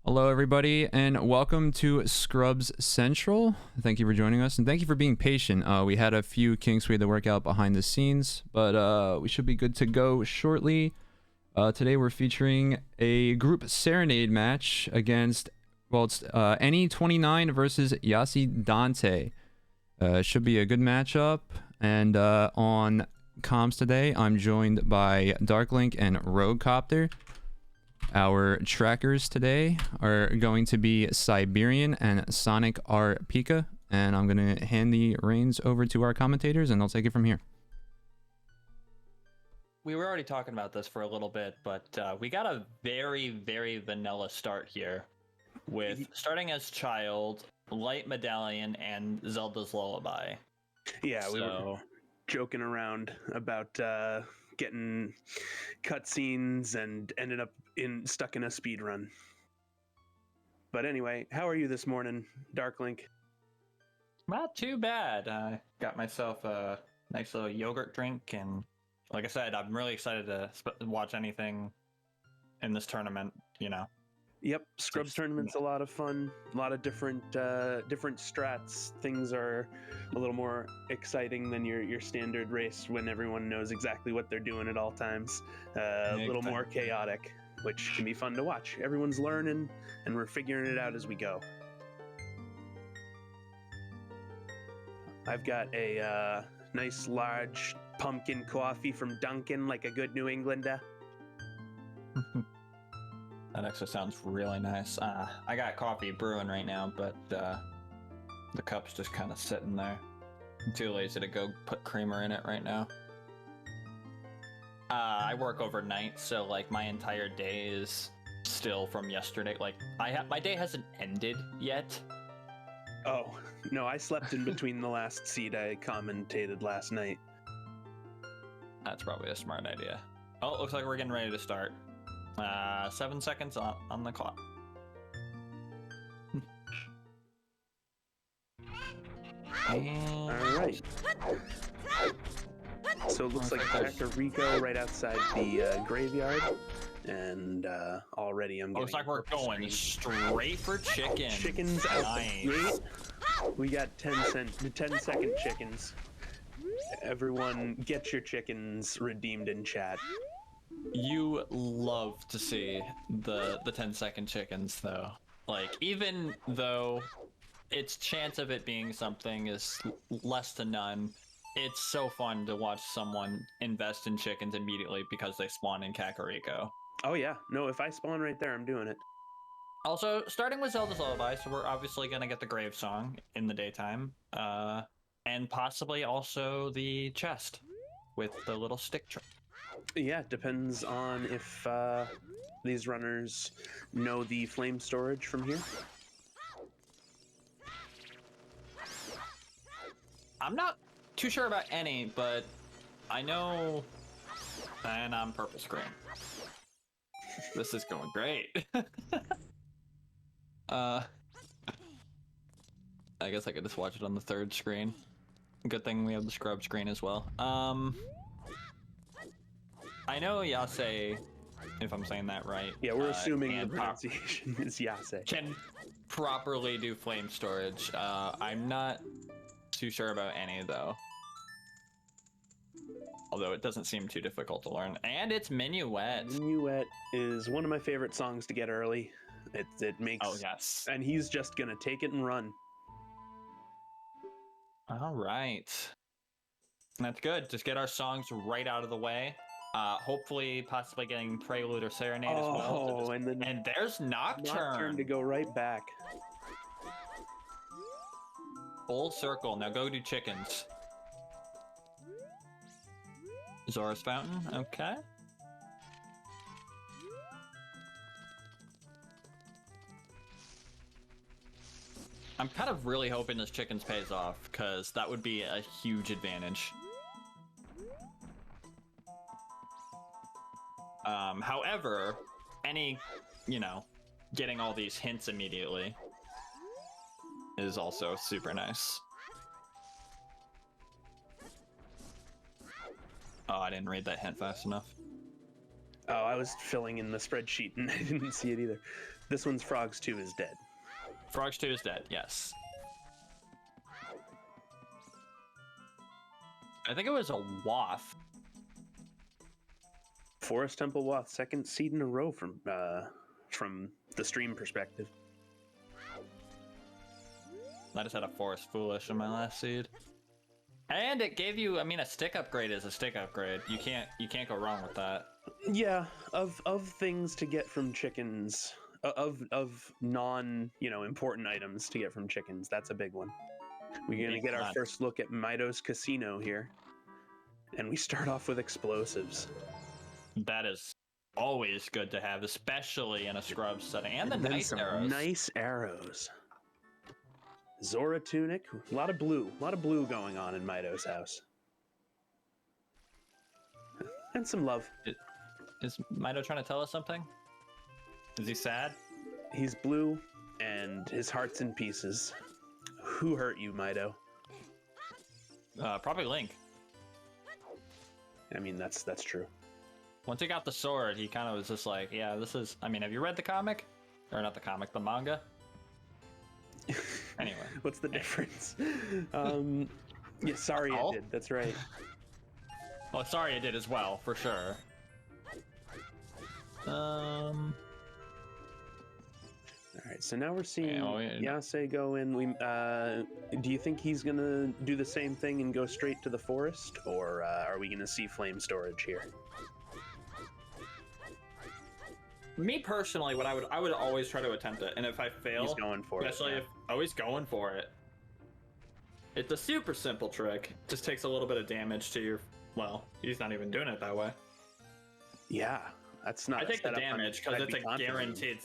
Hello, everybody, and welcome to Scrubs Central. Thank you for joining us, and thank you for being patient. We had a few kinks we had to work out behind the scenes, but we should be good to go shortly. Today we're featuring a group Serenade match against, well, it's Eni29 versus Dante. Should be a good matchup, and on comms today, I'm joined by Darklink and Roguecopter. Our trackers today are going to be Siberian and Sonic R. Pika, and I'm going to hand the reins over to our commentators, and they'll take it from here. We were already talking about this for a little bit, but we got a very, very vanilla start here with starting as Child, Light Medallion, and Zelda's Lullaby. Yeah, we were joking around about getting cutscenes and ended up stuck in a speed run. But anyway, how are you this morning, Darklink? Not too bad. I got myself a nice little yogurt drink, and like I said, I'm really excited to watch anything in this tournament, you know. Yep, Scrubs tournament's a lot of fun. A lot of different strats. Things are a little more exciting than your standard race when everyone knows exactly what they're doing at all times. A little more chaotic, which can be fun to watch. Everyone's learning, and we're figuring it out as we go. I've got a nice large pumpkin coffee from Dunkin', like a good New Englander. That actually sounds really nice. I got coffee brewing right now, but the cup's just kind of sitting there. I'm too lazy to go put creamer in it right now. I work overnight, so like my entire day is still from yesterday. Like my day hasn't ended yet. Oh, no, I slept in between the last seed I commentated last night. That's probably a smart idea. Oh, it looks like we're getting ready to start. 7 seconds on the clock. All right. So it looks like Dr. Rico right outside the graveyard, and already I'm getting. Looks like we're going straight for chicken. Chickens out the gate. We got 10-second chickens. Everyone, get your chickens redeemed in chat. You love to see the 10-second chickens, though. Like, even though its chance of it being something is less to none, it's so fun to watch someone invest in chickens immediately because they spawn in Kakariko. Oh yeah, no, if I spawn right there, I'm doing it. Also, starting with Zelda's Lullaby, so we're obviously going to get the Grave Song in the daytime, and possibly also the chest with the little stick trick. Yeah, it depends on if these runners know the flame storage from here. I'm not too sure about any, but I know... And I'm purple screen. This is going great. I guess I could just watch it on the third screen. Good thing we have the scrub screen as well. I know Yase, if I'm saying that right. Yeah, we're assuming the pronunciation is Yase. Can properly do flame storage. I'm not too sure about any, though. Although it doesn't seem too difficult to learn. And it's Minuet. Minuet is one of my favorite songs to get early. It makes... Oh, yes. And he's just gonna take it and run. All right. That's good. Just get our songs right out of the way. Hopefully, possibly getting Prelude or Serenade as well. Oh, and there's Nocturne. Nocturne to go right back. Full circle. Now go do chickens. Zora's Fountain. Okay. I'm kind of really hoping this chickens pays off, because that would be a huge advantage. However, getting all these hints immediately is also super nice. Oh, I didn't read that hint fast enough. Oh, I was filling in the spreadsheet and I didn't see it either. This one's Frogs 2 is dead. Frogs 2 is dead, yes. I think it was a waff. Forest Temple Wath, second seed in a row from the stream perspective. I just had a Forest Foolish in my last seed. And it gave you, I mean, a stick upgrade is a stick upgrade. You can't go wrong with that. Yeah, of things to get from chickens, of non, important items to get from chickens, that's a big one. We're gonna get our first look at Mido's Casino here. And we start off with explosives. That is always good to have, especially in a scrub setting. And the nice arrows. Nice arrows. Zora tunic, a lot of blue going on in Mido's house. And some love. Is Mido trying to tell us something? Is he sad? He's blue, and his heart's in pieces. Who hurt you, Mido? Probably Link. I mean, that's true. Once he got the sword, he kind of was just like, yeah, this is... I mean, have you read the comic? Or not the comic, the manga? Anyway. What's the difference? Yeah, sorry I did. That's right. Oh, sorry I did as well, for sure. All right, so now we're seeing Yase go in. Do you think he's gonna do the same thing and go straight to the forest, or are we gonna see flame storage here? Me personally, what I would always try to attempt it, and if I fail, he's going for especially if always going for it. It's a super simple trick. Just takes a little bit of damage to your. Well, he's not even doing it that way. Yeah, that's not. I take the damage because it's a guaranteed.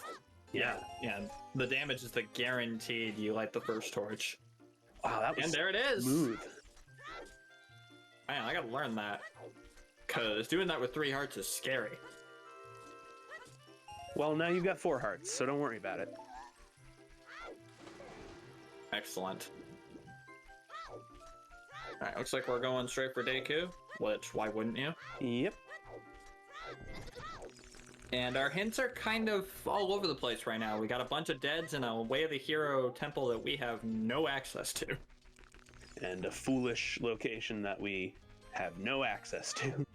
Yeah. The damage is the guaranteed. You light the first torch. Wow, that was and there it is. Smooth. Man, I gotta learn that. Cause doing that with 3 hearts is scary. Well, now you've got 4 hearts, so don't worry about it. Excellent. Alright, looks like we're going straight for Deku, which, why wouldn't you? Yep. And our hints are kind of all over the place right now. We got a bunch of deads in a Way of the Hero temple that we have no access to. And a foolish location that we have no access to.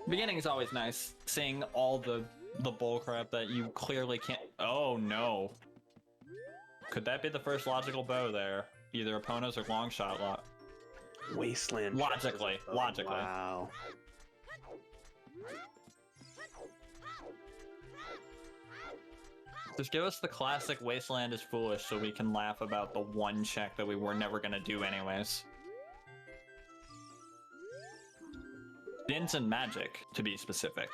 Beginning is always nice, seeing all the bullcrap that you clearly can't... Oh, no. Could that be the first logical bow there? Either Epona's or Longshot lot. Wasteland. Logically. Wow. Just give us the classic Wasteland is foolish so we can laugh about the one check that we were never going to do anyways. Dins and Magic, to be specific.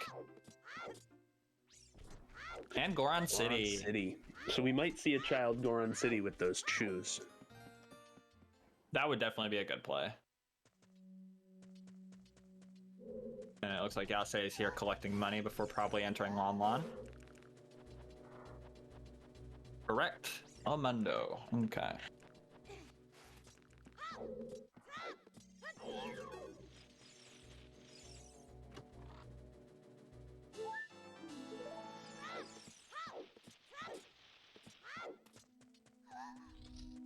And Goron City. So we might see a child Goron City with those chews. That would definitely be a good play. And it looks like Yase is here collecting money before probably entering Lon Lon. Correct. Amundo. Okay.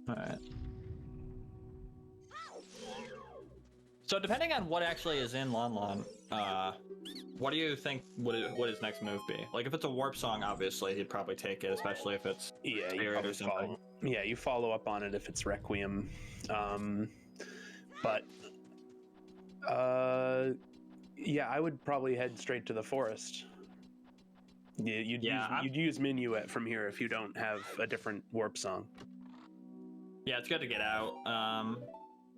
Alright. So depending on what actually is in Lon Lon, what do you think would his next move be? Like if it's a warp song, obviously he'd probably take it, especially if it's Spirit or something. You follow up on it if it's Requiem. But I would probably head straight to the forest. You'd use Minuet from here if you don't have a different warp song. Yeah, it's good to get out,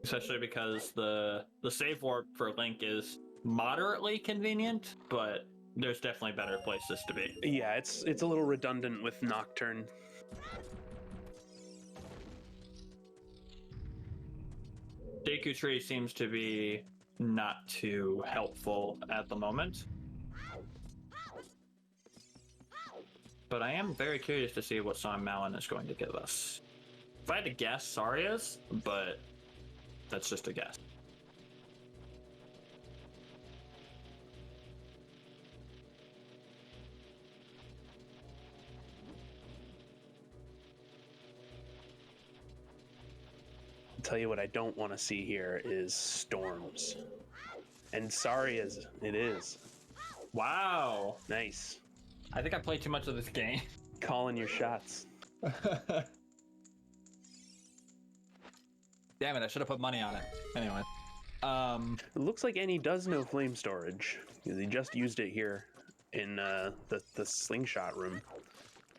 especially because the save warp for Link is moderately convenient, but there's definitely better places to be. Yeah, it's a little redundant with Nocturne. Deku Tree seems to be not too helpful at the moment. But I am very curious to see what song Malin is going to give us. If I had to guess, Saria's, but that's just a guess. tell you what I don't want to see here is storms. And sorry as it is. Wow. Nice. I think I played too much of this game. Calling your shots. Damn it, I should have put money on it. Anyway. It looks like Eni does know flame storage, because he just used it here in the slingshot room.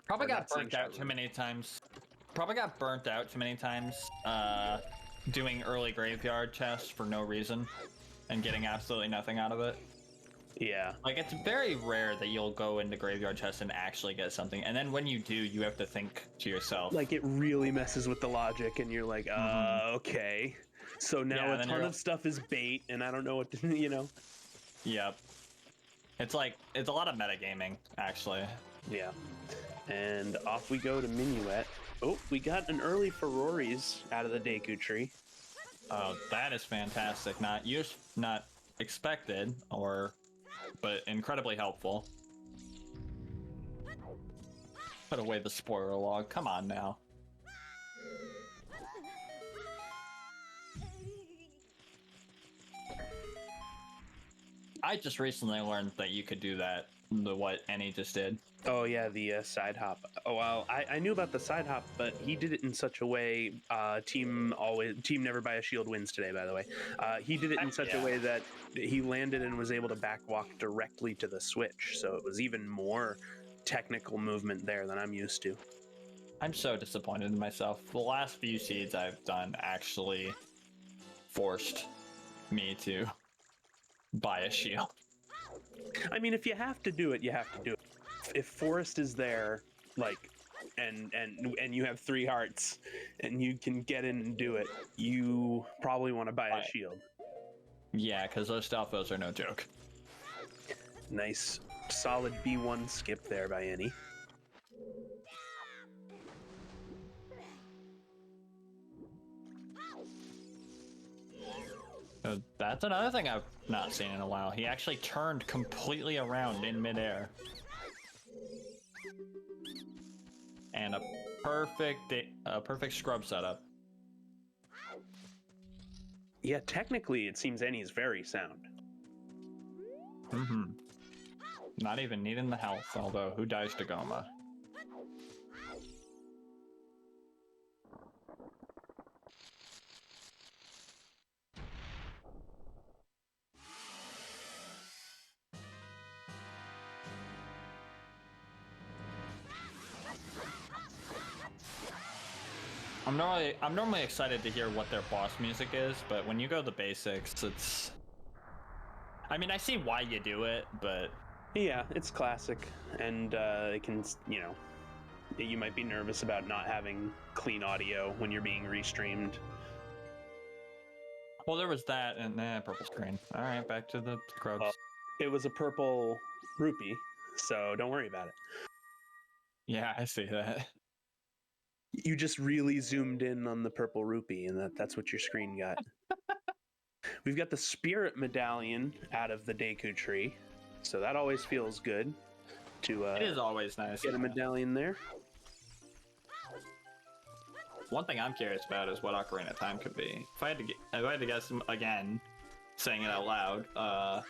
Probably Or got not burnt slingshot out too room. many times. Probably got burnt out too many times doing early graveyard chests for no reason and getting absolutely nothing out of it. Yeah. Like, it's very rare that you'll go into graveyard chests and actually get something, and then when you do, you have to think to yourself. Like, it really messes with the logic, and you're like, okay. So now Yeah, a then ton you're- of stuff is bait, and I don't know what to, you know? Yep. It's like, it's a lot of metagaming, actually. Yeah. And off we go to Minuet. Oh, we got an early Ferroris out of the Deku tree. Oh, that is fantastic. Not expected, but incredibly helpful. Put away the spoiler log. Come on now. I just recently learned that you could do that, what Eni just did. Oh yeah, the side hop. Oh well, I knew about the side hop, but he did it in such a way. Team never buy a shield wins today. By the way, he did it in such a way that he landed and was able to backwalk directly to the switch. So it was even more technical movement there than I'm used to. I'm so disappointed in myself. The last few seeds I've done actually forced me to buy a shield. I mean, if you have to do it, you have to do it. If Forest is there, like, and you have 3 hearts, and you can get in and do it, you probably want to buy a shield. Yeah, because those Stalfos are no joke. Nice, solid B1 skip there by Eni. That's another thing I've not seen in a while. He actually turned completely around in midair. And a perfect scrub setup. Yeah, technically it seems Eni's very sound. Mm-hmm. Not even needing the health, although who dies to Goma? I'm normally excited to hear what their boss music is, but when you go the basics, it's... I mean, I see why you do it, but... Yeah, it's classic, and it can, you know, you might be nervous about not having clean audio when you're being restreamed. Well, there was that, and purple screen. All right, back to the scrubs. It was a purple rupee, so don't worry about it. Yeah, I see that. You just really zoomed in on the purple rupee, and that's what your screen got. We've got the spirit medallion out of the Deku tree, so that always feels good to It is always nice. get a medallion there. One thing I'm curious about is what Ocarina of Time could be. If I had to guess again, saying it out loud,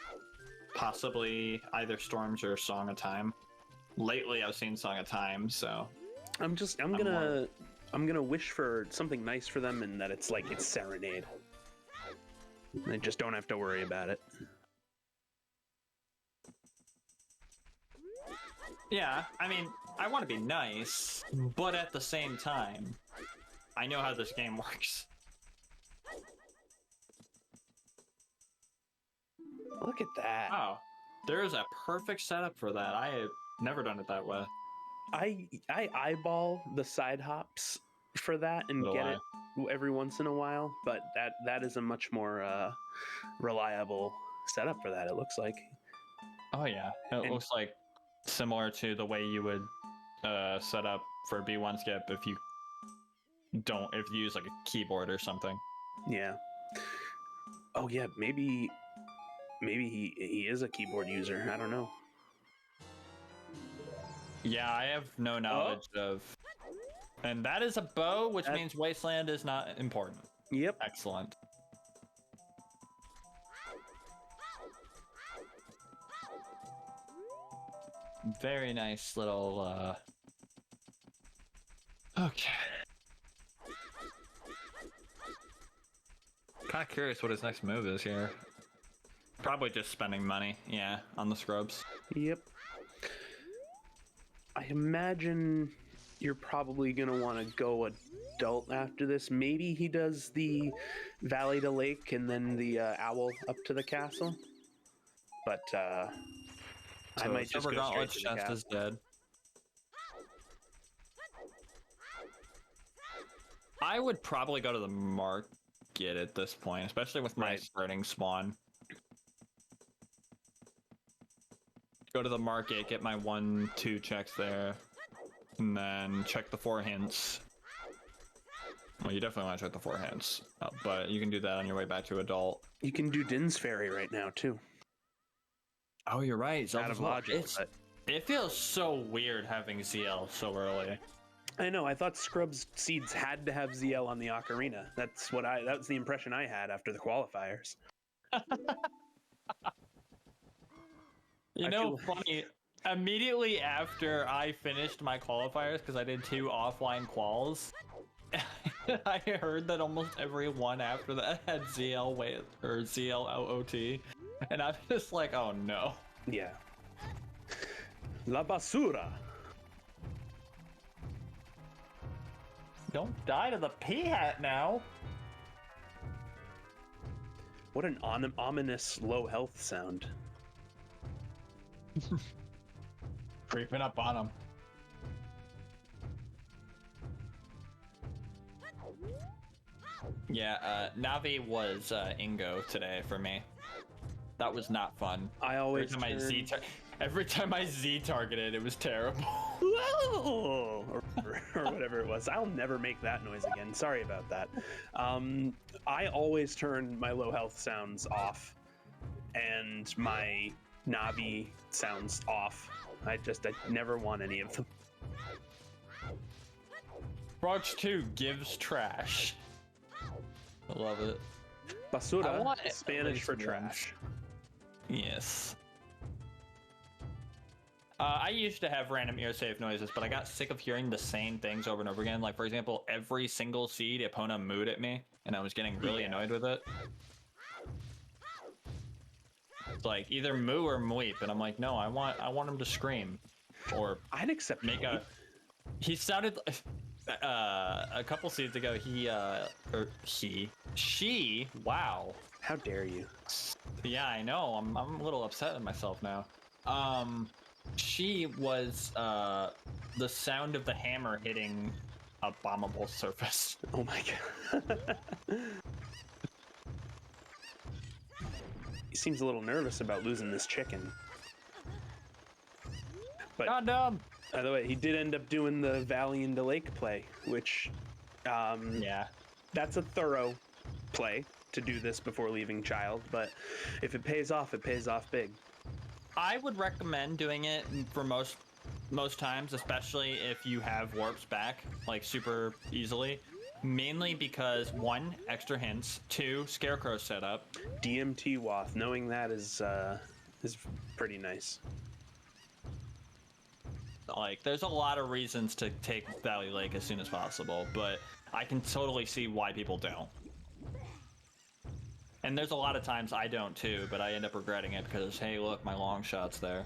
possibly either Storms or Song of Time. Lately, I've seen Song of Time, so I'm gonna wish for something nice for them, and that it's Serenade. They just don't have to worry about it. yeah. I mean, I want to be nice, but at the same time, I know how this game works. Look at that. Oh, there's a perfect setup for that. I have never done it that way. I eyeball the side hops for that and So do get I. it every once in a while, but that is a much more reliable setup for that, it looks like. Oh yeah, it looks like similar to the way you would set up for B1 skip if you use like a keyboard or something. Yeah. Oh yeah, maybe he is a keyboard user. I don't know. Yeah, I have no knowledge of. And that is a bow, which means Wasteland is not important. Yep. Excellent. Very nice little, Okay. Kind of curious what his next move is here. Probably just spending money, yeah, on the scrubs. Yep. I imagine you're probably going to want to go adult after this. Maybe he does the valley to lake and then the owl up to the castle. But I So might just Silver go straight Gauntlet's to the chest castle. is dead. I would probably go to the market at this point, especially with my starting spawn. Go to the market, get my 1-2 checks there, and then check the 4 hints. Well, you definitely want to check the 4 hints, but you can do that on your way back to adult. You can do Din's Ferry right now, too. Oh, you're right. Out of logic, but... It feels so weird having ZL so early. I know. I thought Scrubs seeds had to have ZL on the Ocarina. That's the impression I had after the qualifiers. Funny. Immediately after I finished my qualifiers, because I did 2 offline quals, I heard that almost everyone after that had ZL or ZL OOT, and I'm just like, oh no. Yeah. La basura. Don't die to the P-hat now. What an ominous low health sound. Creeping up on him. Yeah, Navi was Ingo today for me. That was not fun. I always every time I Z targeted, it was terrible. or whatever it was. I'll never make that noise again. Sorry about that. I always turn my low health sounds off and my Navi sounds off. I never want any of them. Approach 2 gives trash. I love it. Basura, Spanish for trash. Yes. I used to have random ear save noises, but I got sick of hearing the same things over and over again. Like, for example, every single seed, Epona mooed at me, and I was getting really annoyed with it. It's like, either moo or mweep, and I'm like, no, I want him to scream. Or I'd accept He sounded... a couple seeds ago, she, wow. How dare you? Yeah, I know. I'm a little upset at myself now. She was the sound of the hammer hitting a bombable surface. Oh my god. He seems a little nervous about losing this chicken. But Condom! by the way, he did end up doing the Valley into Lake play, which yeah, that's a thorough play to do this before leaving Child, but if it pays off big. I would recommend doing it for most times, especially if you have warps back like super easily. Mainly because 1, extra hints, 2, scarecrow setup. DMT Wath, knowing that is pretty nice. Like, there's a lot of reasons to take Valley Lake as soon as possible, but I can totally see why people don't. And there's a lot of times I don't too, but I end up regretting it because, hey, look, my long shot's there.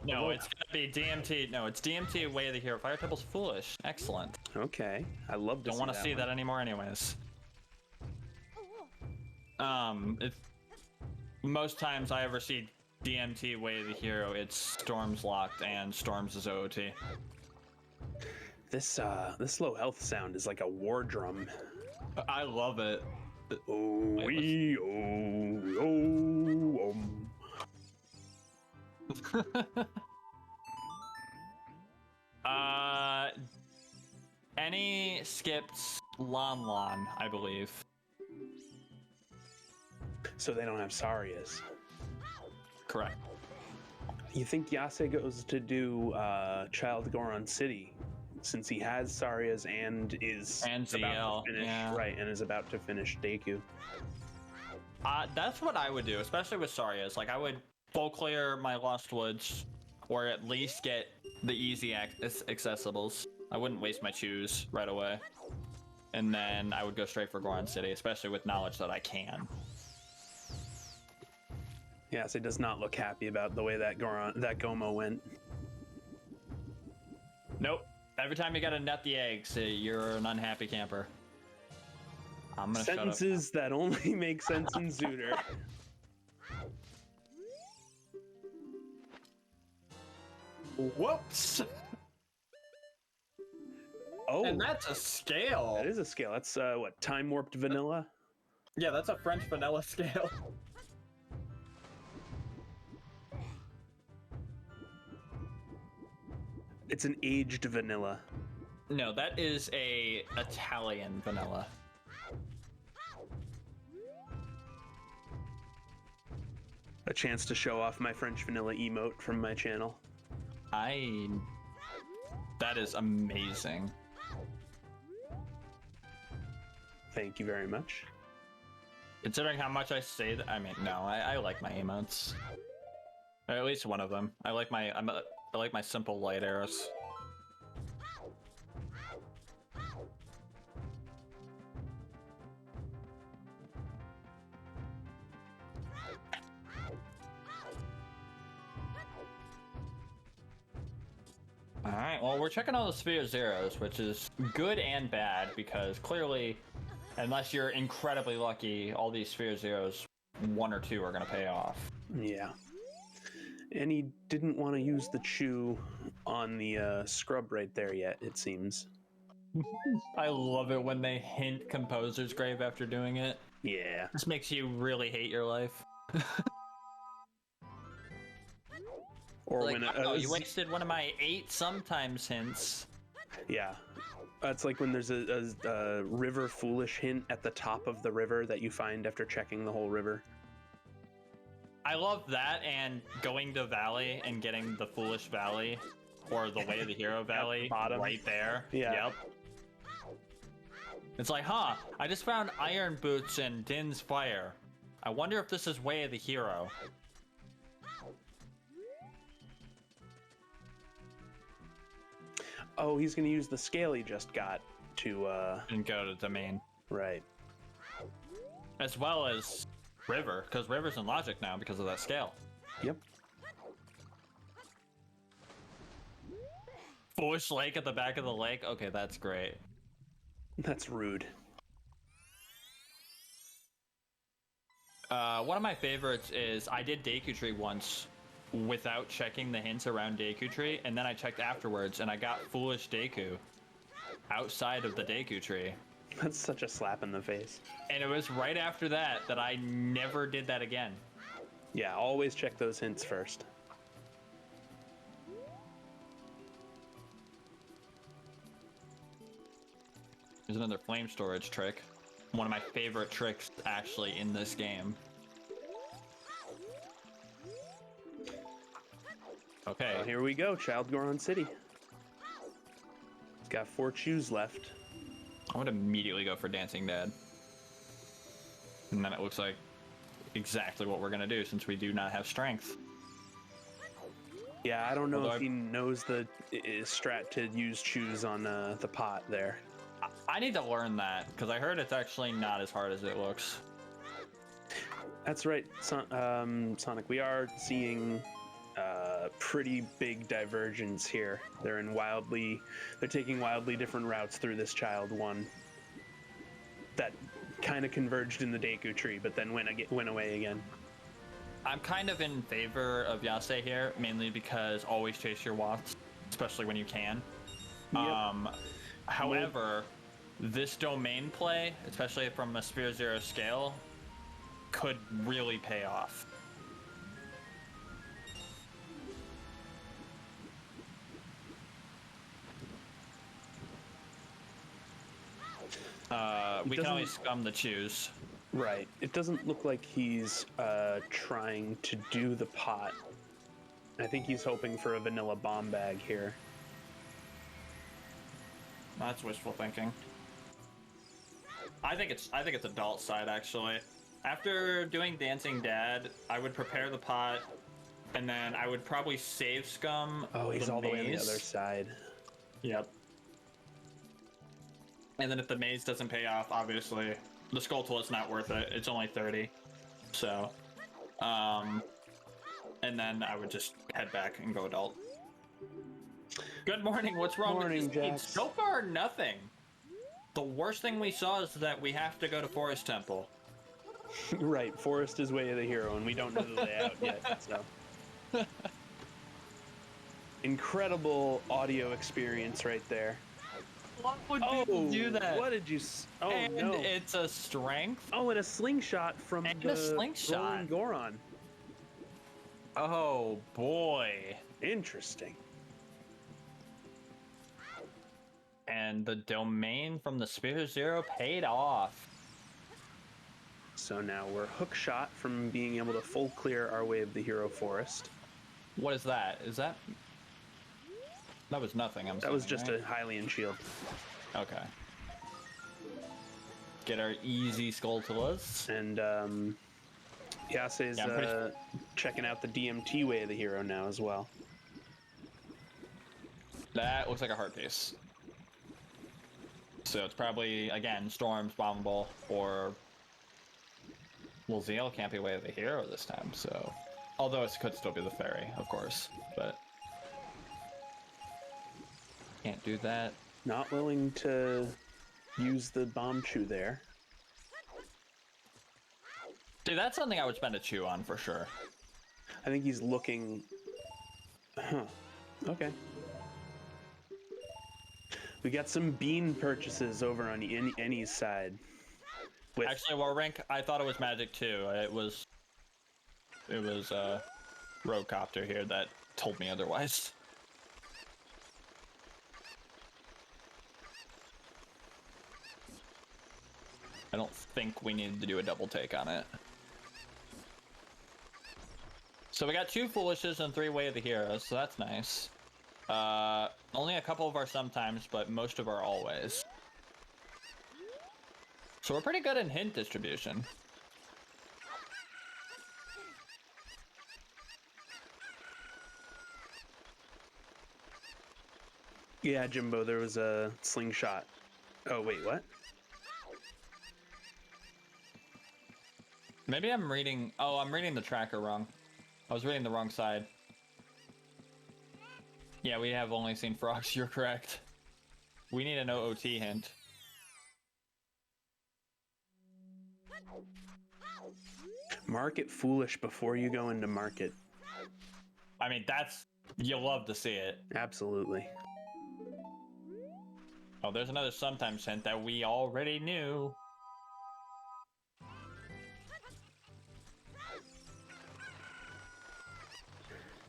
No, it's gonna be DMT. No, it's DMT Way of the Hero. Fire Temple's foolish. Excellent. Okay, I love to Don't want to see that anymore, anyways. Most times I ever see DMT Way of the Hero, it's Storm's locked and Storm's is OOT. This low health sound is like a war drum. I love it. Eni skipped Lon, I believe. So they don't have Sarias. Correct. You think Yase goes to do Child Goron City since he has Sarias and is And about ZL, to finish yeah. right and is about to finish Deku? That's what I would do, especially with Sarias. Like, I would full clear my Lost Woods, or at least get the easy accessibles. I wouldn't waste my choose right away. And then I would go straight for Goron City, especially with knowledge that I can. Yase does not look happy about the way that Gomo went. Nope. Every time you gotta nut the eggs, you're an unhappy camper. I'm gonna Sentences that only make sense in Zooter. Whoops! Oh, And that's a scale. that is a scale. That's what, time warped vanilla? Yeah, that's a French vanilla scale. It's an aged vanilla. No, that is a Italian vanilla. A chance to show off my French vanilla emote from my channel. That is amazing. Thank you very much. Considering how much I say that, I mean, no, I like my emotes. Or at least one of them. I like my simple light arrows. Alright, well, we're checking all the Sphere Zeros, which is good and bad, because clearly, unless you're incredibly lucky, all these Sphere Zeros, 1 or 2 are going to pay off. Yeah. And he didn't want to use the chew on the scrub right there yet, it seems. I love it when they hint Composer's Grave after doing it. Yeah. This makes you really hate your life. Or Like, when oh, you wasted one of my 8 sometimes hints. Yeah. It's like when there's a river foolish hint at the top of the river that you find after checking the whole river. I love that, and going to Valley and getting the Foolish Valley, or the Way of the Hero Valley, bottom. right there. Yeah. Yep. It's like, huh, I just found Iron Boots and Din's Fire. I wonder if this is Way of the Hero. Oh, he's gonna use the scale he just got to And go to Domain. right. As well as River, because River's in Logic now because of that scale. Yep. Foolish Lake at the back of the lake? Okay, that's great. That's rude. One of my favorites is I did Deku Tree once without checking the hints around Deku Tree, and then I checked afterwards and I got Foolish Deku outside of the Deku Tree. That's such a slap in the face. And it was right after that that I never did that again. Yeah, always check those hints first. There's another flame storage trick. One of my favorite tricks actually in this game. Okay. Here we go, Child Goron City. He's got 4 chews left. I would immediately go for Dancing Dad. And then it looks like exactly what we're gonna do since we do not have strength. Yeah, I don't know Although if he knows the strat to use chews on the pot there. I need to learn that, because I heard it's actually not as hard as it looks. That's right, Sonic. We are seeing pretty big divergence here. They're taking wildly different routes through this Child 1 that kind of converged in the Deku Tree, but then went away again. I'm kind of in favor of Yase here, mainly because always chase your Watts, especially when you can. Yep. However, this domain play, especially from a Sphere Zero scale, could really pay off. We can always doesn't- scum the chews. Right. It doesn't look like he's trying to do the pot. I think he's hoping for a vanilla bomb bag here. That's wishful thinking. I think it's adult side actually. After doing Dancing Dad, I would prepare the pot, and then I would probably save scum. Oh, he's the all the way on the maze. other side. Yep. And then if the maze doesn't pay off, obviously, the skull toilet's not worth it. It's only 30. So, and then I would just head back and go adult. Good morning. What's wrong Morning, with these Jax. needs? So far, nothing. The worst thing we saw is that we have to go to Forest Temple. Right. Forest is way of the hero, and we don't know the layout yet. So. Incredible audio experience right there. What would people do that? What did you? Oh and no! it's a strength. Oh, and a slingshot from And the a slingshot. rolling Goron. Oh boy. Interesting. And the domain from the Spear Zero paid off. So now we're hook shot from being able to full clear our way of the hero forest. What is that? Is that? That was nothing. That was just a Hylian shield. Okay. Get our easy Skulltulas. And Yase's Yeah, I'm pretty checking out the DMT way of the hero now as well. That looks like a heart piece. So it's probably, again, Storms, Bombable, or... Well, Zeal can't be way of the hero this time, so... Although it could still be the fairy, of course, but... Can't do that. Not willing to use the bomb chew there. Dude, that's something I would spend a chew on for sure. I think he's looking... Huh. Okay. We got some bean purchases over on Eni's side. With... Actually, well, rank, I thought it was magic too. It was Roadcopter here that told me otherwise. I don't think we needed to do a double take on it. So we got 2 Foolishes and 3 Way of the Heroes, so that's nice. Only a couple of our sometimes, but most of our always. So we're pretty good in hint distribution. Yeah, Jimbo, there was a slingshot. Oh, wait, what? Maybe I'm reading... Oh, I'm reading the tracker wrong. I was reading the wrong side. Yeah, we have only seen frogs. You're correct. We need an OOT hint. Market foolish before you go into market. I mean, that's... You'll love to see it. Absolutely. Oh, there's another sometimes hint that we already knew.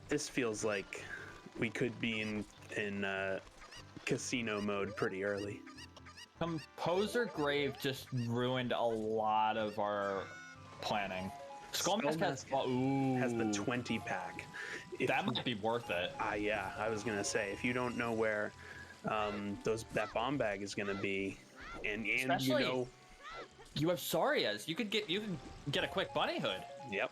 This feels like we could be in casino mode pretty early. Composer Grave just ruined a lot of our planning. Skullmask has the 20 pack. That might be worth it. Yeah, I was gonna say, if you don't know where that bomb bag is gonna be, and Especially, you know, you have Sarias. You could get a quick bunny hood. Yep.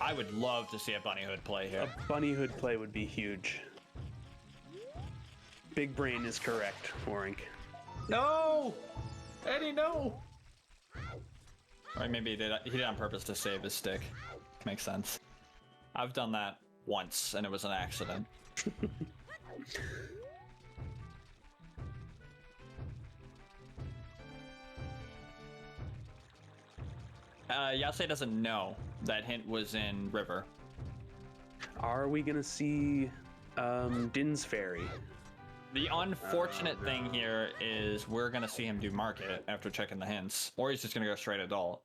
I would love to see a bunny hood play here. A bunny hood play would be huge. Big brain is correct, Warink. No! Eddie, no! Or maybe he did it on purpose to save his stick. Makes sense. I've done that once, and it was an accident. Yase doesn't know that hint was in River. Are we gonna see Din's Fairy? The unfortunate thing here is we're gonna see him do market after checking the hints, or he's just gonna go straight adult.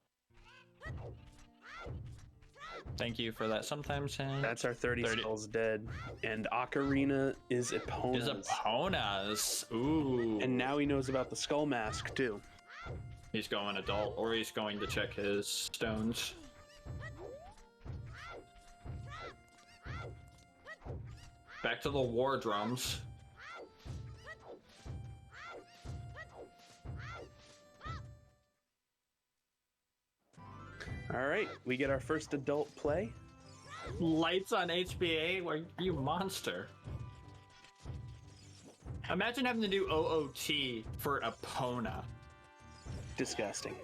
Thank you for that. Sometimes That's our 30 skulls dead. And Ocarina is Epona's. is Epona's. Ooh. And now he knows about the skull mask too. He's going adult, or he's going to check his stones. Back to the war drums. All right, we get our first adult play. Lights on HBA? Are you monster? Imagine having to do OOT for Epona. Disgusting.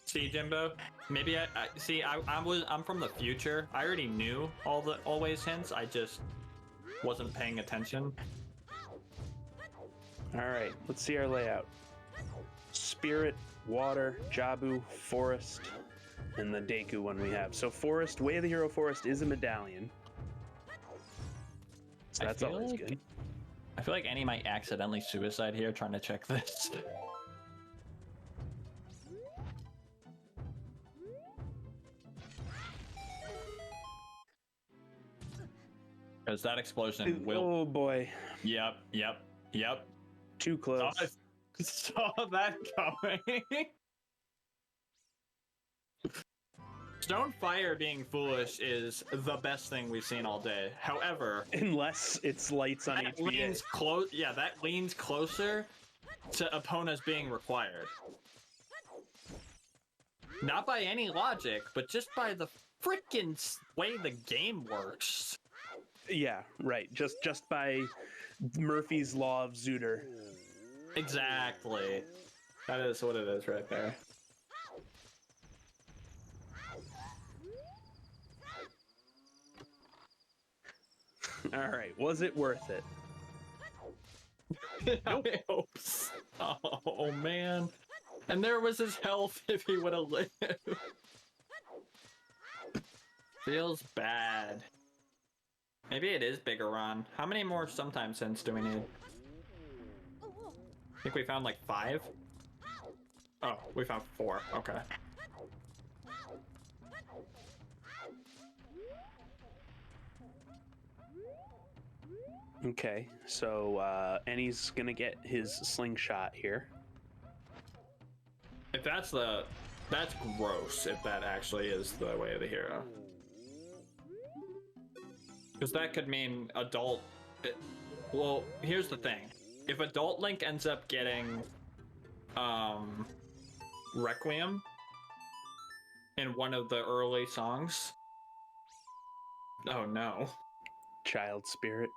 See, Jimbo? Maybe I'm from the future. I already knew all the always hints. I just wasn't paying attention. All right, let's see our layout. Spirit, water, Jabu, forest, and the Deku one we have. So forest, Way of the Hero Forest is a medallion. So that's always good. I feel like Eni might accidentally suicide here trying to check this. Because that explosion will... Oh boy. Yep. Too close. Saw that coming. Stone Fire being foolish is the best thing we've seen all day. However, Unless it's lights on that HBA. leans close. Yeah, that leans closer to Epona's being required. Not by any logic, but just by the freaking way the game works. Yeah, right. Just by Murphy's Law of Zuder. Exactly. That is what it is right there. All right, was it worth it? Nope. I hope so. Oh man. And there was his health if he would have lived. Feels bad. Maybe it is bigger Ron. How many more sometimes hints do we need? I think we found like 5. Oh, we found 4. Okay. Okay, so Eni's gonna get his slingshot here. If that's gross if that actually is the way of the hero. Because that could mean adult... Well, here's the thing. If Adult Link ends up getting Requiem in one of the early songs... Oh no. Child spirit.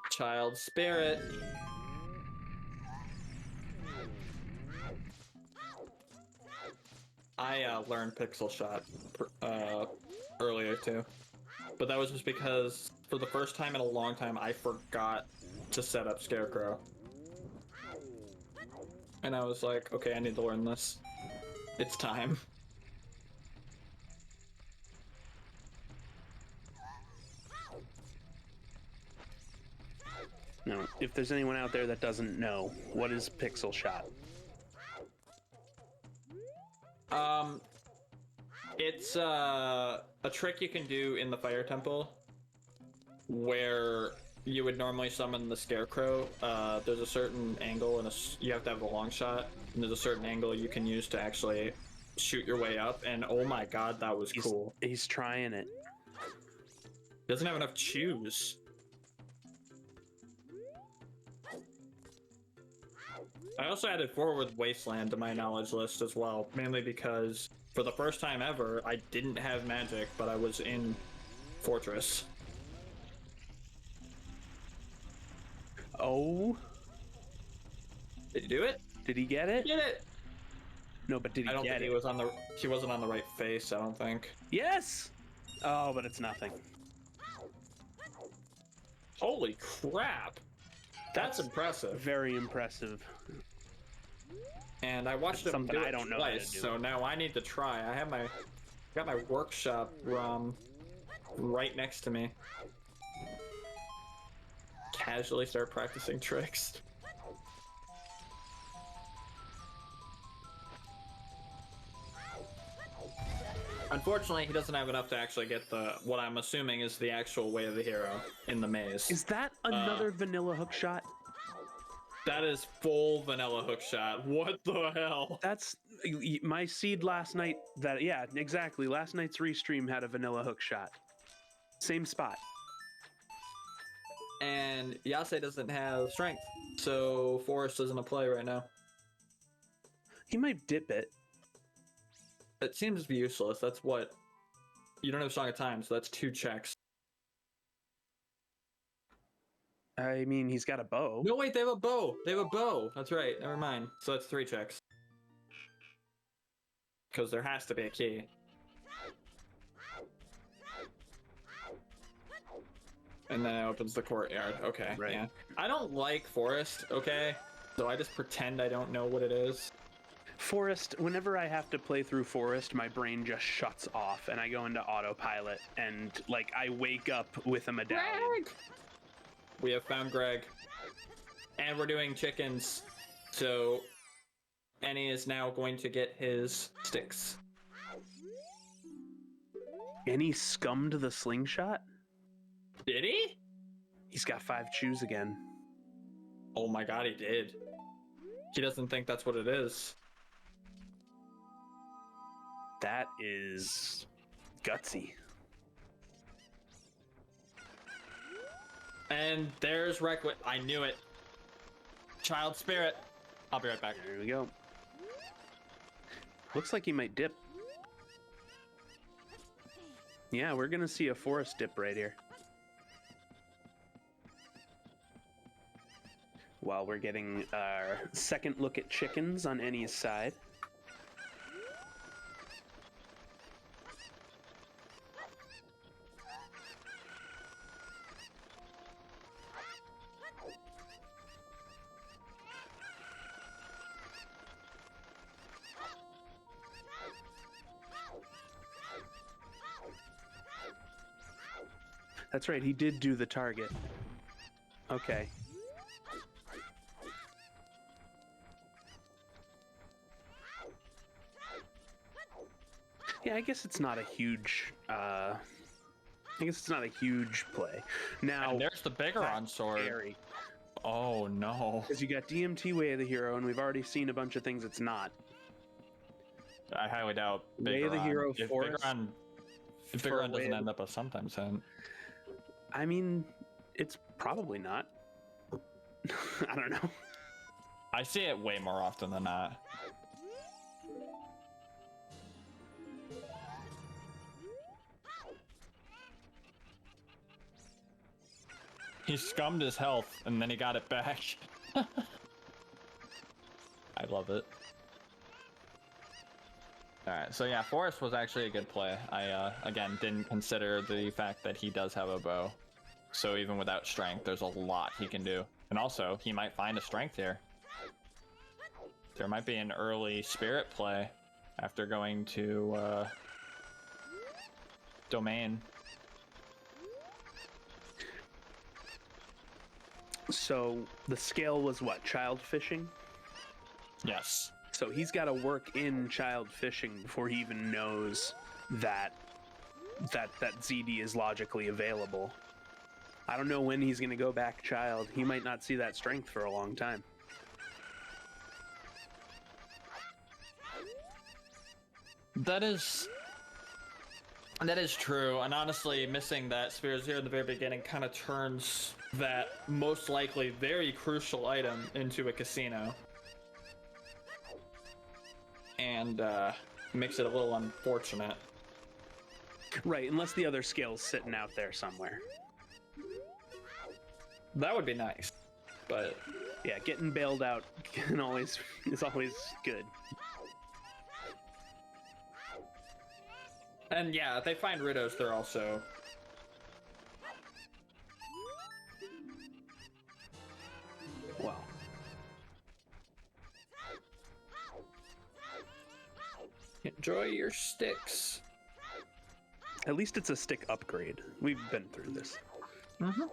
Child spirit. I learned Pixel Shot earlier too. But that was just because for the first time in a long time I forgot to set up Scarecrow. And I was like, okay, I need to learn this. It's time. Now, if there's anyone out there that doesn't know, what is Pixel Shot? It's a trick you can do in the Fire Temple where you would normally summon the Scarecrow. There's a certain angle and you have to have a long shot, and there's a certain angle you can use to actually shoot your way up, and oh my god, that was cool. He's trying it. Doesn't have enough chews. I also added Forward Wasteland to my knowledge list as well, mainly because for the first time ever, I didn't have magic, but I was in Fortress. Oh. Did you do it? Did he get it? Get it! No, but did he I don't get think it? he wasn't on the right face, I don't think. Yes! Oh, but it's nothing. Holy crap! That's impressive. Very impressive. And I watched him do it twice, so now I need to try. Got my workshop right next to me. Casually start practicing tricks. Unfortunately, he doesn't have enough to actually get the what I'm assuming is the actual way of the hero in the maze. Is that another vanilla hook shot? That is full vanilla hook shot. What the hell? That's my seed last night. That yeah, exactly. Last night's restream had a vanilla hook shot. Same spot. And Yase doesn't have strength, so Forest isn't a play right now. He might dip it. It seems useless. That's what you don't have Song of Time, so that's 2 checks. I mean, he's got a bow. No, wait, they have a bow. They have a bow. That's right. Never mind. So that's 3 checks. Because there has to be a key. And then it opens the courtyard. Okay. Right. Yeah. I don't like Forest, okay? So I just pretend I don't know what it is. Forest, whenever I have to play through Forest, my brain just shuts off and I go into autopilot and like I wake up with a medallion. Greg! We have found Greg. And we're doing chickens. So Eni is now going to get his sticks. And he scummed the slingshot? Did he? He's got 5 chews again. Oh my god, he did. He doesn't think that's what it is. That is gutsy. And there's Requiem. I knew it. Child spirit. I'll be right back. There we go. Looks like he might dip. Yeah, we're gonna see a Forest dip right here. While we're getting our second look at chickens on Eni's side. That's right, he did do the target. Okay. Yeah, I guess it's not a huge play. Now And there's the Bigoron sword. Scary. Oh no. Because you got DMT Way of the Hero, and we've already seen a bunch of things it's not. I highly doubt Bigoron. Way of the Hero if Forest. If for Bigoron Way doesn't of end up a sometimes then. I mean, it's probably not. I don't know. I see it way more often than not. He scummed his health and then he got it back. I love it. Alright, so yeah, Forest was actually a good play. I, again, didn't consider the fact that he does have a bow. So even without strength, there's a lot he can do. And also, he might find a strength here. There might be an early spirit play after going to, Domain. So the scale was what? Child fishing? Yes. So he's got to work in child fishing before he even knows that ZD is logically available. I don't know when he's going to go back child. He might not see that strength for a long time. That is true, and honestly, missing that Spirit Zero at the very beginning kind of turns that most likely very crucial item into a casino. And makes it a little unfortunate. Right, unless the other scale's sitting out there somewhere. That would be nice, but Yeah, getting bailed out is always good. and yeah, if they find Ritos, they're also Well, enjoy your sticks. at least it's a stick upgrade. We've been through this. Mm-hmm.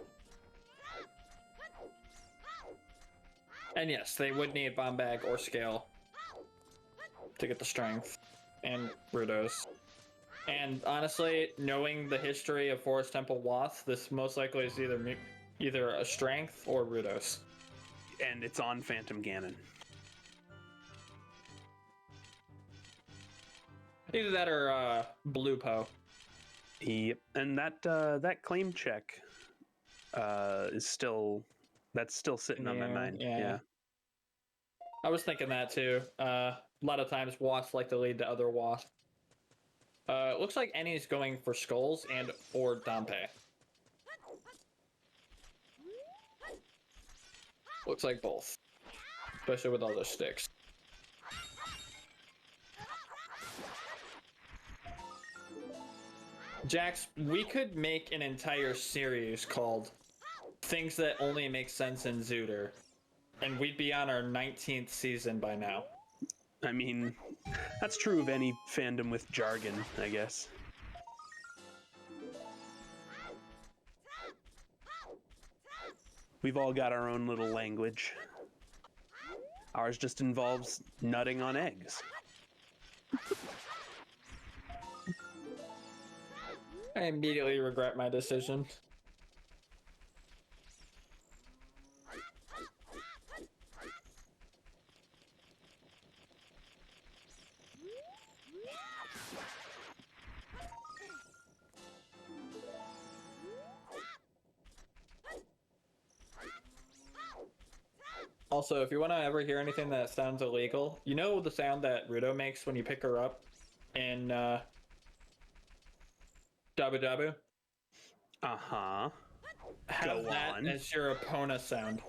And yes, they would need bomb bag or scale to get the strength and Rudos. And honestly, knowing the history of Forest Temple Wath, this most likely is either a strength or Rudos. And it's on Phantom Ganon. Either that or Blue Po. Yep. And that claim check is still sitting on my mind. Yeah. I was thinking that too. A lot of times Waths like to lead to other Waths. It looks like Eni's going for Skulls and or Dante. Looks like both. Especially with all those sticks. Jax, we could make an entire series called Things That Only Make Sense in Zooter. And we'd be on our 19th season by now. I mean, that's true of any fandom with jargon, I guess. We've all got our own little language. Ours just involves nutting on eggs. I immediately regret my decision. Also, if you want to ever hear anything that sounds illegal, you know the sound that Rudo makes when you pick her up in Dabu Dabu? Uh-huh. Have Go that on. as your Epona sound.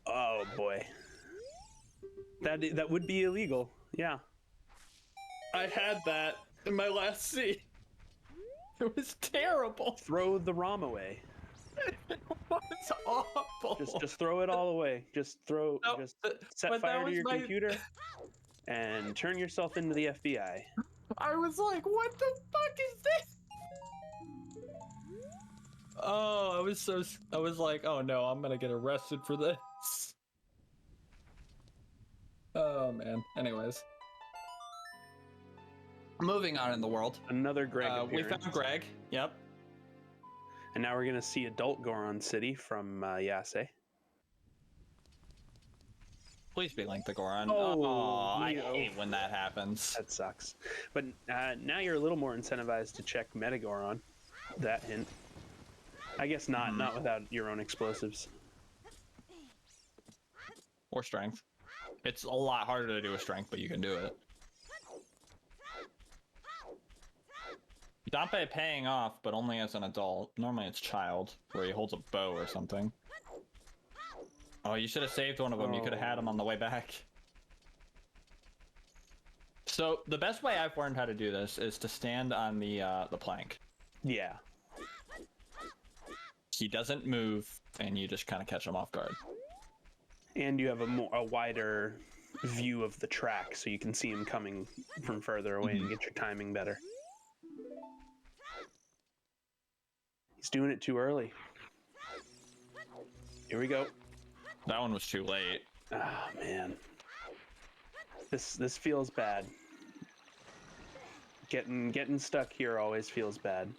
Oh boy. That would be illegal. Yeah. I had that in my last scene. It was terrible. Throw the ROM away. It was awful. Just throw it all away. Just set but fire that to was your my- computer and turn yourself into the FBI. I was like, what the fuck is this? Oh, I was like, oh no, I'm gonna get arrested for this. Oh man. Anyways. Moving on in the world. Another Greg We appearance. found Greg. Yep. And now we're gonna see adult Goron City from Yase. Please be Link the Goron. Oh, I no. hate when that happens. That sucks. But now you're a little more incentivized to check Metagoron. That hint. I guess not without your own explosives. Or strength. It's a lot harder to do a strength, but you can do it. Dante paying off, but only as an adult. Normally it's child, where he holds a bow or something. Oh, you should have saved one of them. You could have had him on the way back. So the best way I've learned how to do this is to stand on the plank. Yeah. He doesn't move, and you just kind of catch him off guard. And you have a wider view of the track, so you can see him coming from further away and get your timing better. He's doing it too early. Here we go. That one was too late. Ah, man. This feels bad. Getting stuck here always feels bad.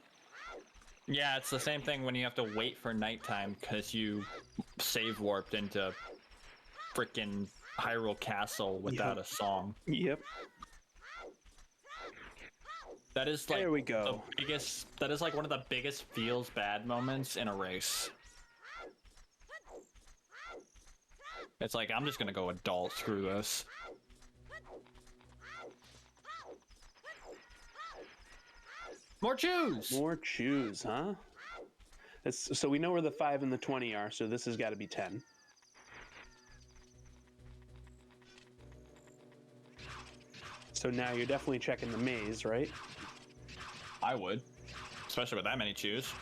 Yeah, it's the same thing when you have to wait for nighttime because you save warped into freaking Hyrule Castle without a song. Yep. That is like There we go. the biggest. That is like one of the biggest feels bad moments in a race. It's like I'm just gonna go adult. Screw this. More choose. More choose, huh? So we know where the 5 and the 20 are, so this has got to be 10. So now you're definitely checking the maze, right? I would, especially with that many choose.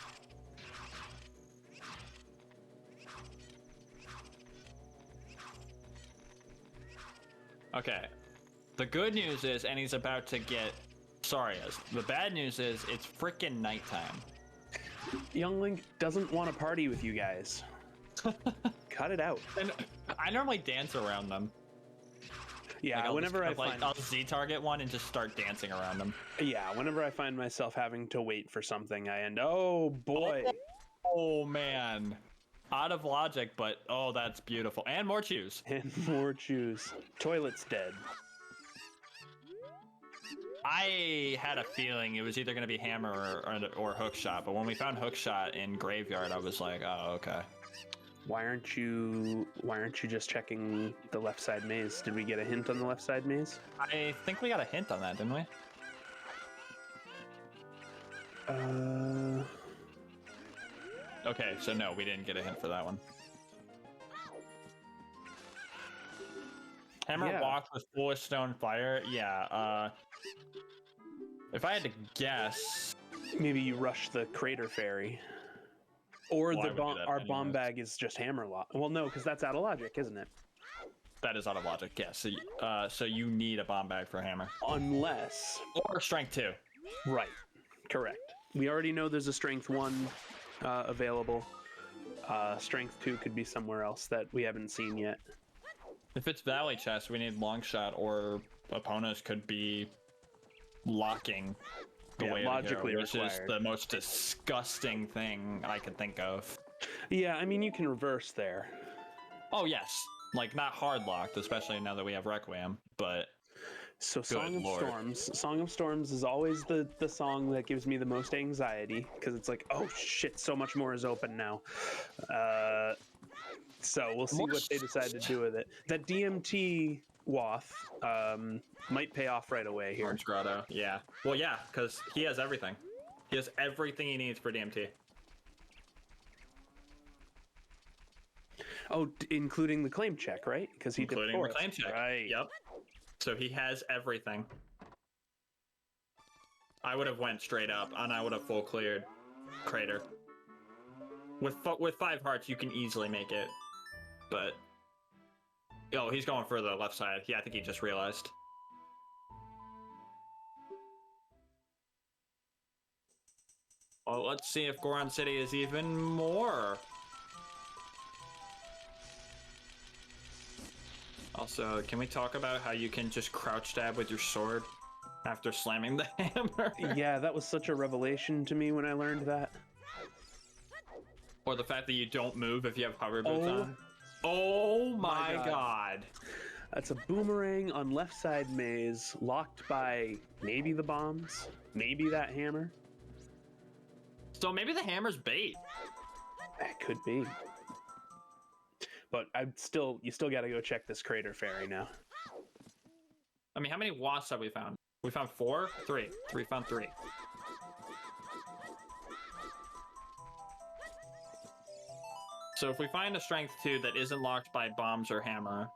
Okay. The good news is Eni's about to get Sarias. The bad news is it's freaking nighttime. Young Link doesn't want to party with you guys. Cut it out. And I normally dance around them. Yeah, Like, I'll whenever just, I like, find I'll Z target one and just start dancing around them. yeah, whenever I find myself having to wait for something, I end. Oh boy. Oh man, out of logic, but oh, that's beautiful. And more chews. And more choose. Toilet's dead. I had a feeling it was either going to be hammer or hook shot, but when we found hook shot in graveyard, I was like, oh, okay. Why aren't you just checking the left side maze? Did we get a hint on the left side maze? I think we got a hint on that, didn't we? Okay, so no, we didn't get a hint for that one. Hammer Yeah. walk with foolish stone fire. Yeah. If I had to guess, Maybe you rush the crater fairy. Or Well, I the would do bomb, that our bomb anyways. bag is just hammer lock. Well, no, because that's out of logic, isn't it? that is out of logic. Yes. So you need a bomb bag for hammer Unless, or strength 2. right, correct. We already know there's a strength 1 available. Strength 2 could be somewhere else that we haven't seen yet. If it's valley chest, we need long shot, or opponents could be locking the Yeah, way logically of the hero, which is required. the most disgusting thing I could think of. Yeah, I mean, you can reverse there. Oh yes, like not hard locked, especially now that we have Requiem, but So Song of Lord. Storms. Song of Storms is always the song that gives me the most anxiety, because it's like, oh shit, so much more is open now. So we'll see More what they decide to do with it. That DMT wath might pay off right away here. Orange Grotto, yeah. Well, yeah, because he has everything. He has everything he needs for DMT. Oh, including the claim check, right? Because he Including did the forest. claim check. Right. Yep. So he has everything. I would have went straight up, and I would have full cleared Crater. With 5 hearts, you can easily make it. But oh, he's going for the left side. Yeah, I think he just realized. Well, let's see if Goron City is even more. Also, can we talk about how you can just crouch stab with your sword after slamming the hammer? Yeah, that was such a revelation to me when I learned that. Or the fact that you don't move if you have hover boots Oh on. Oh my my god. That's a boomerang on left side maze, locked by maybe the bombs, maybe that hammer. So maybe the hammer's bait. That could be. But you still got to go check this crater fairy now. I mean, how many wasps have we found? We found 4? 3. We found 3. So if we find a strength 2 that isn't locked by bombs or hammer,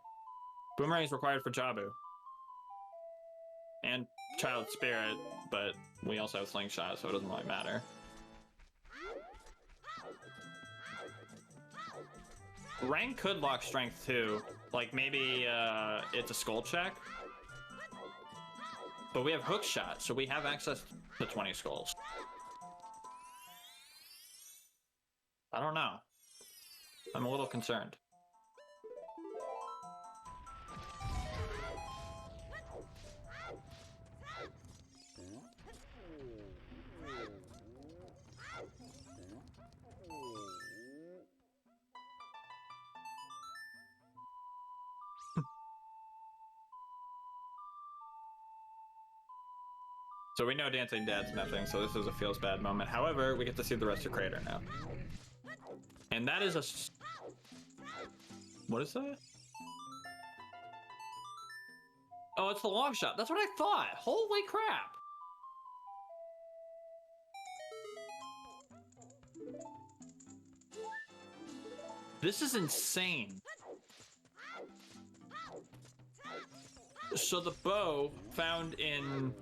boomerang is required for Jabu. And Child Spirit, but we also have Slingshot, so it doesn't really matter. Rank could lock strength 2. Like maybe it's a skull check. But we have hook shot, so we have access to 20 skulls. I don't know. I'm a little concerned. So we know Dancing Dad's nothing, so this is a feels bad moment. However, we get to see the rest of Crater now. And that is a... What is that? Oh, it's the long shot. That's what I thought. Holy crap. This is insane. So the bow found in...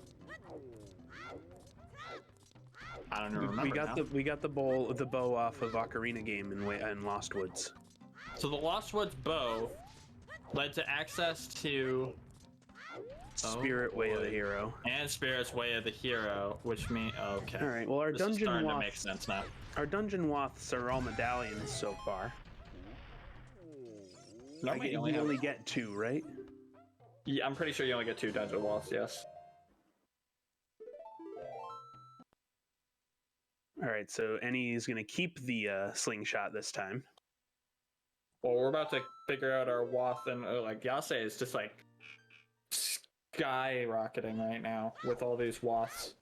I don't even remember We got the bow off of Ocarina game in Lost Woods. So the Lost Woods bow led to access to Spirit Way of the Hero. and Spirit's Way of the Hero, which means okay. All right. Well, our This is dungeon starting to make waths, sense now. our dungeon waths are all medallions so far. No, We only get 2, right? Yeah, I'm pretty sure you only get 2 dungeon walls, yes. All right, so Eni is going to keep the slingshot this time. Well, we're about to figure out our Wath, and like Yase is just like skyrocketing right now with all these Waths.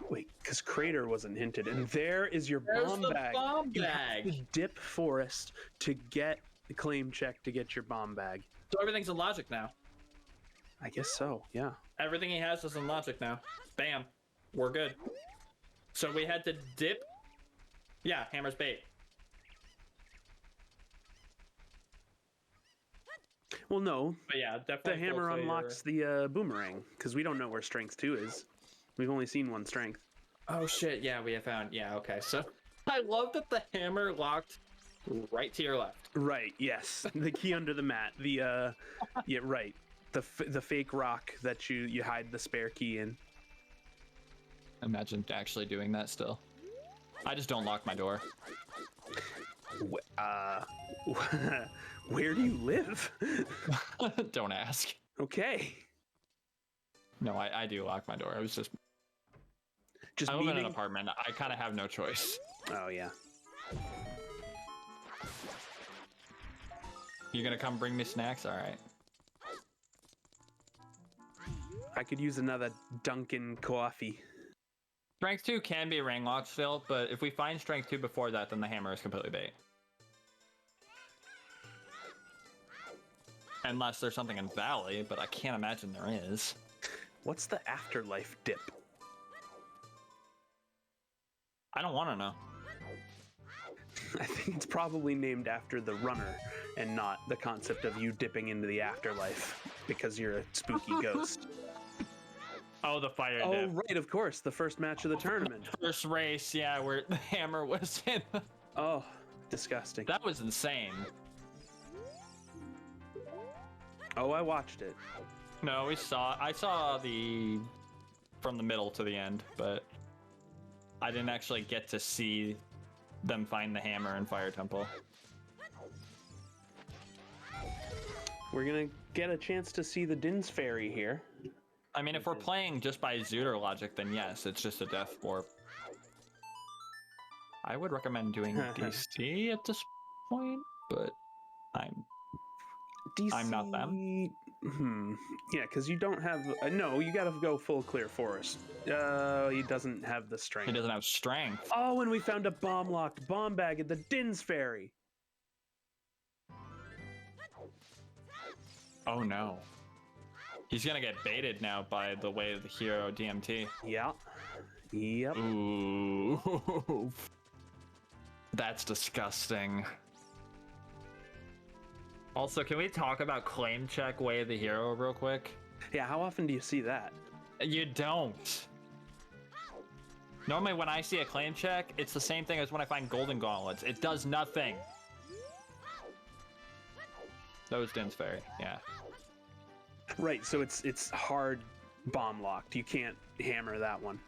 Wait, because Crater wasn't hinted, and there is your There's bomb the bag. bomb You have bag. to dip Forest to get the claim check to get your bomb bag. So everything's in logic now. I guess so, yeah. Everything he has is in logic now. Bam. We're good. So we had to dip. Yeah, hammer's bait. Well, no, But yeah, definitely. the hammer unlocks the boomerang, because we don't know where Strength 2 is. We've only seen one Strength. Oh shit, yeah, we have found. Yeah, okay. So I love that the hammer locked right to your left. Right, yes. The key under the mat. The, yeah, right. The fake rock that you hide the spare key in. Imagine actually doing that still. I just don't lock my door. Where do you live? Don't ask. Okay. No, I do lock my door. I was just Just I live in an meaning... apartment. I kind of have no choice. Oh, yeah. You gonna come bring me snacks? All right. I could use another Dunkin' coffee. Strength 2 can be ring locked still, but if we find Strength 2 before that, then the hammer is completely bait. Unless there's something in Valley, but I can't imagine there is. What's the afterlife dip? I don't want to know. I think it's probably named after the runner and not the concept of you dipping into the afterlife because you're a spooky ghost. Oh, the fire Oh, dip. right, of course. The first match of the tournament. First race, yeah, where the hammer was in. Oh, disgusting. That was insane. Oh, I watched it. No, I saw the from the middle to the end, but I didn't actually get to see them find the hammer in Fire Temple. We're gonna get a chance to see the Din's Fairy here. I mean, if we're playing just by Zooter logic, then yes, it's just a death warp. I would recommend doing DC at this point, but I'm not them. Yeah, because you don't have... no, you gotta go full clear forest. He doesn't have the strength. He doesn't have strength. Oh, and we found a bomb-locked bomb bag at the Din's Fairy. Oh no. He's gonna get baited now by the way of the hero DMT. Yeah. Yep. Ooh. That's disgusting. Also, can we talk about claim check way of the hero real quick? Yeah, how often do you see that? You don't. Normally when I see a claim check, it's the same thing as when I find golden gauntlets. It does nothing. Those Din's Fairy, yeah. Right, so it's hard bomb locked. You can't hammer that one.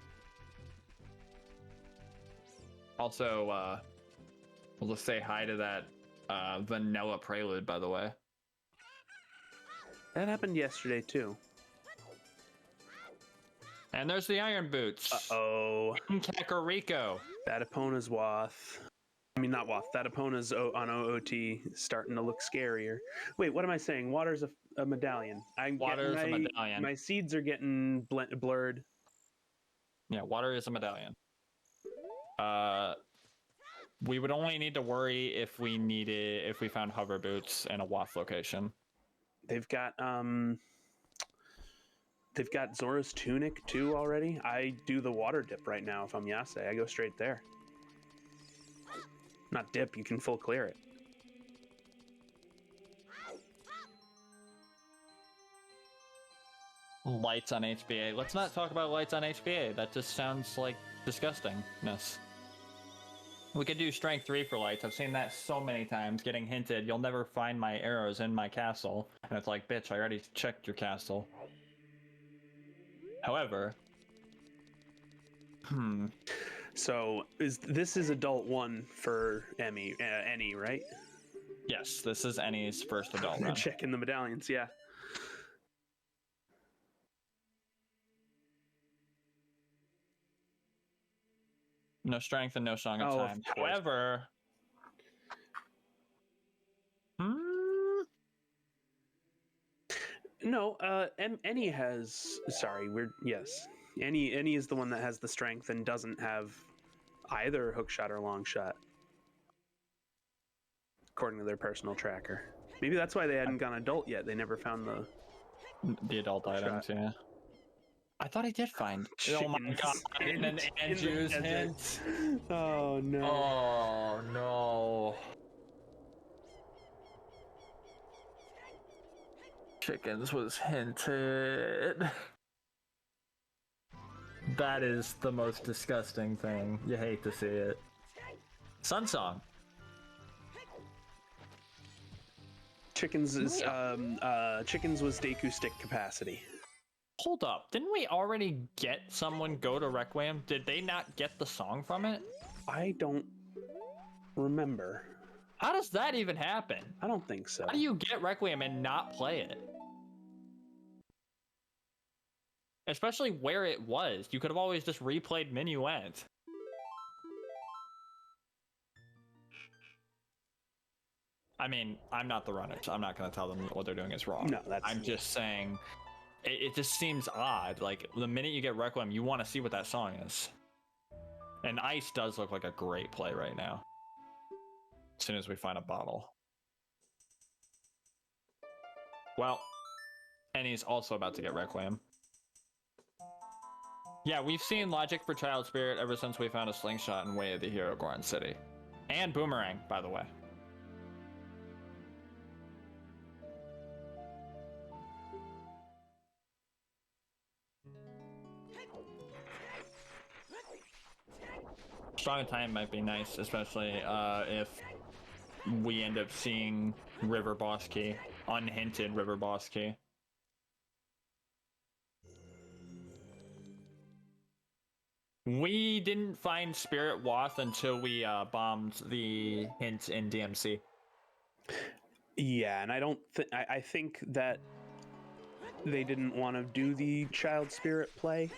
Also, we'll just say hi to that vanilla prelude, by the way. That happened yesterday too. And there's the iron boots. Uh-oh. In Kakariko. That Epona's Wath. I mean, not Wath. That Epona's on OOT starting to look scarier. Wait, what am I saying? Water's a medallion. Water's a medallion. My seeds are getting blurred. Yeah, water is a medallion. We would only need to worry if we found hover boots in a Wath location. They've got Zora's tunic too already. I do the water dip right now if I'm Yase. I go straight there. Not dip, you can full clear it. Lights on HBA. Let's not talk about lights on HBA. That just sounds like disgustingness. We could do strength 3 for lights. I've seen that so many times, getting hinted, you'll never find my arrows in my castle. And it's like, bitch, I already checked your castle. However... So, this is adult 1 for Eni, right? Yes, this is Eni's first adult run. Checking the medallions, yeah. No strength and no song of Oh, of time. course. However, No, Eni has. Sorry, yes. Eni is the one that has the strength and doesn't have either hook shot or long shot, according to their personal tracker. Maybe that's why they hadn't gone adult yet. They never found the adult Hook items, shot. yeah. I thought I did find. Oh my chickens god! And then in the Andrew's desert. hint. Oh no. Oh no! Chickens was hinted. That is the most disgusting thing. You hate to see it. Sun Song. Chickens is chickens was Deku stick capacity. Hold up, didn't we already get someone go to Requiem? Did they not get the song from it? I don't remember. How does that even happen? I don't think so. How do you get Requiem and not play it? Especially where it was. You could have always just replayed Minuet. I mean, I'm not the runner, so I'm not going to tell them what they're doing is wrong. No, that's. I'm just saying, it just seems odd. Like, the minute you get Requiem, you want to see what that song is. And Ice does look like a great play right now. As soon as we find a bottle. Well, and he's also about to get Requiem. Yeah, we've seen Logic for Child Spirit ever since we found a slingshot in Way of the Hero Goron City. And Boomerang, by the way. Strong Time might be nice, especially if we end up seeing River Boss Key, unhinted River Boss Key. We didn't find Spirit Wath until we bombed the hint in DMC. Yeah, and I don't think I think that they didn't want to do the child spirit play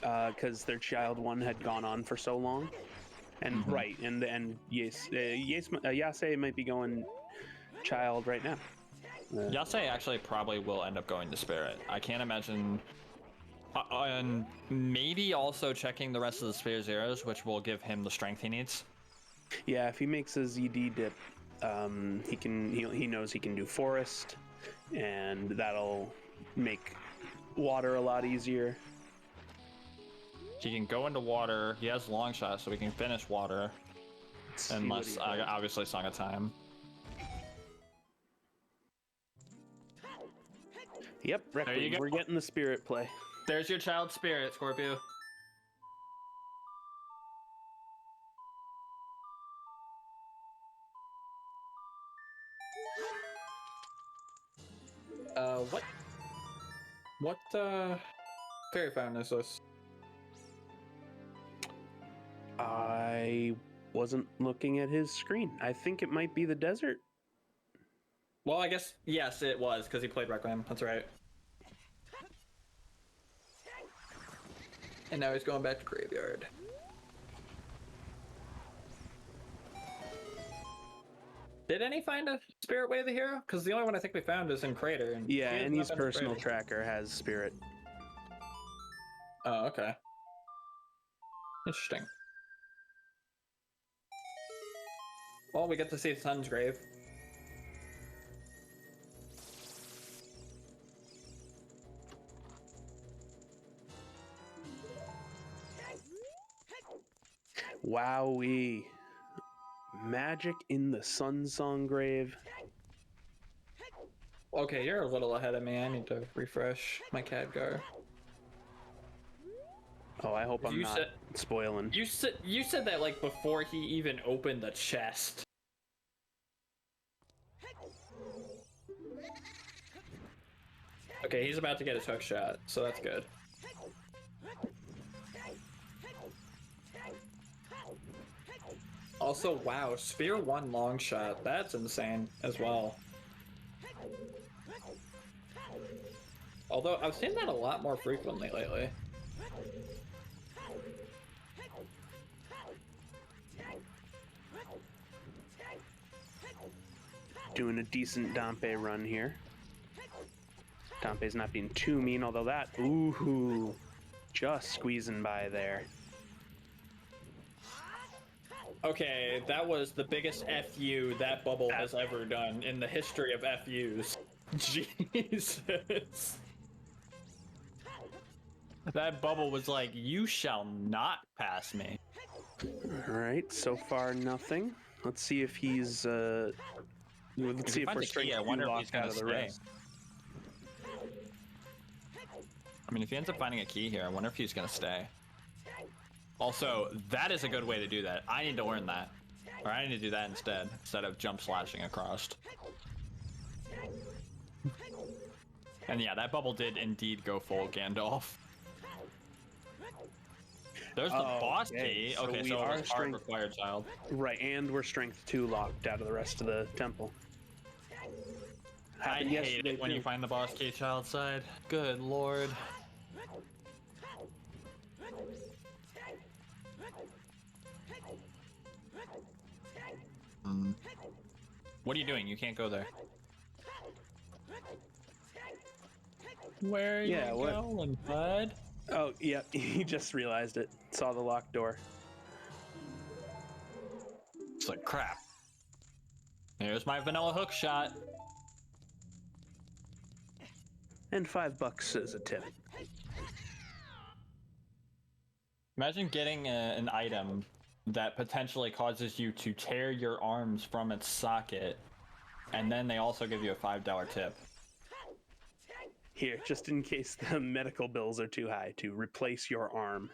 because their child one had gone on for so long. And right, and yes, Yase might be going child right now. Yase actually probably will end up going to Spirit. I can't imagine. And maybe also checking the rest of the Spear Zeros, which will give him the strength he needs. Yeah, if he makes a ZD dip, he knows he can do forest, and that'll make water a lot easier. He can go into water. He has long shot, so we can finish water. Unless, obviously, Song of Time. Yep, Requiem, we're getting the spirit play. There's your child spirit, Scorpio. What fairy fountain is this? I wasn't looking at his screen. I think it might be the desert. Well, I guess, yes, it was, because he played Requiem. That's right. And now he's going back to Graveyard. Did any find a Spirit Way of the Hero? Because the only one I think we found is in Crater. And yeah, and his personal tracker has spirit. Oh, okay. Interesting. Well, we get to see Sun's Grave. Wowee. Magic in the Sun Song Grave. Okay, you're a little ahead of me. I need to refresh my Khadgar. Oh, I hope I'm not spoiling. You said that like before he even opened the chest. Okay, he's about to get his hook shot, so that's good. Also, wow, Sphere 1 long shot. That's insane as well. Although, I've seen that a lot more frequently lately. doing a decent Dante run here. Dante's not being too mean, although that, ooh, just squeezing by there. Okay, that was the biggest FU that bubble has ever done in the history of FUs. Jesus. That bubble was like, you shall not pass me. Alright, so far nothing. Let's see if he's, let's see if we're strength 2 locked out of the rest. I mean, if he ends up finding a key here, I wonder if he's gonna stay. Also, that is a good way to do that. I need to learn that. Or I need to do that instead of jump slashing across. And yeah, that bubble did indeed go full Gandalf. There's the boss key. Okay, so it was hard required child. Right, and we're strength 2 locked out of the rest of the temple. I hate it when you find the boss key child side. Good lord. What are you doing? You can't go there. Where are you going, bud? Oh, yeah, he just realized it. Saw the locked door. It's like, crap. Here's my vanilla hook shot. And $5 as a tip. Imagine getting an item that potentially causes you to tear your arms from its socket, and then they also give you a $5 tip. Here, just in case the medical bills are too high, to replace your arm.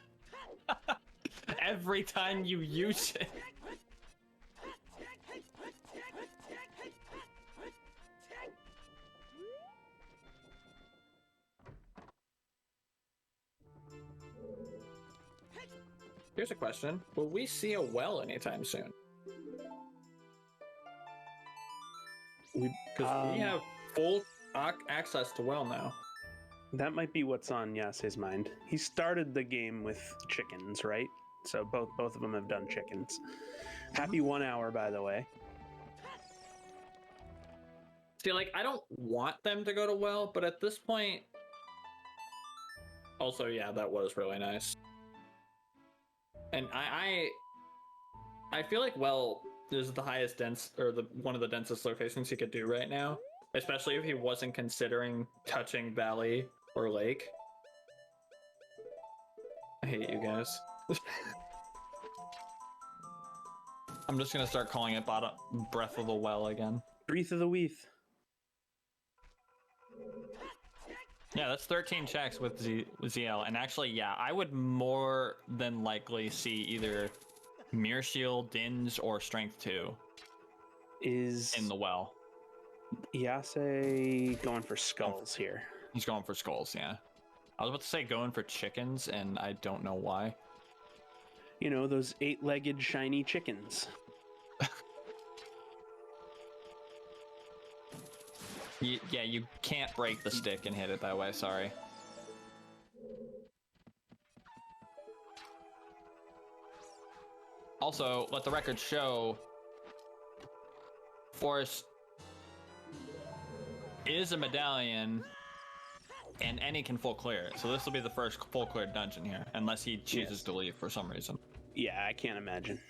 Every time you use it. Here's a question. Will we see a well anytime soon? Because we have full access to well now. That might be what's on Yase's mind. He started the game with chickens, right? So both of them have done chickens. Happy 1 hour, by the way. See, like, I don't want them to go to well, but at this point... Also, yeah, that was really nice. And I feel like well is the highest dense, or one of the densest locations he could do right now, especially if he wasn't considering touching valley or lake. I hate you guys. I'm just gonna start calling it Breath of the Well again. Breath of the Weath. Yeah, that's 13 checks with ZL, and actually, yeah, I would more than likely see either Mirror Shield, Dinge, or Strength 2 is in the well. Yase going for skulls here. He's going for skulls, yeah. I was about to say going for chickens, and I don't know why. You know, those 8-legged shiny chickens. Yeah, you can't break the stick and hit it that way, sorry. Also, let the record show, Forrest is a medallion, and Eni can full clear it. So this will be the first full cleared dungeon here, unless he chooses to leave for some reason. Yeah, I can't imagine.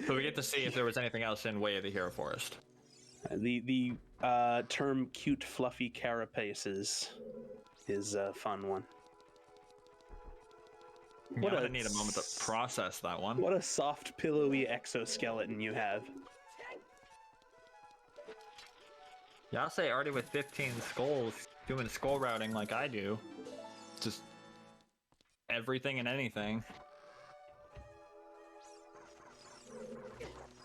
So we get to see if there was anything else in Way of the Hero Forest. The term cute fluffy carapaces is a fun one. Yeah, I'm gonna need a moment to process that one. What a soft, pillowy exoskeleton you have. Yeah, I'll say already with 15 skulls, doing skull routing like I do. Just everything and anything.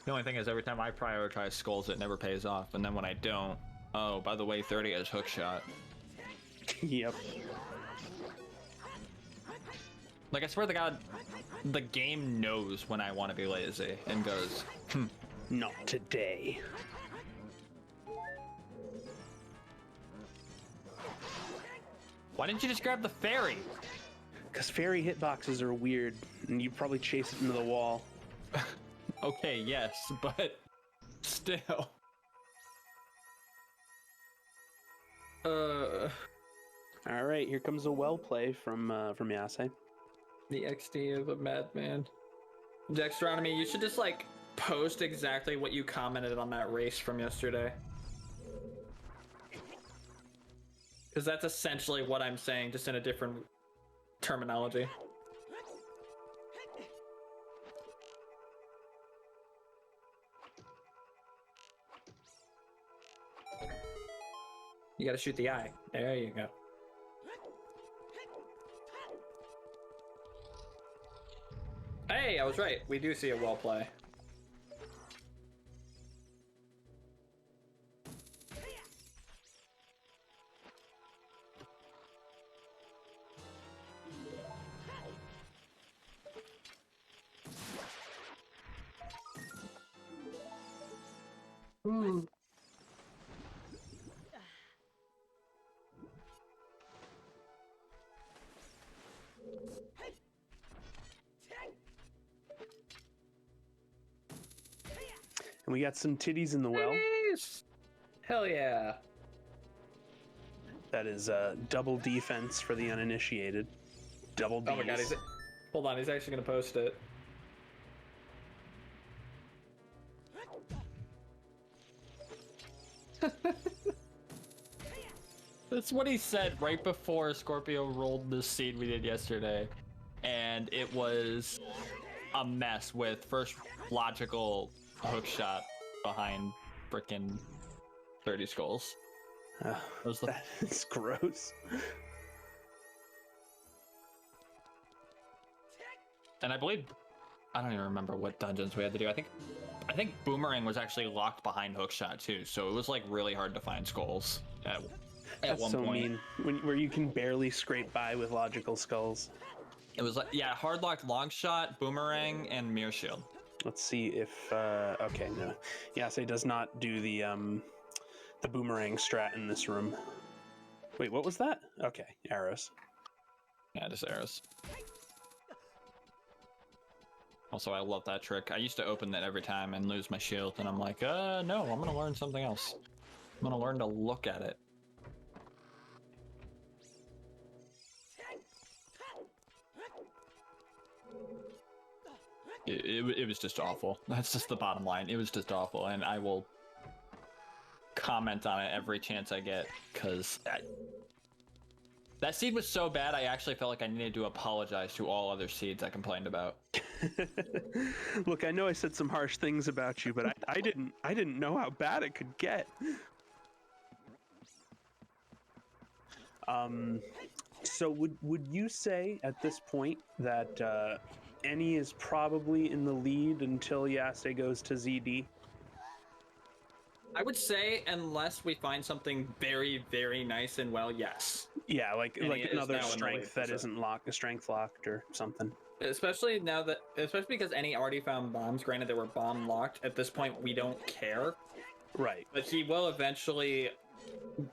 The only thing is every time I prioritize skulls, it never pays off. And then when I don't, oh, by the way, 30 is hookshot. Yep. Like, I swear to God, the game knows when I want to be lazy and goes, Not today. Why didn't you just grab the fairy? Because fairy hitboxes are weird, and you probably chase it into the wall. Okay, yes, but Still. All right, here comes a well play from Yase. The XD of a madman. Dextronomy, you should just like post exactly what you commented on that race from yesterday. Because that's essentially what I'm saying, just in a different terminology. You gotta shoot the eye. There you go. Hey, I was right. We do see a well play. And we got some titties in the well. Nice. Hell yeah. That is double defense for the uninitiated. Double D's. Oh my god, hold on, he's actually gonna post it. That's what he said right before Scorpio rolled the seed we did yesterday. And it was a mess with first logical hook shot behind frickin' 30 skulls. That's gross. And I believe, I don't even remember what dungeons we had to do. I think Boomerang was actually locked behind hookshot too, so it was like really hard to find skulls at That's one so point. mean. Where you can barely scrape by with logical skulls. It was like, yeah, hard locked long shot, Boomerang, and Mirror Shield. Let's see if okay, no. Yase does not do the boomerang strat in this room. Wait, what was that? Okay, arrows. Yeah, just arrows. Also, I love that trick. I used to open that every time and lose my shield, and I'm like, no, I'm gonna learn something else. I'm gonna learn to look at it. It was just awful. That's just the bottom line. It was just awful, and I will comment on it every chance I get, because that seed was so bad I actually felt like I needed to apologize to all other seeds I complained about. Look, I know I said some harsh things about you, but I didn't know how bad it could get. So would you say at this point that Eni is probably in the lead until Yase goes to ZD? I would say, unless we find something very, very nice and well, yes. Yeah, like another now strength that isn't locked, a strength locked or something. Especially because Eni already found bombs. Granted, they were bomb locked. At this point, we don't care. Right. But he will eventually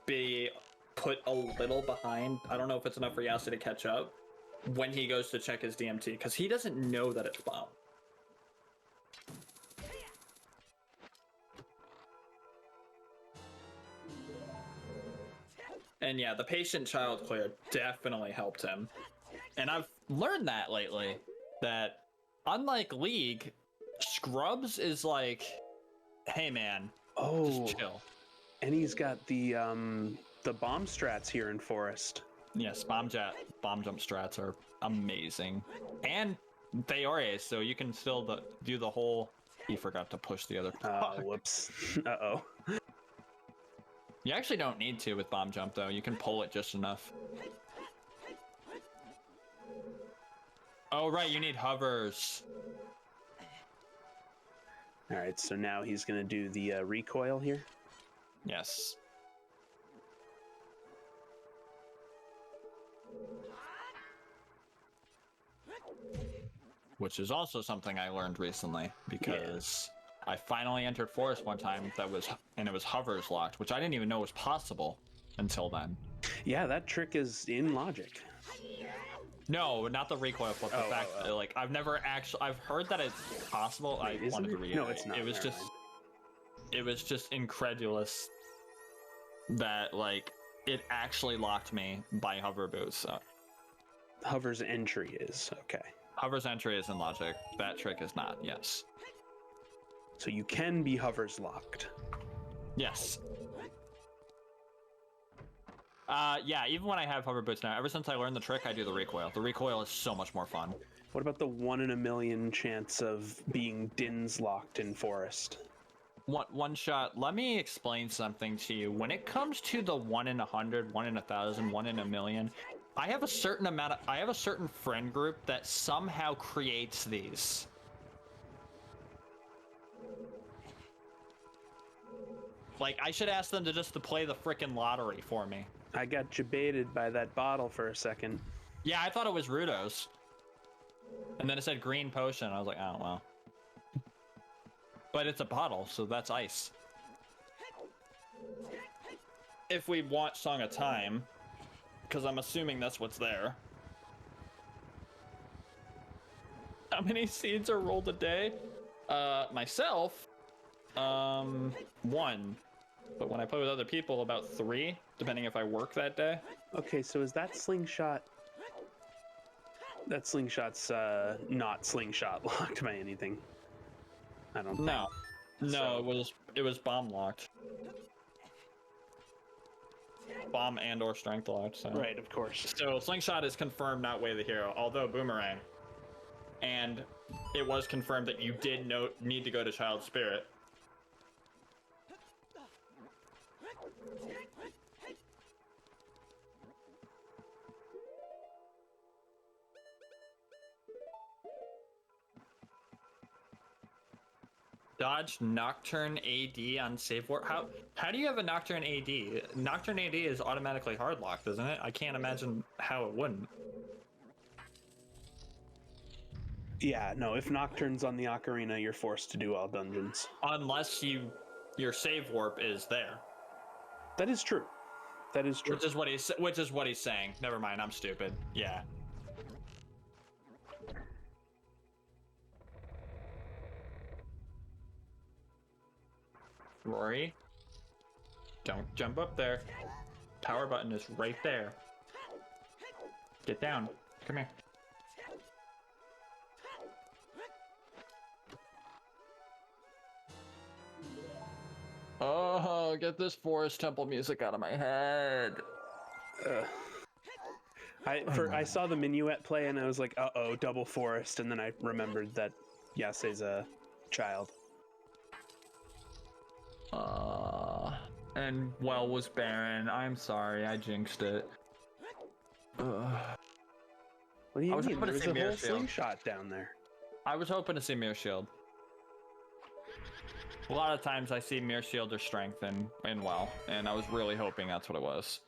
be put a little behind. I don't know if it's enough for Yase to catch up when he goes to check his DMT, because he doesn't know that it's bomb. And yeah, the patient child clear definitely helped him. And I've learned that lately, that unlike League, Scrubs is like, hey man, just chill. And he's got the bomb strats here in Forest. Yes, bomb jump strats are amazing. And they are A's, so you can still do the whole, he forgot to push the other. Whoops. Uh-oh. You actually don't need to with bomb jump though, you can pull it just enough. Oh right, you need hovers. Alright, so now he's gonna do the recoil here. Yes. Which is also something I learned recently, because I finally entered Forest one time and it was hovers locked, which I didn't even know was possible until then. Yeah, that trick is in Logic. No, not the recoil flip. The fact that, like, I've heard that it's possible. Wait, I wanted to reiterate. No, it's not. it was just incredulous that like it actually locked me by hover boots. So. Hover's entry is okay. Hover's entry is in logic. That trick is not. Yes. So you can be hovers locked. Yes. Yeah, even when I have hover boots now, ever since I learned the trick, I do the recoil. The recoil is so much more fun. What about the 1 in a million chance of being Dins locked in Forest? One shot. Let me explain something to you. When it comes to the 1 in 100, 1 in 1,000, 1 in a million, I have a certain friend group that somehow creates these. Like, I should ask them to just to play the frickin' lottery for me. I got jebaited by that bottle for a second. Yeah, I thought it was Rudo's. And then it said green potion. I was like, oh, well. But it's a bottle, so that's ice. If we want Song of Time, because I'm assuming that's what's there. How many seeds are rolled a day? Myself, 1. But when I play with other people, about 3, depending if I work that day. Okay, so is that slingshot? That slingshot's not slingshot locked by anything. I don't think. No, So- it was bomb locked. Bomb and or strength locked. So. Right, of course. So slingshot is confirmed, not way the hero. Although boomerang, and it was confirmed that you did need to go to Child Spirit. Dodge Nocturne AD on save war. How do you have a Nocturne AD? Nocturne AD is automatically hard locked, isn't it? I can't imagine how it wouldn't. Yeah, no, if Nocturne's on the Ocarina, you're forced to do all dungeons. Unless your save warp is there. That is true. That is true. Which is what he's saying. Never mind, I'm stupid. Yeah. Rory, don't jump up there. Power button is right there. Get down. Come here. Oh, get this Forest Temple music out of my head. I saw the minuet play and I was like, uh-oh, double Forest, and then I remembered that Yase's a child. And well was barren. I'm sorry, I jinxed it. What do you I was mean? hoping to There's see a Mirror whole Shield. slingshot down there. I was hoping to see Mirror Shield. A lot of times I see Mirror Shield or Strength in WoW, and I was really hoping that's what it was.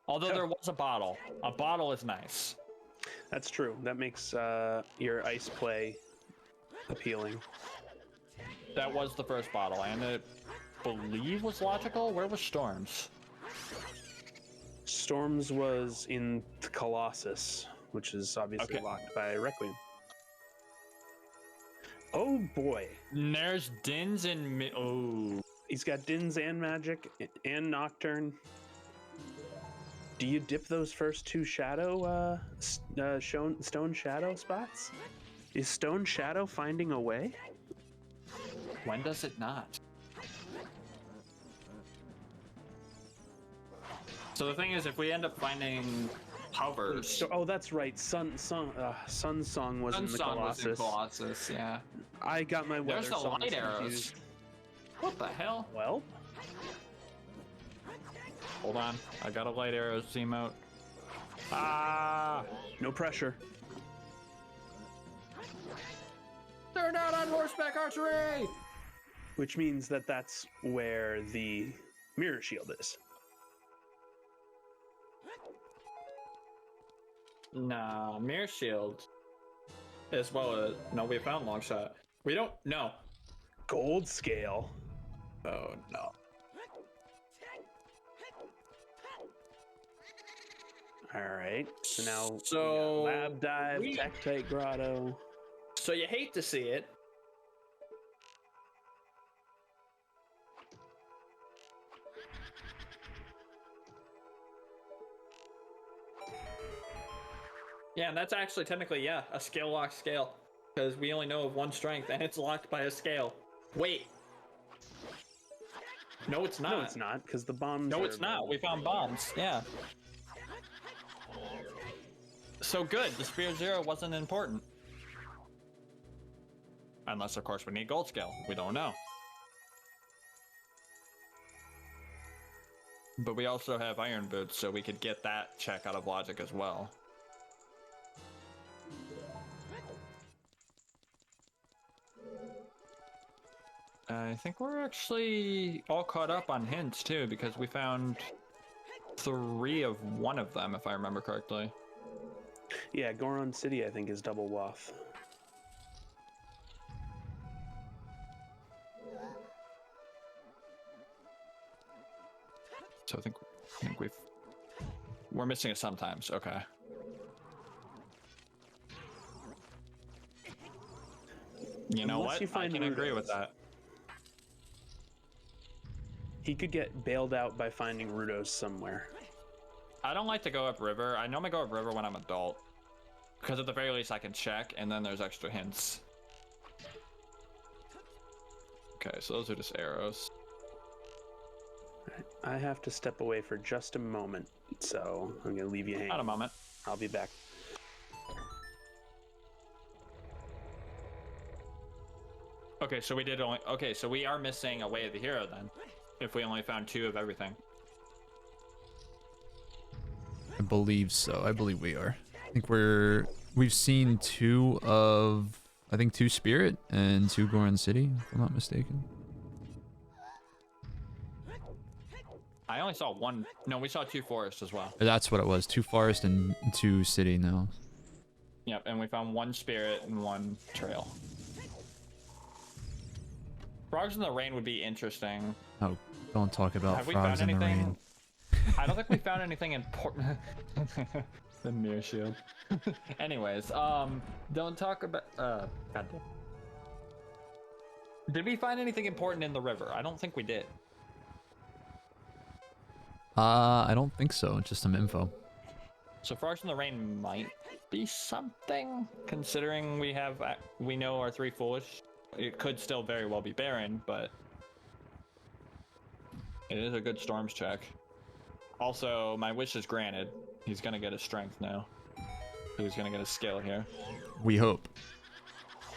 Although there was a bottle. A bottle is nice. That's true. That makes your ice play appealing. That was the first bottle, and it believe was logical. Where was Storms? Storms was in the Colossus, which is obviously Okay. locked by Requiem. Oh boy. And there's Dins and oh. He's got Dins and Magic and Nocturne. Do you dip those first 2 Shadow, Stone Shadow spots? Is Stone Shadow finding a way? When does it not? So the thing is, if we end up finding hovers, So, that's right. Sun Song was in the Sun was in Colossus. Colossus, yeah. I got my weather There's the songs light arrows. confused. What the hell? Well, Hold on, I got a light arrows emote. Ah! no pressure. They're not on horseback archery! Which means that that's where the mirror shield is. Nah, Mirror Shield. As well as... No, we found long shot. We don't... No. Gold scale. Oh, no. All right. So now So... we got lab dive, we- Tectite grotto. So you hate to see it. Yeah, and that's actually technically, a scale lock scale. Because we only know of one strength, and it's locked by a scale. Wait. No, it's not. No, it's not, because the bombs. No, are it's not. above. We found bombs. Yeah. So good. The Spear Zero wasn't important. Unless, of course, we need gold scale. We don't know. But we also have iron boots, so we could get that check out of logic as well. I think we're actually all caught up on hints too, because we found 3 of one of them, if I remember correctly. Yeah, Goron City, I think, is double waff. So I think we're missing it sometimes. Okay. You know Unless what? you I find can agree with Rudos. that. He could get bailed out by finding Rudos somewhere. I don't like to go upriver. I normally go upriver when I'm adult, because at the very least I can check, and then there's extra hints. Okay, so those are just arrows. I have to step away for just a moment, so I'm gonna leave you hanging. Not a moment. I'll be back. Okay, so we did only. Okay, so we are missing a Way of the Hero then, if we only found 2 of everything. I believe so. I believe we are. I think we've seen 2 of, I think 2 Spirit and 2 Goron City, if I'm not mistaken. I only saw 1. No, we saw 2 forests as well. That's what it was. 2 Forest and 2 City now. Yep, and we found 1 spirit and 1 trail. Frogs in the Rain would be interesting. Oh, don't talk about Have we frogs found in the anything? rain. I don't think we found anything important. The mirror shield. Anyways, don't talk about. Goddamn. Did we find anything important in the river? I don't think we did. I don't think so. Just some info. So Frogs in the Rain might be something, considering we know our 3 foolish. It could still very well be Baron, but it is a good storms check. Also, my wish is granted. He's gonna get a strength now. He's gonna get a skill here. We hope.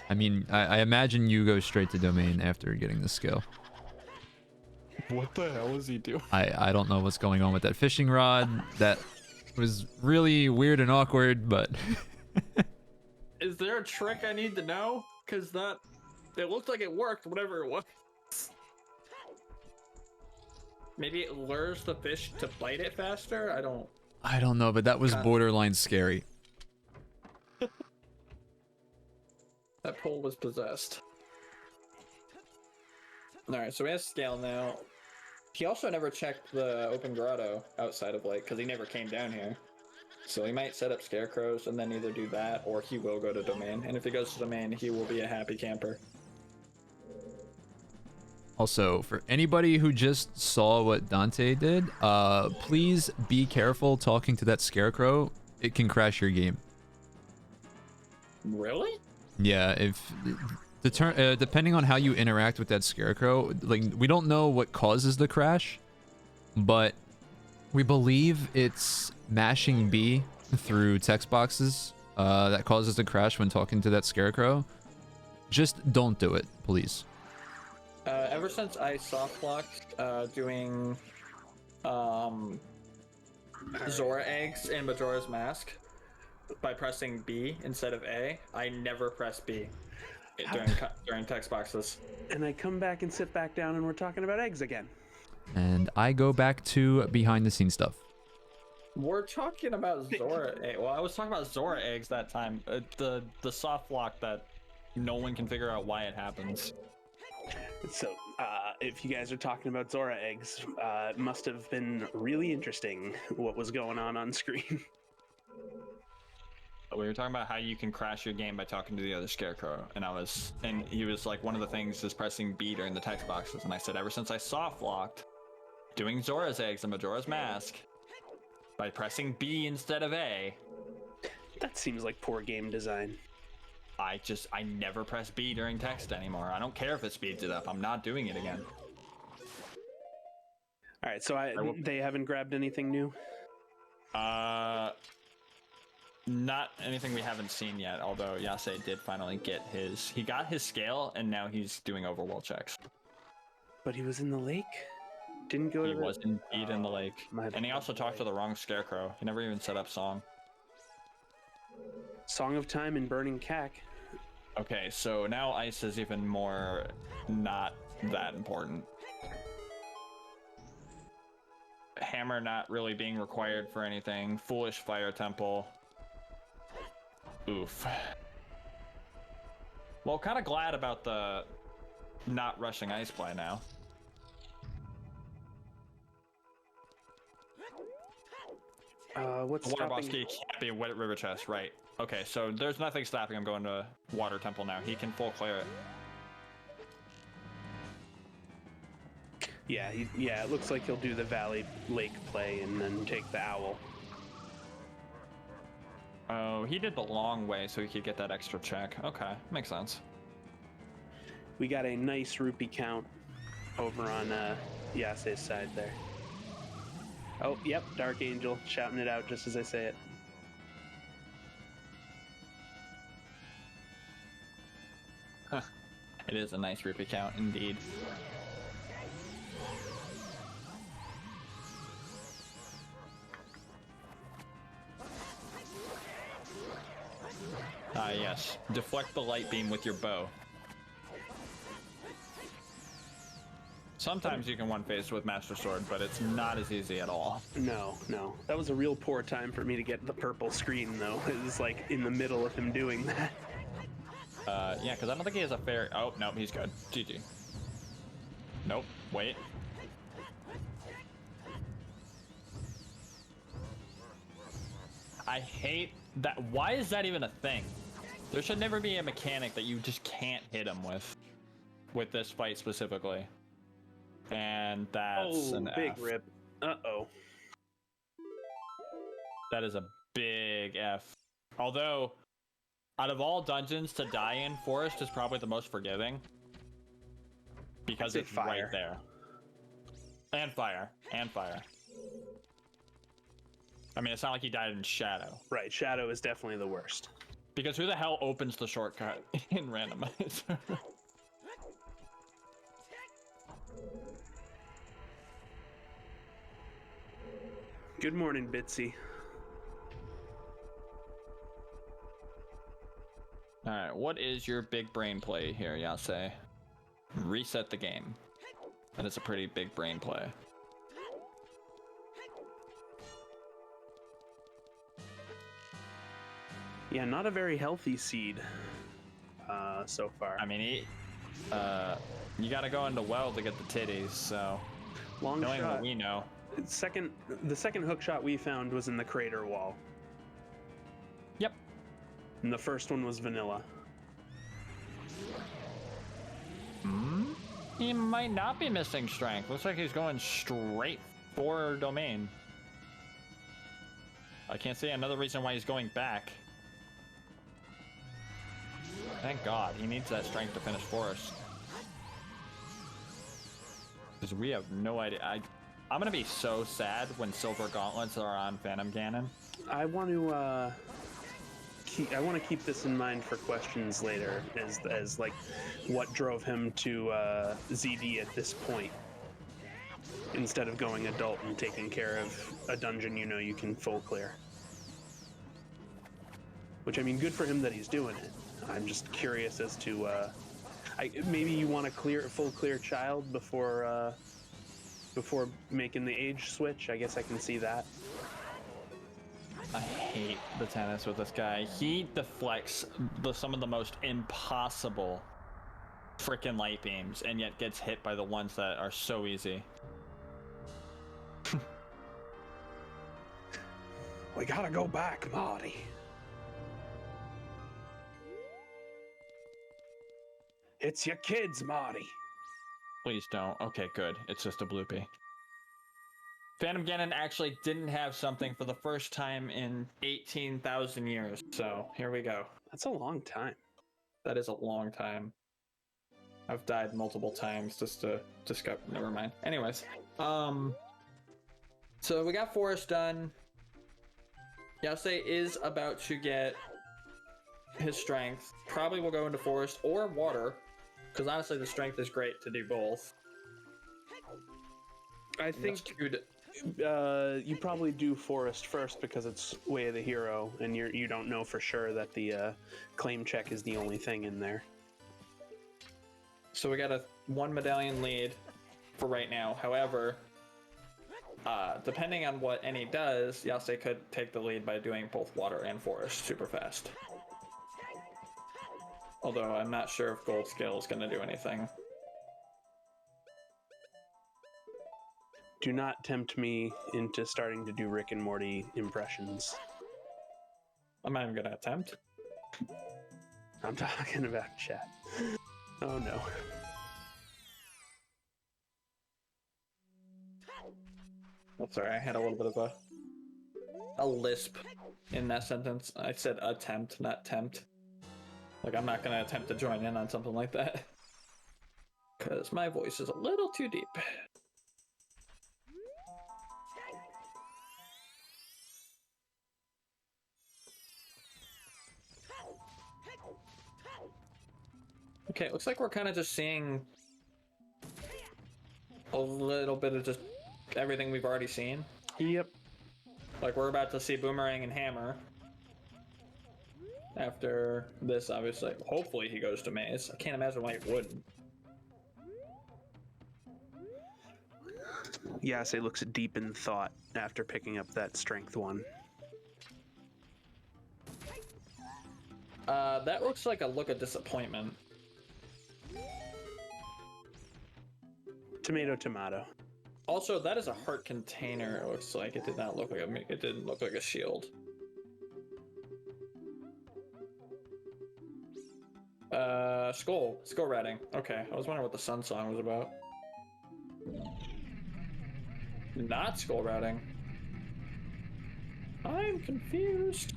I mean, I imagine you go straight to domain after getting the skill. What the hell is he doing? I don't know what's going on with that fishing rod. That was really weird and awkward, but Is there a trick I need to know? Cause it looked like it worked, whatever it was. Maybe it lures the fish to bite it faster? I don't know, but that was borderline scary. That pole was possessed. Alright, so we have scale now. He also never checked the open grotto outside of Lake, because he never came down here. So he might set up scarecrows and then either do that, or he will go to domain. And if he goes to domain, he will be a happy camper. Also, for anybody who just saw what Dante did, please be careful talking to that scarecrow. It can crash your game. Really? Yeah, if depending on how you interact with that scarecrow, like we don't know what causes the crash, but we believe it's mashing B through text boxes that causes the crash when talking to that scarecrow. Just don't do it, please. Ever since I soft locked doing Zora eggs in Majora's Mask by pressing B instead of A, I never press B during text boxes. And I come back and sit back down and we're talking about eggs again. And I go back to behind the scenes stuff. We're talking about Zora egg. Well, I was talking about Zora eggs that time. The soft lock that no one can figure out why it happens. So, if you guys are talking about Zora eggs, it must have been really interesting what was going on screen. We were talking about how you can crash your game by talking to the other scarecrow, and he was like, one of the things is pressing B during the text boxes, and I said, ever since I soft locked doing Zora's eggs and Majora's Mask by pressing B instead of A, That seems like poor game design. I never press B during text anymore. I don't care if it speeds it up. I'm not doing it again. All right, so they haven't grabbed anything new? Not anything we haven't seen yet, although Yase did finally get he got his scale, and now he's doing overworld checks. But he was in the lake? Didn't go to He was indeed in the lake. And he also talked to the wrong scarecrow. He never even set up song. Song of Time and Burning Cack. Okay, so now ice is even more not that important. Hammer not really being required for anything. Foolish Fire Temple. Oof. Well, kind of glad about the not rushing ice play now. What's Water stopping? boss key can't be a wet river chest, right? Okay, so there's nothing stopping him going to Water Temple now. He can full clear it. Yeah, it looks like he'll do the Valley Lake play and then take the owl. Oh, he did the long way so he could get that extra check. Okay, makes sense. We got a nice rupee count over on Yase's side there. Oh, yep, Dark Angel shouting it out just as I say it. Huh. It is a nice rupee count indeed. Ah, yes. Deflect the light beam with your bow. Sometimes you can one-phase with Master Sword, but it's not as easy at all. No. That was a real poor time for me to get the purple screen, though. It was like in the middle of him doing that. Yeah, because I don't think he has a fair... Oh, no, he's good. GG. Nope, wait. I hate that. Why is that even a thing? There should never be a mechanic that you just can't hit him with this fight specifically. And that's an big F. rip. Uh-oh. That is a big F. Although, out of all dungeons to die in, Forest is probably the most forgiving. Because it's right there. And fire. And fire. I mean, it's not like he died in Shadow. Right, Shadow is definitely the worst. Because who the hell opens the shortcut in randomizer? Good morning, Bitsy. Alright, what is your big brain play here, Yase? Reset the game. That is a pretty big brain play. Yeah, not a very healthy seed so far. I mean, you gotta go into well to get the titties, so... Long knowing shot. what we know. The second hook shot we found was in the crater wall. Yep. And the first one was vanilla. He might not be missing strength. Looks like he's going straight for domain. I can't see another reason why he's going back. Thank God, he needs that strength to finish Forest. Because we have no idea. I'm gonna be so sad when Silver Gauntlets are on Phantom Cannon. I want to keep this in mind for questions later, as like what drove him to ZD at this point, instead of going adult and taking care of a dungeon you can full clear. Which, I mean, good for him that he's doing it. I'm just curious as to maybe you want to full clear Child before making the age switch. I guess I can see that. I hate the tennis with this guy. He deflects some of the most impossible freaking light beams, and yet gets hit by the ones that are so easy. We gotta go back, Marty. It's your kids, Marty. Please don't. Okay, good. It's just a bloopy. Phantom Ganon actually didn't have something for the first time in 18,000 years. So here we go. That's a long time. That is a long time. I've died multiple times just to discover. Never mind. Anyways, so we got Forest done. Yase is about to get his strength. Probably will go into Forest or Water, because honestly, the strength is great to do both. I think you probably do Forest first because it's Way of the Hero, and you don't know for sure that the claim check is the only thing in there. So we got a 1 medallion lead for right now. However, depending on what Eni does, Yase could take the lead by doing both Water and Forest super fast. Although I'm not sure if Gold Skill is going to do anything. Do not tempt me into starting to do Rick and Morty impressions. I'm not even going to attempt. I'm talking about chat. Oh no. Oh, sorry, I had a little bit of a lisp in that sentence. I said attempt, not tempt. Like, I'm not going to attempt to join in on something like that. Because my voice is a little too deep. Okay, it looks like we're kind of just seeing a little bit of just everything we've already seen. Yep. Like, we're about to see Boomerang and Hammer. After this, obviously. Hopefully he goes to Maze. I can't imagine why he wouldn't. Yase looks deep in thought after picking up that strength 1. That looks like a look of disappointment. Tomato, tomato. Also, that is a heart container. It looks like it did not look like it didn't look like a shield. Skull ratting. Okay, I was wondering what the Sun Song was about. Not skull ratting. I'm confused.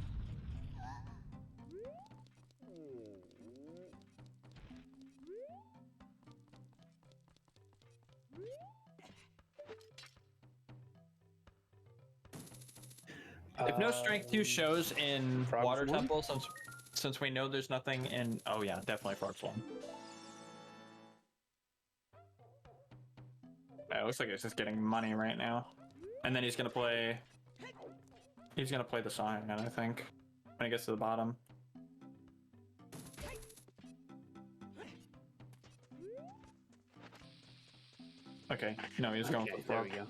If no strength 2 shows in Frogs Water one? Temple, since we know there's nothing in... Oh yeah, definitely Frogs 1. It looks like it's just getting money right now. And then he's gonna play... He's gonna play the song again, I think. When he gets to the bottom. Okay, no, he's going for the There frog. we go.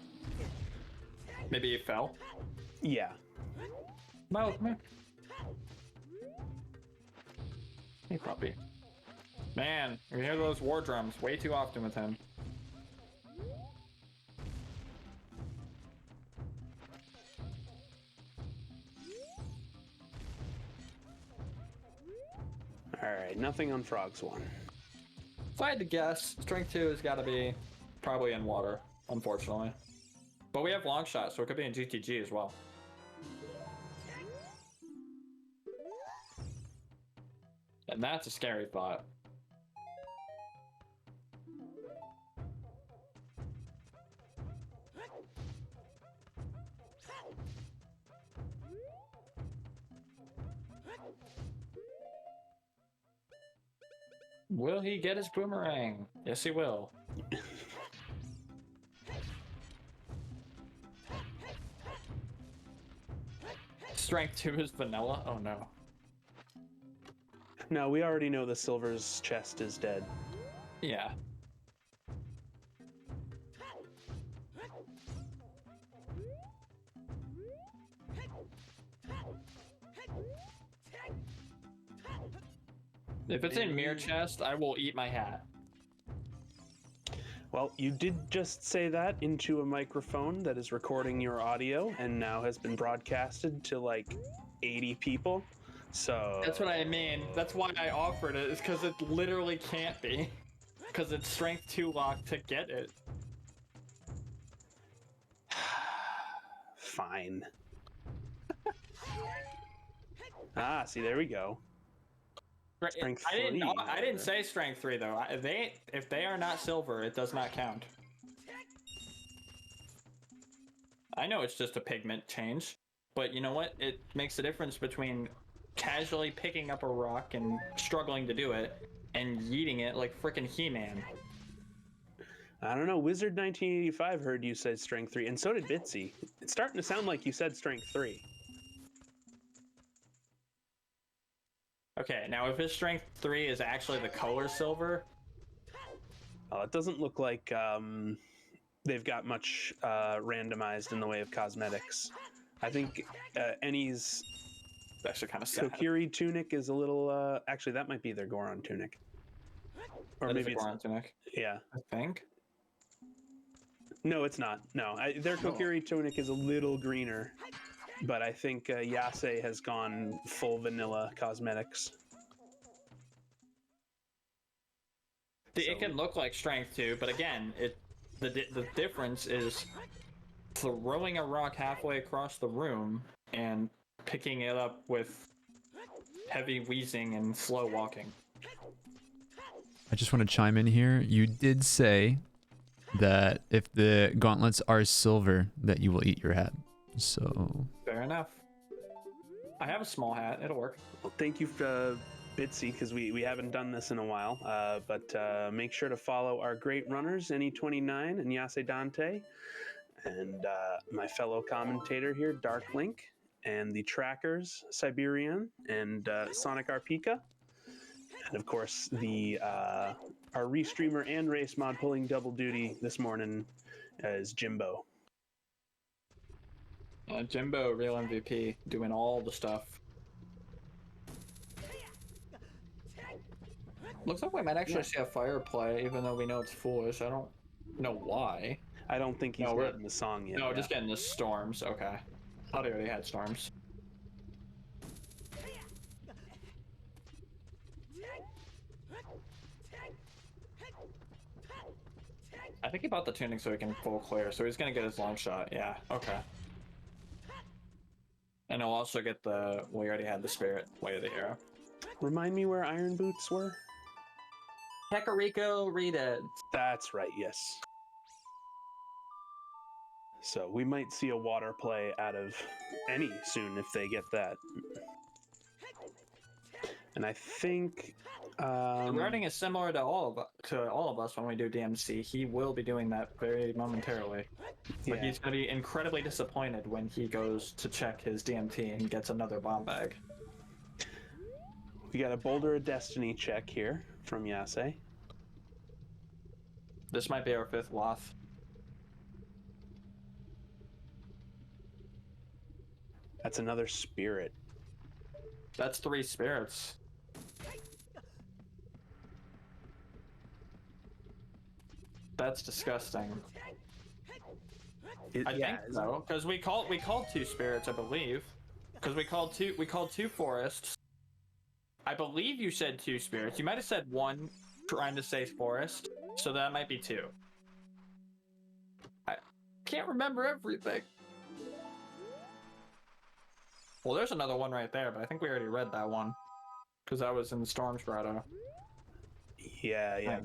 Maybe he fell? Yeah. No, come here. Hey, puppy. Man, you hear those war drums way too often with him. Alright, nothing on Frogs 1. If I had to guess, Strength 2 has got to be probably in Water, unfortunately. But we have Long Shot, so it could be in GTG as well. And that's a scary thought. Will he get his boomerang? Yes, he will. Strength 2 is vanilla? Oh no. No, we already know the Silver's chest is dead. Yeah. If it's in Mirror Chest, I will eat my hat. Well, you did just say that into a microphone that is recording your audio and now has been broadcasted to like 80 people. So That's what I mean. That's why I offered it, is because it literally can't be. Because it's Strength 2 locked to get it. fine. See, there we go. Strength I didn't. 3. I didn't say strength 3 though. If they are not silver, it does not count. I know it's just a pigment change, but you know what? It makes a difference between casually picking up a rock and struggling to do it, and yeeting it like frickin' He-Man. I don't know. Wizard1985 heard you said strength 3, and so did Bitsy. It's starting to sound like you said strength 3. Okay, now if his strength 3 is actually the color silver, It doesn't look like they've got much randomized in the way of cosmetics. I think Eni's actually kind of sad. Kokiri tunic is a little. Actually, that might be their Goron tunic. Or That maybe is a Goron tunic. Yeah. I think. No, it's not. No, their Kokiri tunic is a little greener, but I think Yase has gone full vanilla cosmetics. It can look like strength too, but again, the difference is throwing a rock halfway across the room and picking it up with heavy wheezing and slow walking. I just want to chime in here. You did say that if the gauntlets are silver, that you will eat your hat. So Fair enough. I have a small hat. It'll work. Well, thank you for Bitsy, because we haven't done this in a while. But make sure to follow our great runners, Eni29 and Yase Dante, and my fellow commentator here, Dark Link, and the trackers, Siberian and Sonic Arpika. And of course, our restreamer and race mod pulling double duty this morning is Jimbo. Jimbo, real MVP, doing all the stuff. Looks like we might actually see a fire play, even though we know it's foolish. I don't know why. I don't think he's gotten the song yet. No, just getting the storms. Okay. Thought he already had storms. I think he bought the tunic so he can full clear, so he's gonna get his long shot. Yeah, okay. And he'll also get the, well, he already had the spirit, Way of the Hero. Remind me where Iron Boots were? Kakariko Rita. That's right, yes. So we might see a water play out of Eni soon if they get that. And I think The wording is similar to all of us when we do DMC. He will be doing that very momentarily. But he's going to be incredibly disappointed when he goes to check his DMT and gets another bomb bag. We got a Boulder of Destiny check here from Yase. This might be our 5th Loth. That's another spirit. That's 3 spirits. That's disgusting. I think so, because we called 2 spirits, I believe. Because we called two forests. I believe you said 2 spirits. You might have said 1 trying to say forest, so that might be 2. I can't remember everything. Well, there's another one right there, but I think we already read that one. Because that was in Storm's Grotto. Yeah,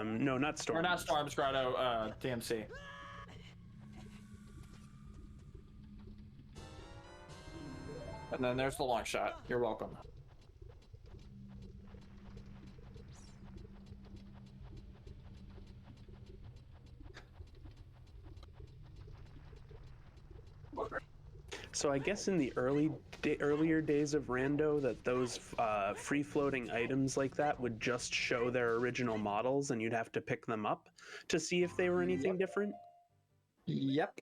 no, not Storm. Or not Storm's Grotto, DMC. And then there's the long shot. You're welcome. So I guess in the earlier days of Rando, that those free-floating items like that would just show their original models, and you'd have to pick them up to see if they were anything different. Yep.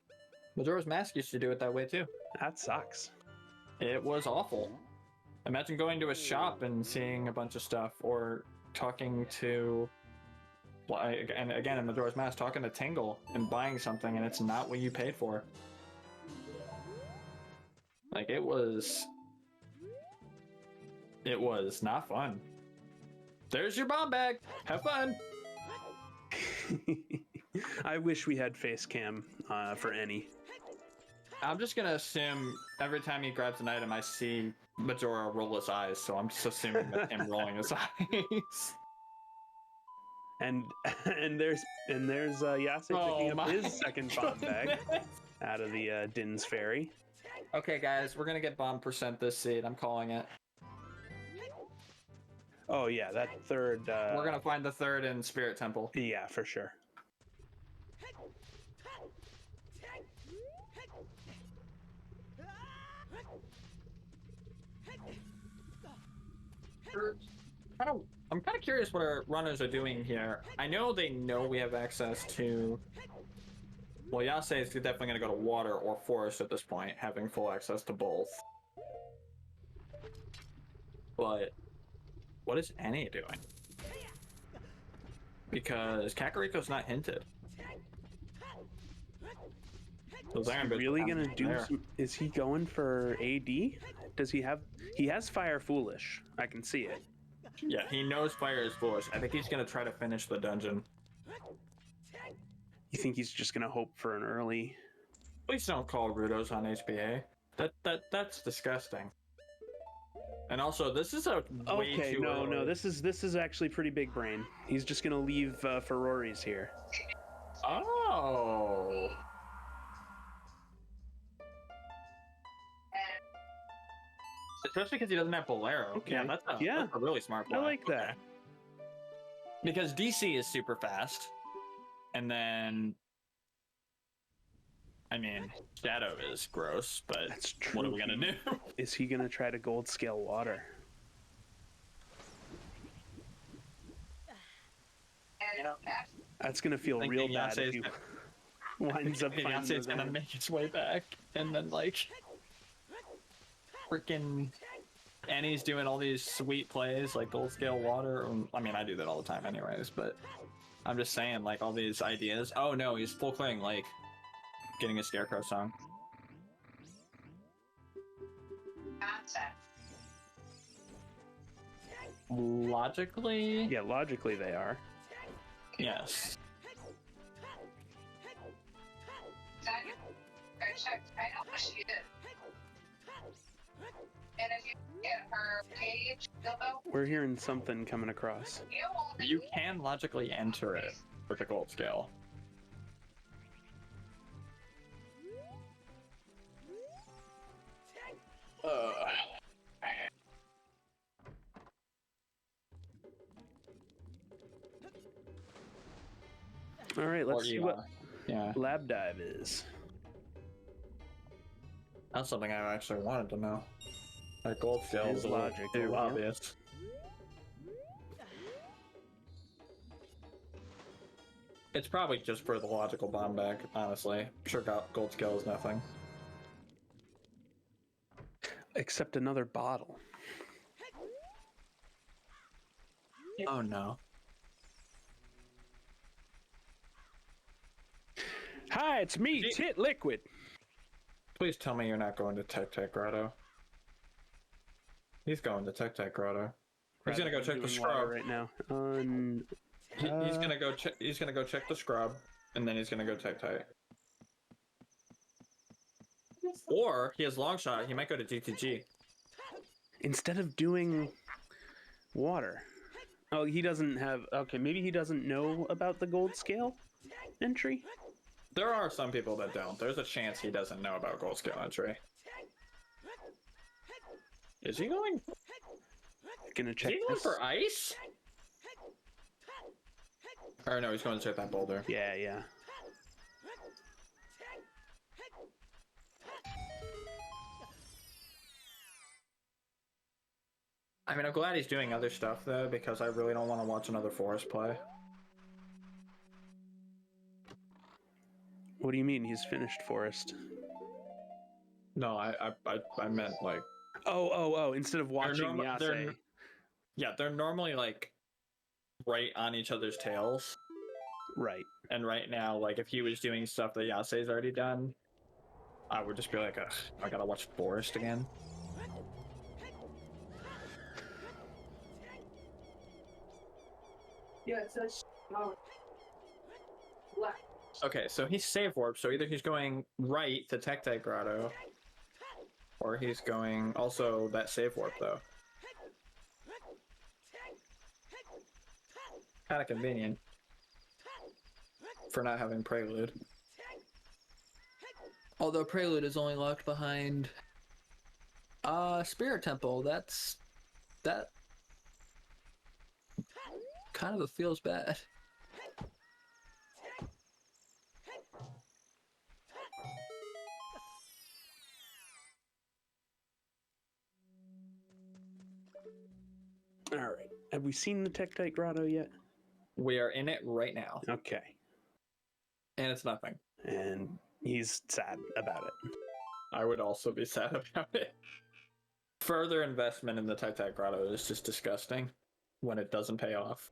Majora's Mask used to do it that way too. That sucks. It was awful. Imagine going to a shop and seeing a bunch of stuff, or talking to, and again in Majora's Mask, talking to Tingle and buying something and it's not what you paid for. Like, it was not fun. There's your bomb bag. Have fun. I wish we had face cam for Eni. I'm just gonna assume every time he grabs an item, I see Majora roll his eyes, so I'm just assuming that him rolling his eyes. And there's Yase picking up his second bomb bag out of the Din's Ferry. Okay, guys, we're gonna get bomb percent this seed. I'm calling it. Oh yeah, that third. We're gonna find the third in Spirit Temple. Yeah, for sure. I'm kind of curious what our runners are doing here. I know they know we have access to. Well, Yase is definitely going to go to water or forest at this point, having full access to both. But what is Eni doing? Because Kakariko's not hinted. Is he really gonna do some, is he going for AD? Does he have, he has Fire Foolish. I can see it. Yeah, he knows fire is foolish. I think he's gonna try to finish the dungeon. You think he's just gonna hope for an early? Please don't call Rudos on HBA. That's disgusting. And also, this is a way Okay, too early. no, this is actually pretty big brain. He's just gonna leave Ferroris here. Oh. Especially because he doesn't have Bolero. Okay. Yeah, that's a really smart play. I like that. Because DC is super fast. And then... I mean, Shadow is gross, but That's true. what are we gonna do? Is he gonna try to gold scale water? That's gonna feel real bad if he winds up finding Beyonce's gonna make its way back, and then like freaking Annie's doing all these sweet plays like gold scale water. I mean, I do that all the time, anyways. But I'm just saying, like all these ideas. Oh no, he's full clearing like getting a Scarecrow song. Logically, Yeah, logically they are. yes. I know she did. And if you get her page, you'll know. We're hearing something coming across. You can logically enter it with a gold scale. All right, let's see what Yeah, lab dive is. that's something I actually wanted to know. That gold scale His is a little logic, too yeah. obvious. It's probably just for the logical bomb bag, honestly. I'm sure gold scale is nothing. Except another bottle. Oh no. Hi, it's me, Tit Liquid. Please tell me you're not going to Tech Grotto. He's going to Tech Grotto. He's gonna go check the scrub right now. He's gonna go check. He's gonna go check the scrub, and then he's gonna go Tech. Or he has long shot. He might go to GTG. Instead of doing water. Oh, he doesn't have. Okay, maybe he doesn't know about the gold scale entry. There are some people that don't. There's a chance he doesn't know about gold scale entry. Is he going? Gonna check. Is he going this. for ice? Or no, he's going to check that boulder. Yeah, yeah. I mean, I'm glad he's doing other stuff though, because I really don't want to watch another forest play. What do you mean he's finished forest? No, I meant like. Oh! Instead of watching Yase. Yeah, they're normally like right on each other's tails. Right. And right now, like if he was doing stuff that Yase's already done, I would just be like, ugh, I gotta watch Forest again. Yeah, it says Okay, so he's save warp, so either he's going right to Tectite Grotto, or he's going also that save warp though. Kind of convenient for not having Prelude. Although Prelude is only locked behind Spirit Temple, that kind of feels bad. All right. Have we seen the Tectite Grotto yet? We are in it right now, Okay. and it's nothing. And he's sad about it. I would also be sad about it. Further investment in the Tectite Grotto is just disgusting when it doesn't pay off.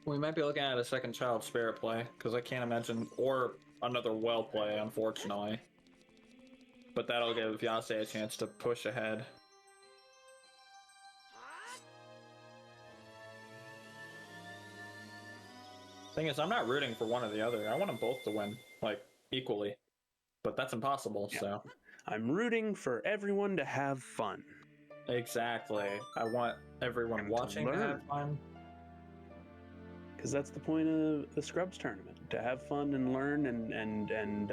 We might be looking at a second child spirit play, because I can't imagine, or another well play, unfortunately. But that'll give Yase a chance to push ahead. Thing is, I'm not rooting for one or the other. I want them both to win, like, equally. But that's impossible, Yeah. so. I'm rooting for everyone to have fun. Exactly. I want everyone And to watching to learn. have fun. Because that's the point of the Scrubs tournament, to have fun and learn and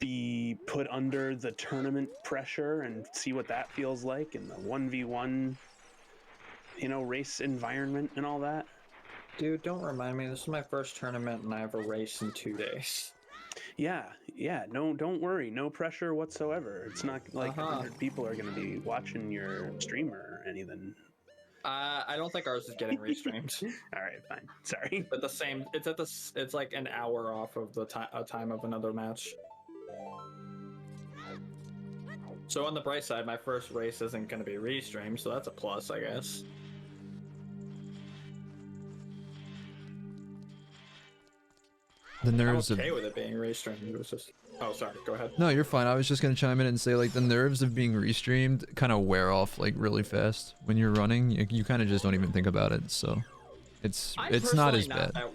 be put under the tournament pressure and see what that feels like in the 1v1, race environment and all that. Dude, don't remind me. This is my first tournament and I have a race in 2 days. Yeah, no, don't worry, no pressure whatsoever. It's not like 100 people are going to be watching your stream or anything. I don't think ours is getting restreamed. All right, fine. Sorry. But the same, it's like an hour off of the time of another match. So on the bright side, my first race isn't going to be restreamed, so that's a plus, I guess. The I'm nerves okay of with it being restreamed. It was just... Oh, sorry. Go ahead. No, you're fine. I was just gonna chime in and say like the nerves of being restreamed kind of wear off like really fast when you're running. You kind of just don't even think about it. So it's not as bad. That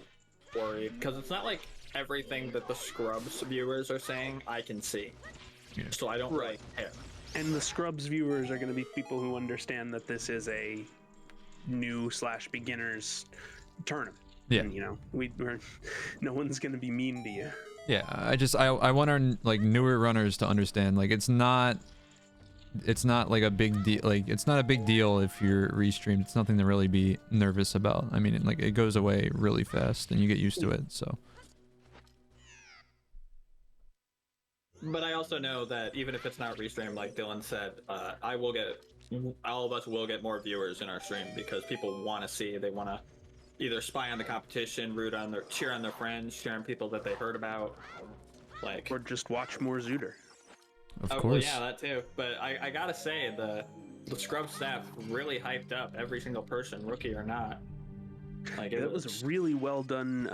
worried because it's not like everything that the Scrubs viewers are saying I can see. Yeah. So I don't really care. And the Scrubs viewers are going to be people who understand that this is a new/beginners tournament. Yeah. And, we're no one's going to be mean to you. Yeah, I want our like newer runners to understand like it's not like a big deal. Like it's not a big deal if you're restreamed. It's nothing to really be nervous about. I mean, it goes away really fast and you get used to it. So. But I also know that even if it's not restreamed, like Dylan said, all of us will get more viewers in our stream because people want to see. They want to either spy on the competition, cheer on their friends, cheer on people that they heard about, like, or just watch more Zooter. Of course. Well, yeah, that too. But I gotta say, the Scrub staff really hyped up every single person, rookie or not. Like it was a really well done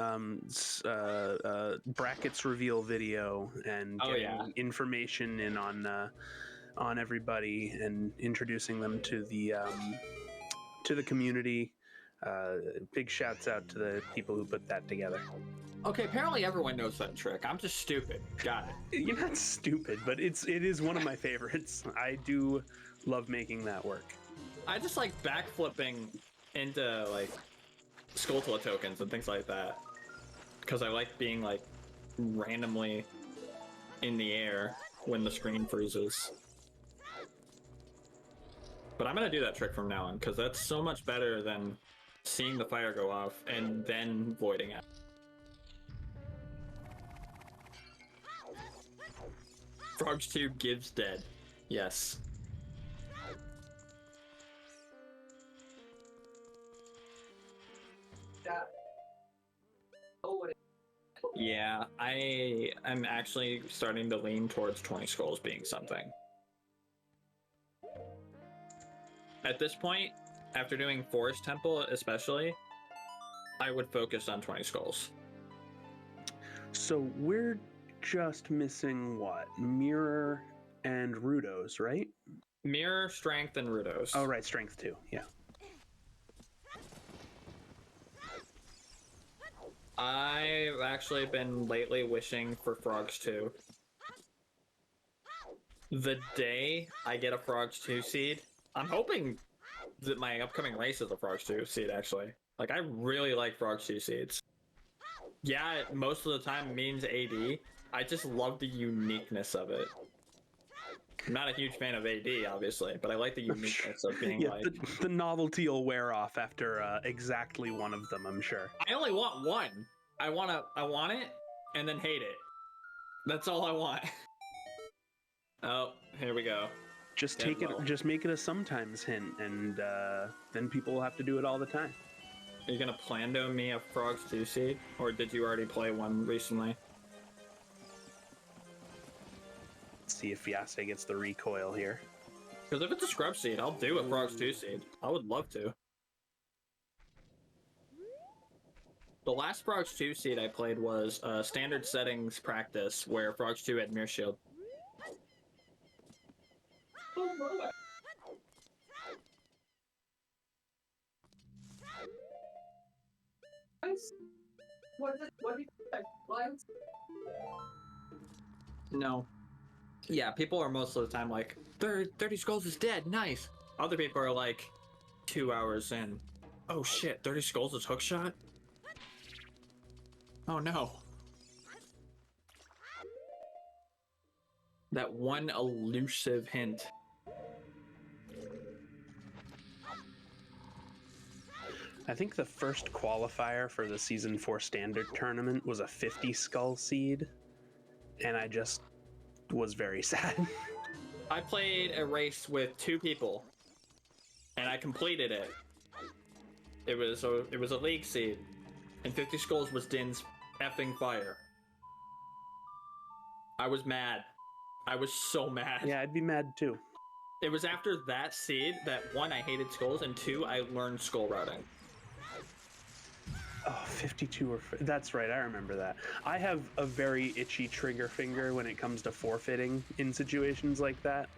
brackets reveal video and getting information in on everybody and introducing them to the community. Big shouts out to the people who put that together. Okay, apparently everyone knows that trick. I'm just stupid. Got it. You're not stupid, but it is one of my favorites. I do love making that work. I just like backflipping into like Skulltula tokens and things like that because I like being like randomly in the air when the screen freezes. But I'm gonna do that trick from now on because that's so much better than seeing the fire go off and then voiding it. Frogs 2 gives dead. Yes. Yeah, I am actually starting to lean towards 20 skulls being something. At this point, after doing Forest Temple especially, I would focus on 20 skulls. So we're just missing what? Mirror and Rudos, right? Mirror, Strength, and Rudos. Oh, right, Strength too. Yeah. I've actually been lately wishing for Frogs 2. The day I get a Frogs 2 seed, I'm hoping that my upcoming race is a Frogs 2 seed, actually. Like, I really like Frogs 2 seeds. Yeah, most of the time it means AD. I just love the uniqueness of it. I'm not a huge fan of AD, obviously, but I like the uniqueness of being Yeah, like... the novelty will wear off after exactly one of them, I'm sure. I only want one. I want it, and then hate it. That's all I want. Oh, here we go. Just Dead take it. roll. Just make it a sometimes hint, and then people will have to do it all the time. Are you gonna plan to me a Frogs 2 seed? Or did you already play one recently? Let's see if Yase gets the recoil here. Because if it's a Scrub seed, I'll do a Frogs 2 seed. I would love to. The last Frogs 2 seed I played was standard settings practice, where Frogs 2 had Mirror Shield. No. Yeah, people are most of the time like, 30 Skulls is dead, nice. Other people are like, 2 hours in. Oh shit, 30 Skulls is hookshot? Oh no. That one elusive hint. I think the first qualifier for the Season 4 Standard Tournament was a 50 skull seed, and I just was very sad. I played a race with 2 people, and I completed it. It was a league seed, and 50 Skulls was Din's effing fire. I was mad. I was so mad. Yeah, I'd be mad too. It was after that seed that 1, I hated skulls, and 2, I learned skull routing. Oh, 52 or... That's right, I remember that. I have a very itchy trigger finger when it comes to forfeiting in situations like that.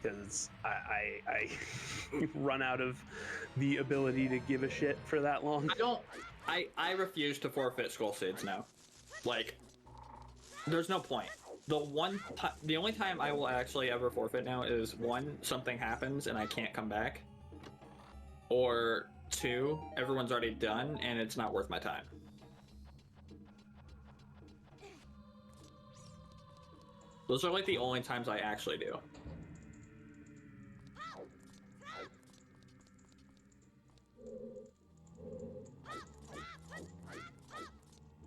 Because I run out of the ability to give a shit for that long. I refuse to forfeit skull seeds now. Like, there's no point. The only time I will actually ever forfeit now is 1, something happens and I can't come back. Or 2, everyone's already done and it's not worth my time. Those are like the only times I actually do.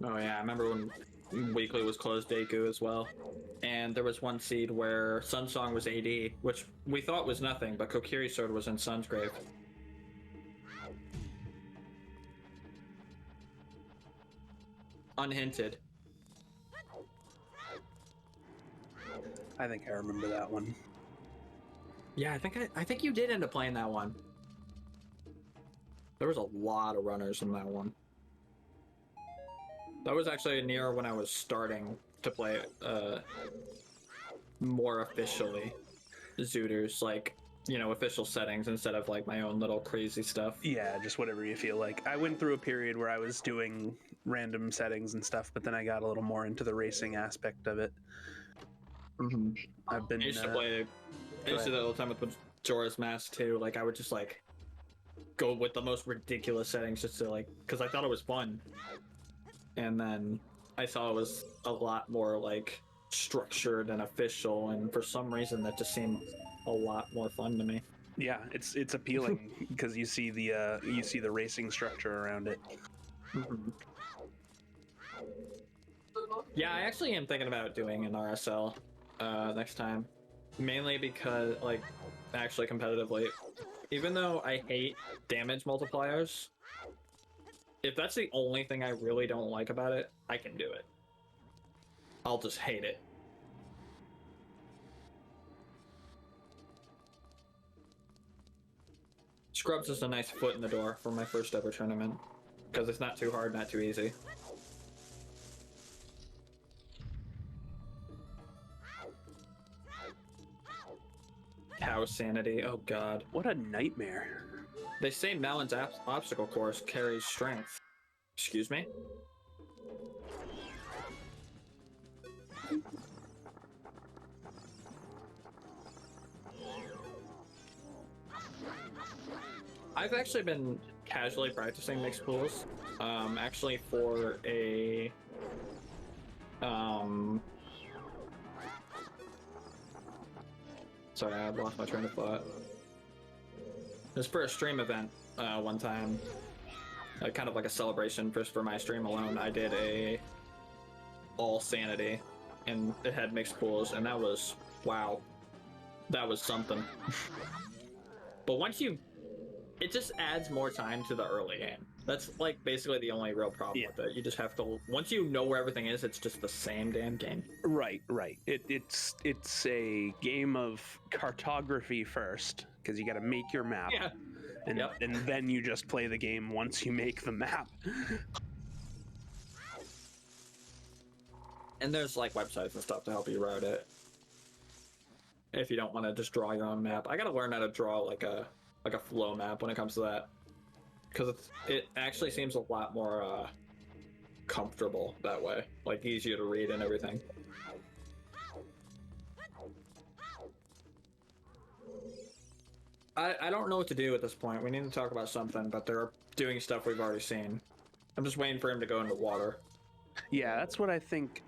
Oh yeah, I remember when Weekly was closed Deku as well. And there was one seed where Sunsong was AD, which we thought was nothing, but Kokiri Sword was in Sun's grave. Unhinted. I think I remember that one. Yeah, I think you did end up playing that one. There was a lot of runners in that one. That was actually near when I was starting to play more officially Zooters, like, you know, official settings instead of like my own little crazy stuff. Yeah, just whatever you feel like. I went through a period where I was doing random settings and stuff, but then I got a little more into the racing aspect of it. Mm-hmm. I've been... I used to play... I used to do that all the time with Majora's Mask too. Like, I would just like go with the most ridiculous settings just to like... Because I thought it was fun. And then I saw it was a lot more like structured and official, and for some reason that just seemed a lot more fun to me. Yeah, it's appealing because you see the racing structure around it. Mm-hmm. Yeah, I actually am thinking about doing an RSL next time, mainly because like actually competitively, even though I hate damage multipliers, if that's the only thing I really don't like about it, I can do it. I'll just hate it. Scrubs is a nice foot in the door for my first ever tournament, because it's not too hard, not too easy. Cow sanity. Oh god. What a nightmare. They say Malon's obstacle course carries strength. Excuse me? I've actually been casually practicing mixed pools. Actually for a sorry, I lost my train of thought. It was for a stream event one time, kind of like a celebration just for my stream alone. I did a all sanity, and it had mixed pools, and that was wow, that was something. But once you, it just adds more time to the early game. That's like basically the only real problem with it. You just have to, once you know where everything is, it's just the same damn game. Right. It's a game of cartography first, because you got to make your map. Yeah. And then you just play the game once you make the map. And there's like websites and stuff to help you route it. If you don't want to just draw your own map. I gotta learn how to draw like a flow map when it comes to that. Because it actually seems a lot more comfortable that way. Like easier to read and everything. I don't know what to do at this point. We need to talk about something, but they're doing stuff we've already seen. I'm just waiting for him to go into water. Yeah, that's what I think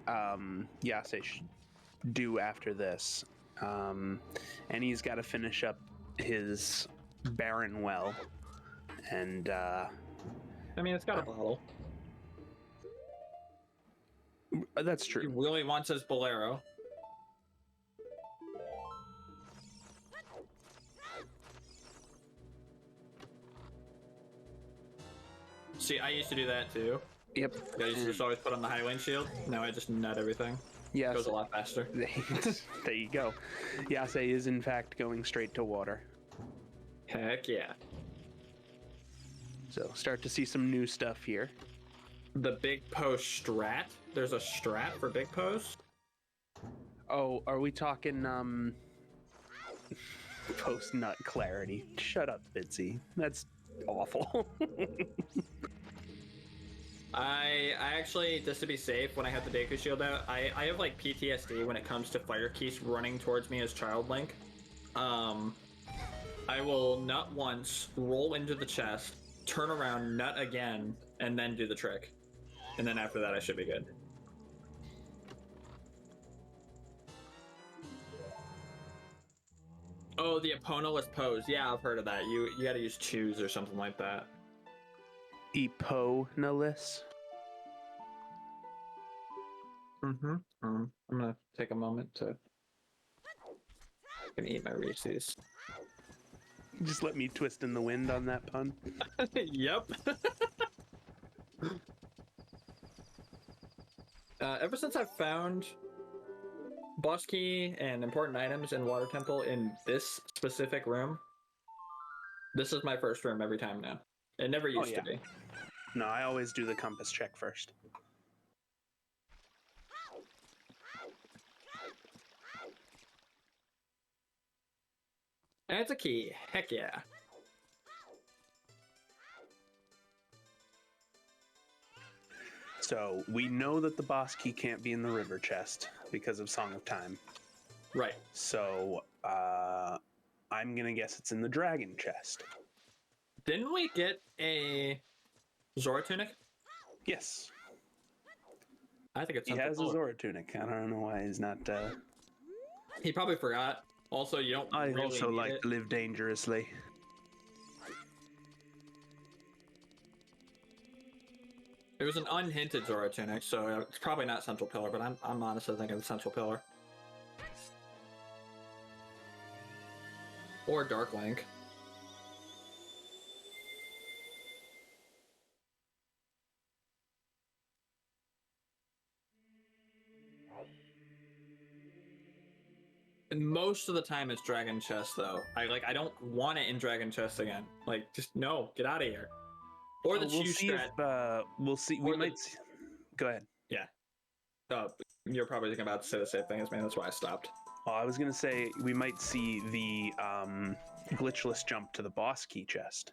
Yase should do after this. And he's got to finish up his barren well. And, I mean, it's got a bottle. That's He true. really wants his Bolero. See, I used to do that too. Yep. I used to just always put on the high wind shield. Now I just nut everything. Yes. It goes a lot faster. There you go. Yase is in fact going straight to water. Heck yeah. So start to see some new stuff here. The big post strat? There's a strat for big post? Oh, are we talking post nut clarity? Shut up, Bitsy. That's awful. I actually, just to be safe, when I have the Deku shield out, I have like PTSD when it comes to fire keys running towards me as Child Link. I will nut once, roll into the chest, turn around, nut again, and then do the trick. And then after that, I should be good. Oh, the Eponoless pose. Yeah, I've heard of that. You gotta use choose or something like that. Eponoless. I'm gonna take a moment to... I'm gonna eat my Reese's. Just let me twist in the wind on that pun. Yep. Ever since I've found boss key and important items in Water Temple in this specific room, this is my first room every time now. It never used to be. No, I always do the compass check first. And it's a key. Heck yeah. So we know that the boss key can't be in the river chest because of Song of Time. Right. So I'm gonna guess it's in the dragon chest. Didn't we get a Zora tunic? Yes. I think it's He something. has a Zora tunic. I don't know why he's not. He probably forgot. Also, you don't. I really also need like it. to live dangerously. It was an unhinted Zora tunic, so it's probably not Central Pillar, but I'm honestly thinking it's Central Pillar. Or Dark Link. And most of the time it's Dragon Chest though. I don't want it in Dragon Chest again. Like, just no, get out of here. Or the we'll choose see strat. if we'll see. We Or the- might. Go ahead. Yeah. You're probably about to say the same thing as me. That's why I stopped. Oh, I was gonna say we might see the glitchless jump to the boss key chest.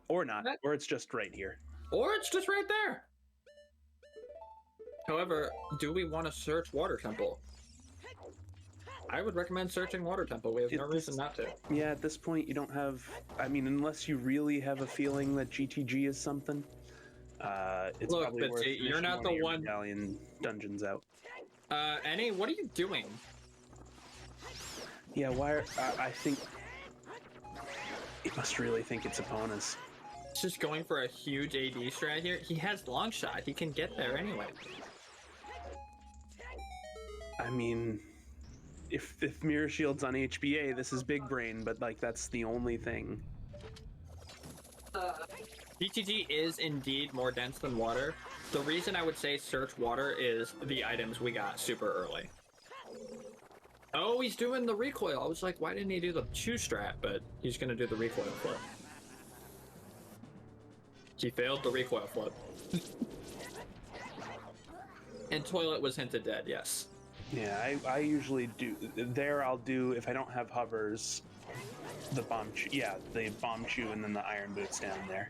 Or not, or it's just right here. Or it's just right there. However, do we want to search Water Temple? I would recommend searching Water Temple. We have no reason not to. Yeah, at this point you don't have, I mean, unless you really have a feeling that GTG is something, it's Look, probably worth Bitsy, you're finishing not one the of your one. medallion dungeons out. Eni, what are you doing? Yeah, why I think he must really think it's Epona's. He's just going for a huge AD strat here. He has long shot. He can get there anyway. I mean, if Mirror Shield's on HBA, this is big brain, but like that's the only thing. GTG is indeed more dense than water. The reason I would say search water is the items we got super early. Oh, he's doing the recoil. I was like, why didn't he do the chew strat? But he's gonna do the recoil flip. He failed the recoil flip. And toilet was hinted dead, yes. Yeah, I usually do. There I'll do, if I don't have hovers, the bomb chew, yeah, the bomb chew and then the iron boots down there.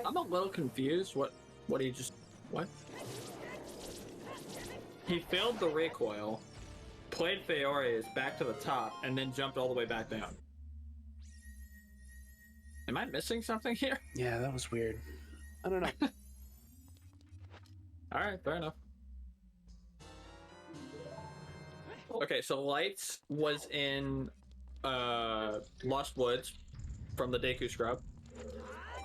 I'm a little confused. What he just... What? He failed the recoil, played Feores back to the top, and then jumped all the way back down. Am I missing something here? Yeah, that was weird. I don't know. Alright, fair enough. Okay, so Lights was in Lost Woods from the Deku Scrub.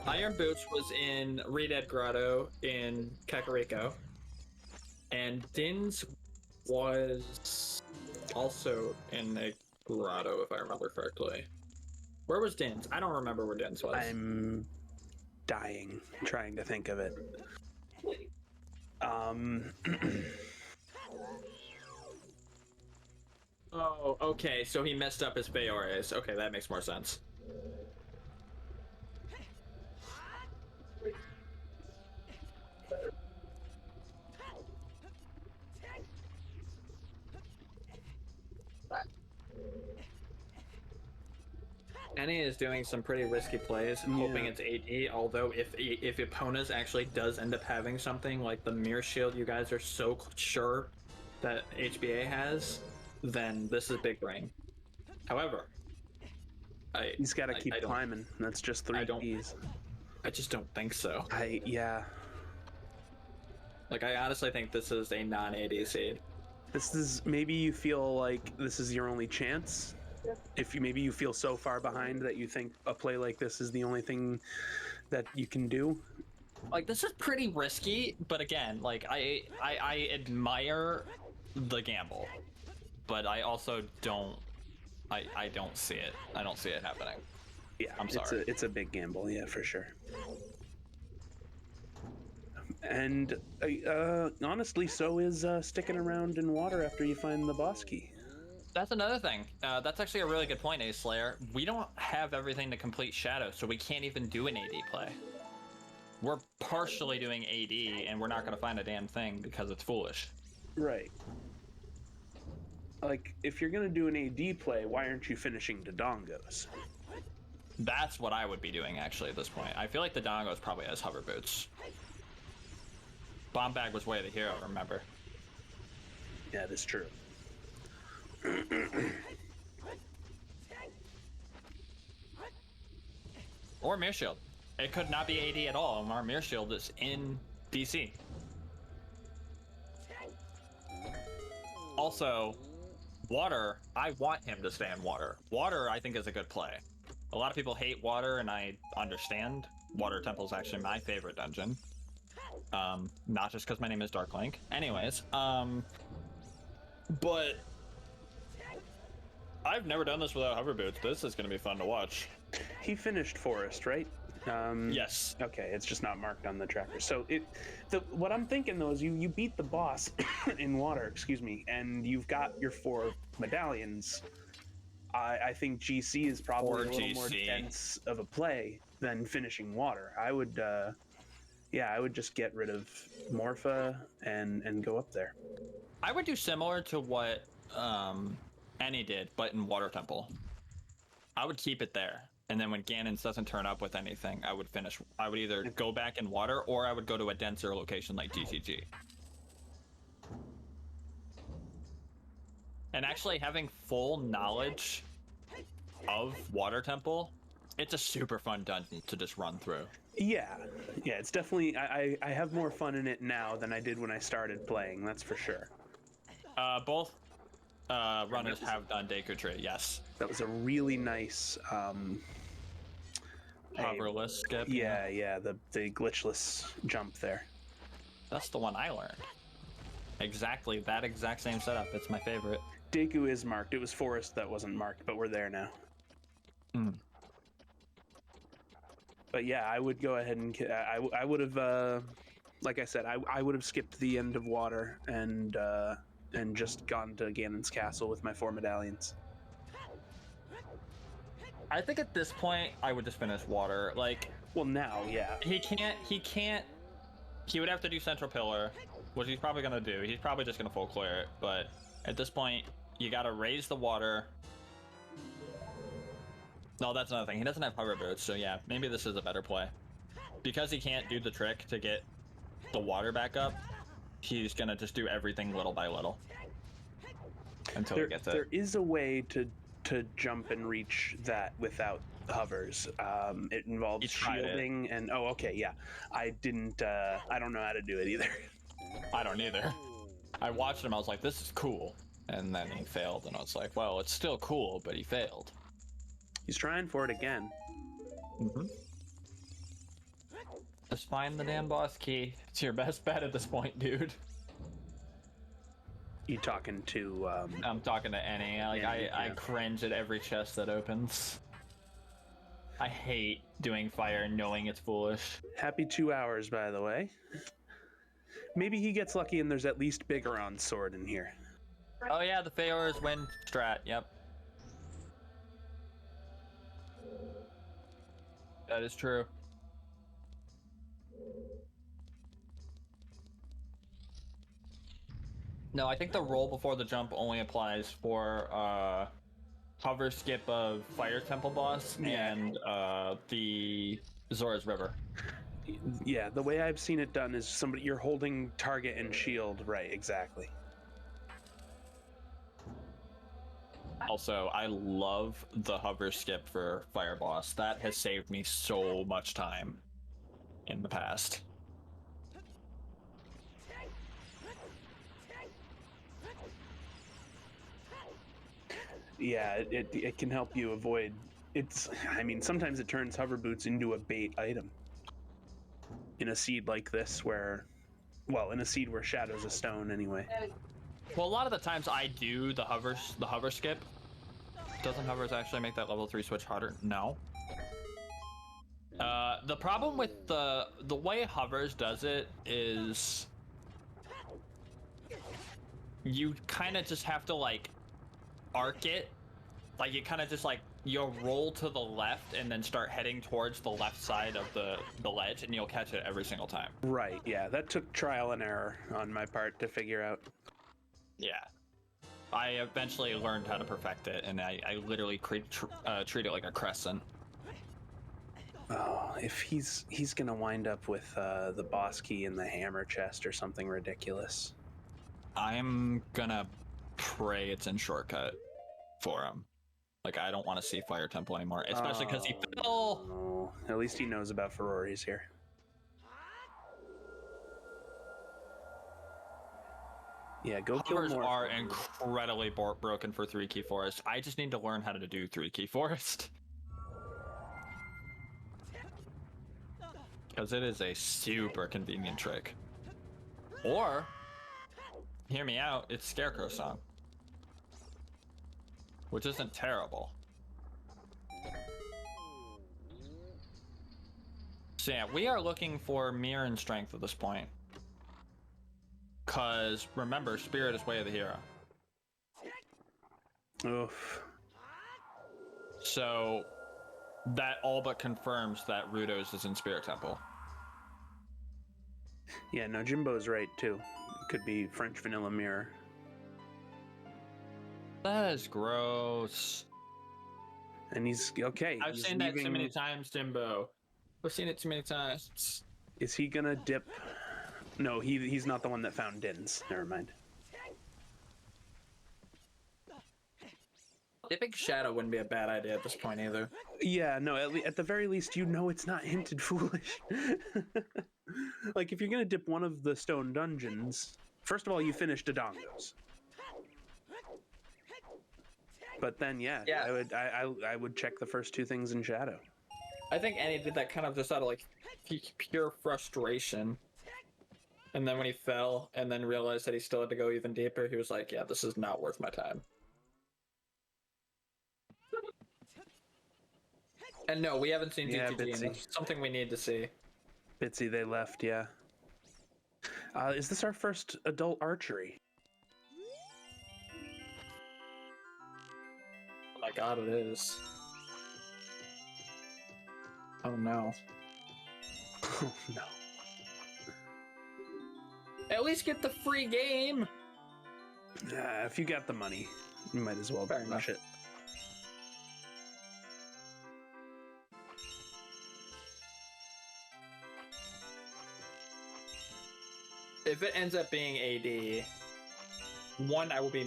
Iron Boots was in Redead Grotto in Kakariko. And Dins was also in a grotto, if I remember correctly. Where was Dins? I don't remember where Dins was. I'm dying trying to think of it. Oh, okay, so he messed up his Feores. Okay, that makes more sense. Eni is doing some pretty risky plays, hoping it's AD, although if Epona's actually does end up having something like the Mirror Shield you guys are so sure that HBA has, then this is big brain. However, he's got to keep climbing. That's just 3 Ps. I just don't think so. Yeah. Like, I honestly think this is a non-AD seed. This is, maybe you feel like this is your only chance. If maybe you feel so far behind that you think a play like this is the only thing that you can do. Like, this is pretty risky, but again, like, I admire the gamble, but I also don't, I don't see it. I don't see it happening. Yeah, I'm sorry. It's a big gamble, yeah, for sure. And honestly, so is sticking around in water after you find the boss key. That's another thing. That's actually a really good point, Ace Slayer. We don't have everything to complete Shadow, so we can't even do an AD play. We're partially doing AD, and we're not going to find a damn thing because it's foolish. Right. Like, if you're going to do an AD play, why aren't you finishing Dodongos? That's what I would be doing, actually, at this point. I feel like the Dongos probably has hover boots. Bomb Bag was Way of the Hero, remember? Yeah, that's true. Or Mirror Shield. It could not be AD at all, and our Mirror Shield is in DC. Also, water, I want him to stay in water. Water, I think, is a good play. A lot of people hate water, and I understand. Water Temple is actually my favorite dungeon. Not just because my name is Dark Link. Anyways, but I've never done this without hover boots. This is going to be fun to watch. He finished Forest, right? Yes. Okay, it's just not marked on the tracker. So what I'm thinking though is you beat the boss in water, excuse me, and you've got your 4 medallions. I think GC is probably a little more dense of a play than finishing water. I would Yeah, I would just get rid of Morpha and go up there. I would do similar to what Eni did, but in Water Temple. I would keep it there, and then when Ganon's doesn't turn up with anything, I would finish. I would either go back in water, or I would go to a denser location like GTG. And actually, having full knowledge of Water Temple, it's a super fun dungeon to just run through. Yeah, it's definitely. I have more fun in it now than I did when I started playing. That's for sure. Both runners have done Deku Tree, yes. That was a really nice Hoverless skip. Yeah, the glitchless jump there. That's the one I learned. Exactly, that exact same setup. It's my favorite. Deku is marked. It was Forest that wasn't marked, but we're there now. But yeah, I would go ahead and I would have, like I said, I would have skipped the end of water and just gone to Ganon's castle with my 4 medallions. I think at this point I would just finish water. Like, well, now, yeah. He would have to do Central Pillar, which he's probably gonna do. He's probably just gonna full clear it. But at this point, you gotta raise the water. No, that's another thing. He doesn't have hover boots, so yeah, maybe this is a better play. Because he can't do the trick to get the water back up, he's gonna just do everything little by little until he gets it. There is a way to jump and reach that without hovers. It involves shielding and okay, yeah. I didn't. I don't know how to do it either. I don't either. I watched him. I was like, "This is cool," and then he failed, and I was like, "Well, it's still cool, but he failed." He's trying for it again. Just find the damn boss key. It's your best bet at this point, dude. You talking to? I'm talking to Eni. Like, I cringe at every chest that opens. I hate doing fire knowing it's foolish. Happy 2 hours, by the way. Maybe he gets lucky and there's at least Bigoron's sword in here. Oh yeah, the Feor's win strat. Yep. That is true. No, I think the roll before the jump only applies for hover skip of Fire Temple boss and the Zora's River. Yeah, the way I've seen it done is you're holding target and shield, right? Exactly. Also, I love the hover skip for Fire Boss. That has saved me so much time in the past. Yeah, it can help you avoid. I mean, sometimes it turns hover boots into a bait item. In a seed like this, in a seed where Shadow's a stone, anyway. Well, a lot of the times I do the hover skip. Doesn't hovers actually make that level 3 switch harder? No. The problem with the way hovers does it is you kind of just have to like arc it. Like you kind of just like you'll roll to the left and then start heading towards the left side of the ledge and you'll catch it every single time. Right, yeah, that took trial and error on my part to figure out. Yeah. I eventually learned how to perfect it, and I literally treat it like a crescent. Oh, if he's gonna wind up with the boss key in the hammer chest or something ridiculous. I'm gonna pray it's in shortcut for him. Like, I don't want to see Fire Temple anymore, especially because he fell. No. At least he knows about Ferroris here. Yeah, go kill Hovers more. are incredibly broken for 3 key forest. I just need to learn how to do 3 key forest. Because it is a super convenient trick. Or, hear me out, it's Scarecrow Song. Which isn't terrible. So yeah, we are looking for Mirror and Strength at this point. Because, remember, Spirit is way of the hero. Oof. So, that all but confirms that Rudos is in Spirit Temple. Yeah, no, Jimbo's right too. It could be French vanilla mirror. That is gross. And he's okay. I've he's seen that too leaving- many times, Jimbo. I've seen it too many times. Is he gonna dip? No, he's not the one that found Din's. Never mind. Dipping Shadow wouldn't be a bad idea at this point either. Yeah, no, at the very least, you know it's not hinted foolish. Like, if you're gonna dip one of the stone dungeons, first of all, you finish Dodongo's. But then, yeah, Yeah. I would check the first two things in Shadow. I think Eni did that kind of just out of like pure frustration. And then when he fell and then realized that he still had to go even deeper, he was like, yeah, this is not worth my time. And no, we haven't seen Yeah, GTG, and Bitsy. that's something we need to see. Bitsy, they left, yeah. Is this our first adult archery? Oh my god, it is. Oh no. Oh, no. At least get the free game! If you got the money, you might as well Fair push enough. it. If it ends up being AD, one, I will be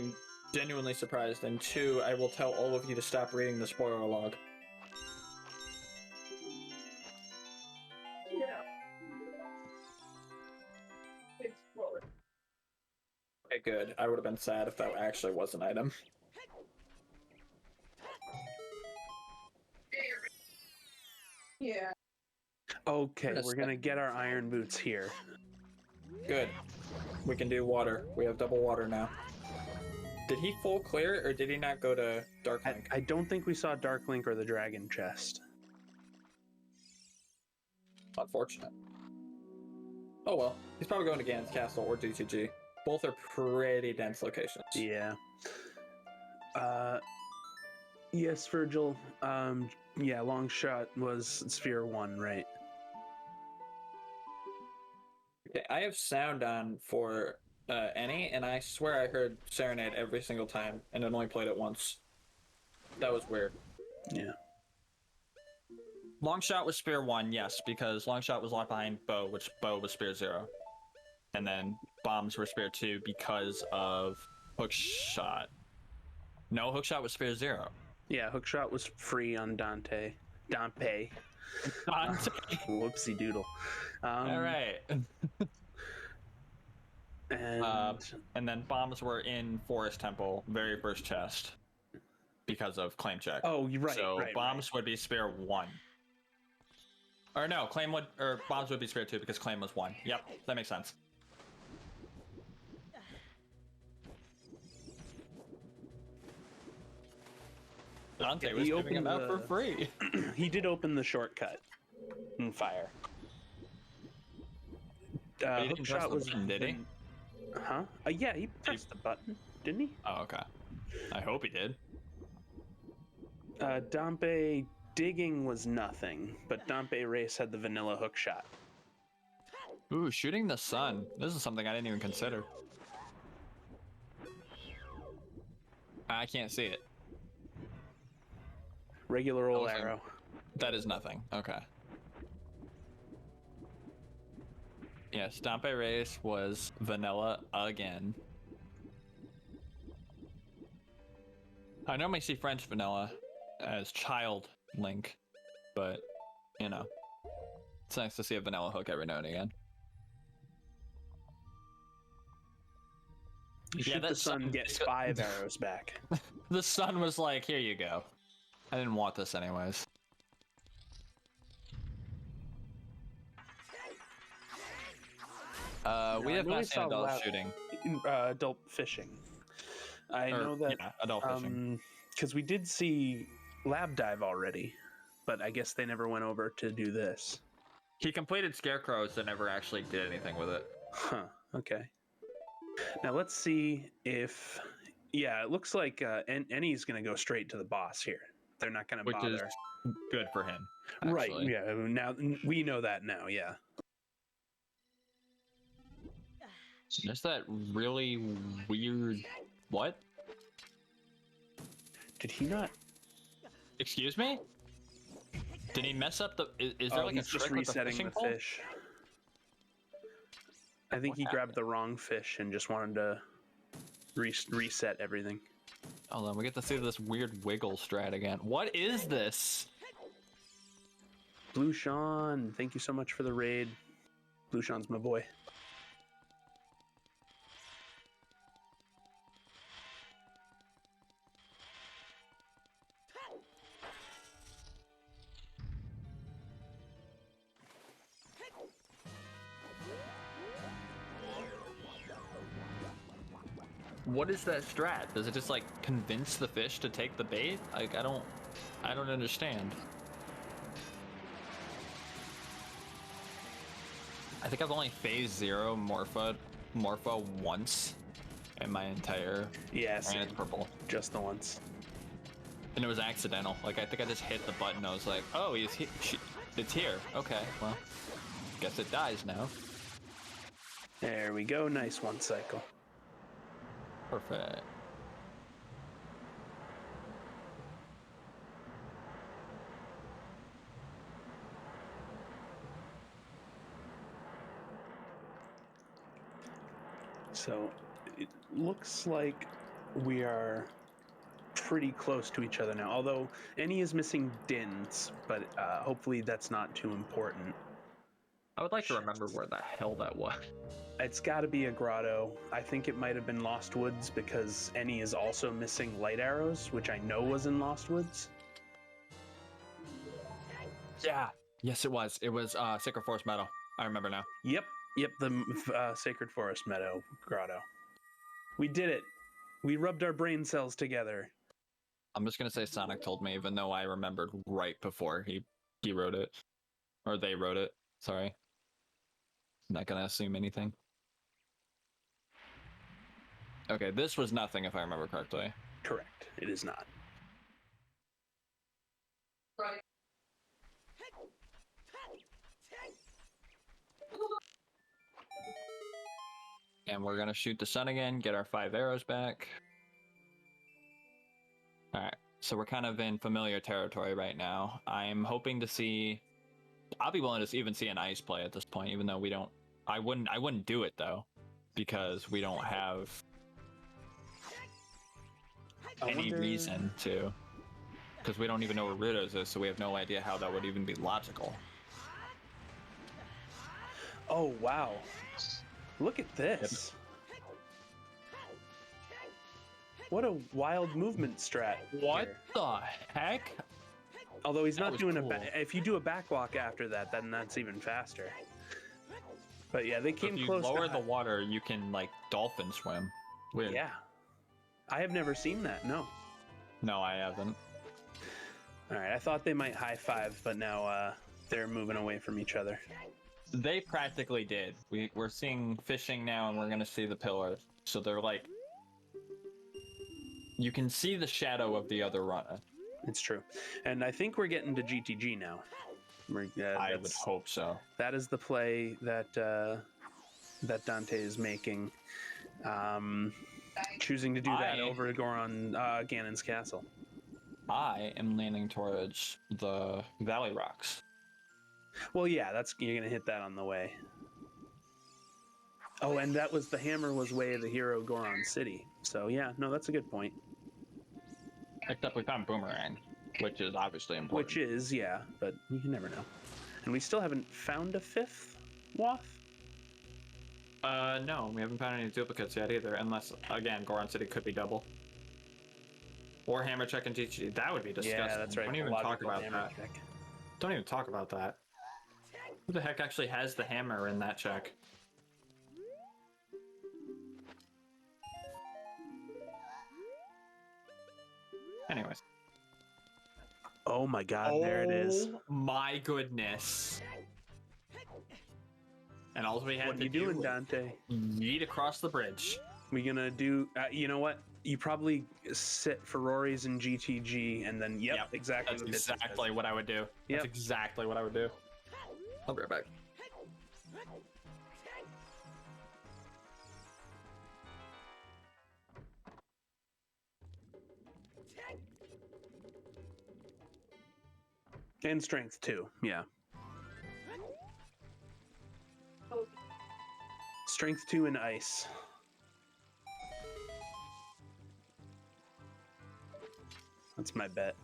genuinely surprised, and two, I will tell all of you to stop reading the spoiler log. Okay, good. I would have been sad if that actually was an item. Yeah. Okay, Yes. we're gonna get our iron boots here. Good. We can do water. We have double water now. Did he full clear, or did he not go to Dark Link? I don't think we saw Dark Link or the Dragon Chest. Unfortunate. Oh well. He's probably going to Gan's Castle or DTG. Both are pretty dense locations. Yeah. Yes, Virgil. Yeah, long shot was Sphere 1, right? Okay, I have sound on for Eni, and I swear I heard Serenade every single time, and it only played it once. That was weird. Yeah. Long shot was spear 1, yes, because long shot was locked behind bow, which bow was spear 0. And then bombs were spear 2 because of hook shot. No, hook shot was spear 0. Yeah, hookshot was free on Dante. Dante. Dante. Whoopsie doodle. All right. And And then bombs were in Forest Temple, very first chest, because of claim check. oh, you're right. So right, bombs would be spear 1. Or no, bombs would be spear 2 because claim was 1. Yep, that makes sense. Dante was he giving them opened out for the- free. Right. He did open the shortcut and fire. He didn't press Hookshot the was button, did he? Huh? Yeah, he pressed the button, didn't he? Oh, okay. I hope he did. Dante digging was nothing, but Dante race had the vanilla hookshot. Ooh, shooting the sun. This is something I didn't even consider. I can't see it. Regular old Okay. arrow. That is nothing. Okay. Yes, Dante Race was vanilla again. I normally see French vanilla as child Link, but, you know, it's nice to see a vanilla hook every now and again. You Yeah, shoot the that sun- sun, get 5 arrows back. The sun was like, here you go. I didn't want this anyways. We I have know we not seen saw adult lab- shooting. Adult fishing. I Or, know that yeah, adult fishing. because we did see lab dive already, but I guess they never went over to do this. He completed Scarecrows and never actually did anything with it. Huh. Okay. Now let's see if. Yeah, it looks like Eni's going to go straight to the boss here. They're not going to Which bother. is good for him. Right. actually. Yeah. Now we know that now. Yeah. There's that really weird. What? Did he not? Excuse me? Did he mess up the? Is there like a he's just trick with the resetting fishing the pole? fish. I think he grabbed the wrong fish and just wanted to reset everything. Hold on, we get to see this weird wiggle strat again. What is this? Blue Sean, thank you so much for the raid. Blue Sean's my boy. What is that strat? Does it just like convince the fish to take the bait? Like I don't understand. I think I've only phase 0 Morpho once in my entire Yes, and it's purple. just the once. And it was accidental. Like I think I just hit the button. I was like, oh, it's here. Okay, well, guess it dies now. There we go. Nice one cycle. Perfect. So it looks like we are pretty close to each other now. Although Eni is missing Dins, but hopefully that's not too important. I would like to remember where the hell that was. It's got to be a grotto. I think it might have been Lost Woods because Eni is also missing light arrows, which I know was in Lost Woods. Yeah. Yes, it was. It was Sacred Forest Meadow. I remember now. Yep, the Sacred Forest Meadow grotto. We did it. We rubbed our brain cells together. I'm just gonna say Sonic told me, even though I remembered right before he wrote it, or they wrote it. Sorry. I'm not gonna assume anything. Okay, this was nothing if I remember correctly. Correct. It is not. Right. And we're gonna shoot the sun again, get our 5 arrows back. Alright, so we're kind of in familiar territory right now. I'm hoping to see... I'll be willing to even see an ice play at this point, even though we don't... I wouldn't do it, though, because we don't have any reason to. Because we don't even know where Rudos is, so we have no idea how that would even be logical. Oh, wow. Look at this. What a wild movement strat. What here. the heck? Although he's That not was doing cool. if you do a backwalk after that, then that's even faster. But yeah, they came If you close. lower to the water, you can, like, dolphin swim. Weird. Yeah. I have never seen that, no. No, I haven't. Alright, I thought they might high five, but now they're moving away from each other. They practically did. We're seeing fishing now, and we're gonna see the pillars. So they're like... You can see the shadow of the other runner. It's true. And I think we're getting to GTG now. I would hope so. That is the play that that Dante is making. Choosing to do that over Goron Ganon's castle. I am leaning towards the Valley Rocks. Well, yeah, you're gonna hit that on the way. Oh, and that was the hammer was way of the hero Goron City. So yeah, no, that's a good point. Except we found Boomerang, which is obviously important. Which is, yeah, but you can never know. And we still haven't found a 5th Waff? No, we haven't found any duplicates yet either, unless, again, Goron City could be double. Or Hammer Check and GG. That would be disgusting. Yeah, that's right. Don't even talk Logical about hammer that. check. Don't even talk about that. Who the heck actually has the hammer in that check? Anyways. Oh my god, there it is. Oh my goodness. And all we had What to you do doing, was Dante? yeet across the bridge. We gonna do, you know what? You probably sit for Rory's and GTG, and then, yep. Exactly. That's what this exactly is. what I would do. Yep. That's exactly what I would do. I'll be right back. And strength too, yeah. Strength 2 and ice. That's my bet.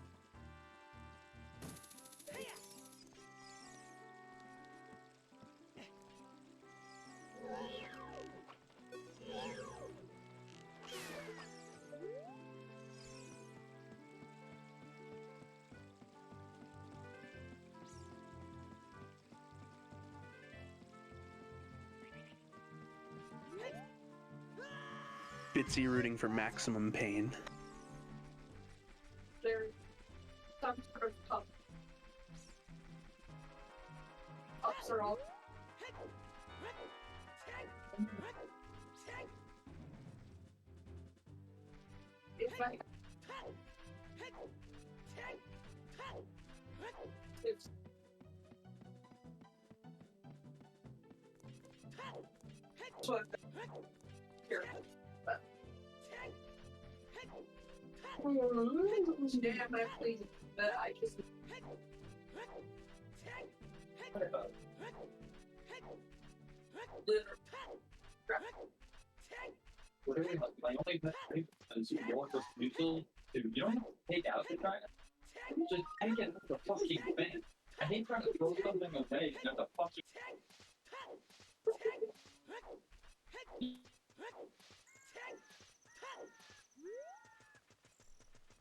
Bitsy rooting for maximum pain. There's some sort of cup. Cups are all. If I. It's what here. Damn, I please, but I just. Literally, my only mistake is you want this neutral. You don't have to take out the China. Just take it the fucking thing. I hate trying to throw something away and have to fucking.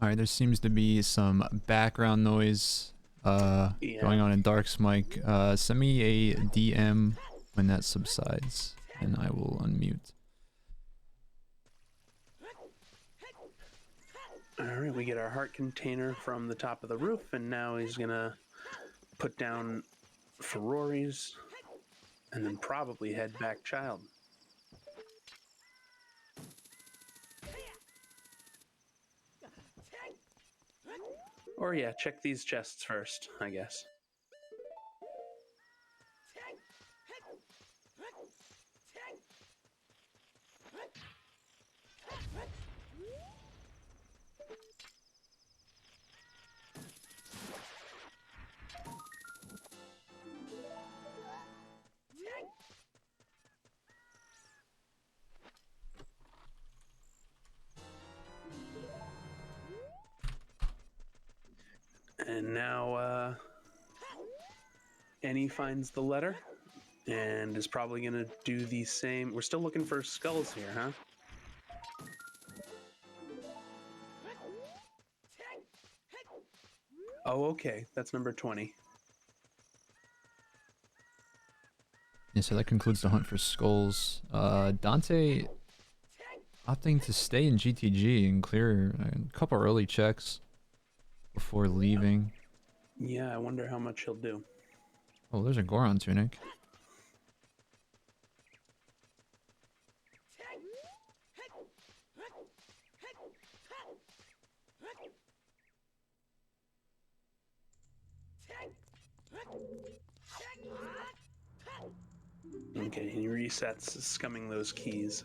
All right, there seems to be some background noise going on in Dark's mic. Send me a DM when that subsides, and I will unmute. All right, we get our heart container from the top of the roof, and now he's gonna put down Ferrari's, and then probably head back child. Or yeah, check these chests first, I guess. And now, Eni finds the letter and is probably going to do the same. We're still looking for skulls here, huh? Oh, okay. That's number 20. Yeah, so that concludes the hunt for skulls. Dante opting to stay in GTG and clear a couple early checks before leaving. Yeah, I wonder how much he'll do. Oh, there's a Goron tunic. Okay, he resets, scumming those keys.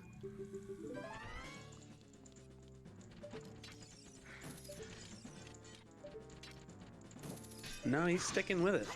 No, he's sticking with it.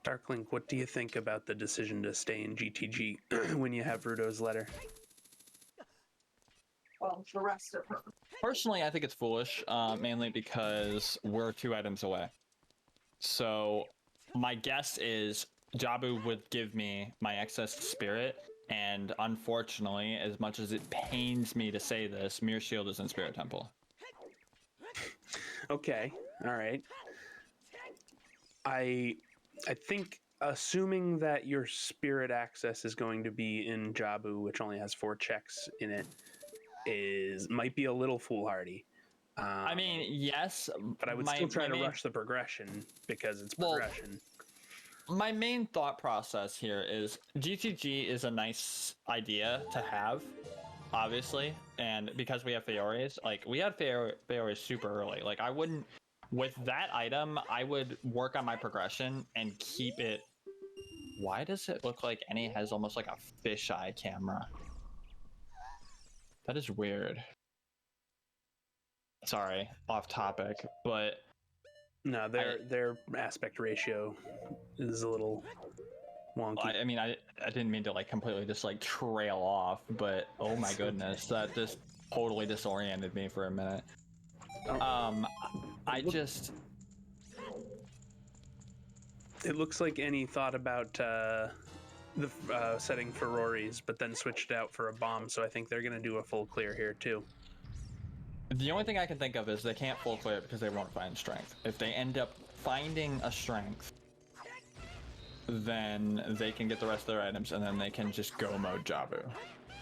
Darklink, what do you think about the decision to stay in GTG when you have Rudo's letter? Well, the rest of her. Personally, I think it's foolish, mainly because we're 2 items away. So my guess is Jabu would give me my excess spirit, and unfortunately, as much as it pains me to say this, Mirror Shield is in Spirit Temple. Okay, all right. I think assuming that your spirit access is going to be in Jabu, which only has 4 checks in it, might be a little foolhardy. I mean, yes, but I would still try to rush the progression because it's progression. My main thought process here is GTG is a nice idea to have, obviously, and because we have Feores, like we had Feores super early. Like I wouldn't, with that item, I would work on my progression and keep it. Why does it look like Eni has almost like a fisheye camera? That is weird. Sorry, off topic, but no, their aspect ratio is a little wonky. I mean, I didn't mean to like completely just like trail off, but oh my goodness, that just totally disoriented me for a minute. I just. It looks like Eni thought about the setting for Rory's, but then switched out for a bomb. So I think they're gonna do a full clear here too. The only thing I can think of is they can't full clear it because they won't find strength. If they end up finding a strength, then they can get the rest of their items and then they can just go mode Jabu.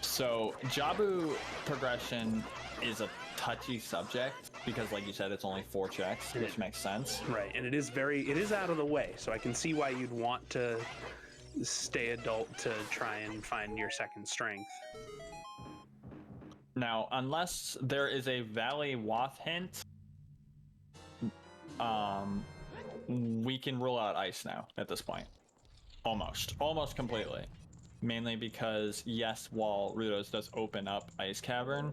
So Jabu progression is a touchy subject because like you said, it's only 4 checks, which makes sense. Right, and it is out of the way, so I can see why you'd want to stay adult to try and find your second strength. Now, unless there is a Valley Wath hint, we can rule out ice now at this point. Almost completely. Mainly because, yes, while Rudos does open up Ice Cavern,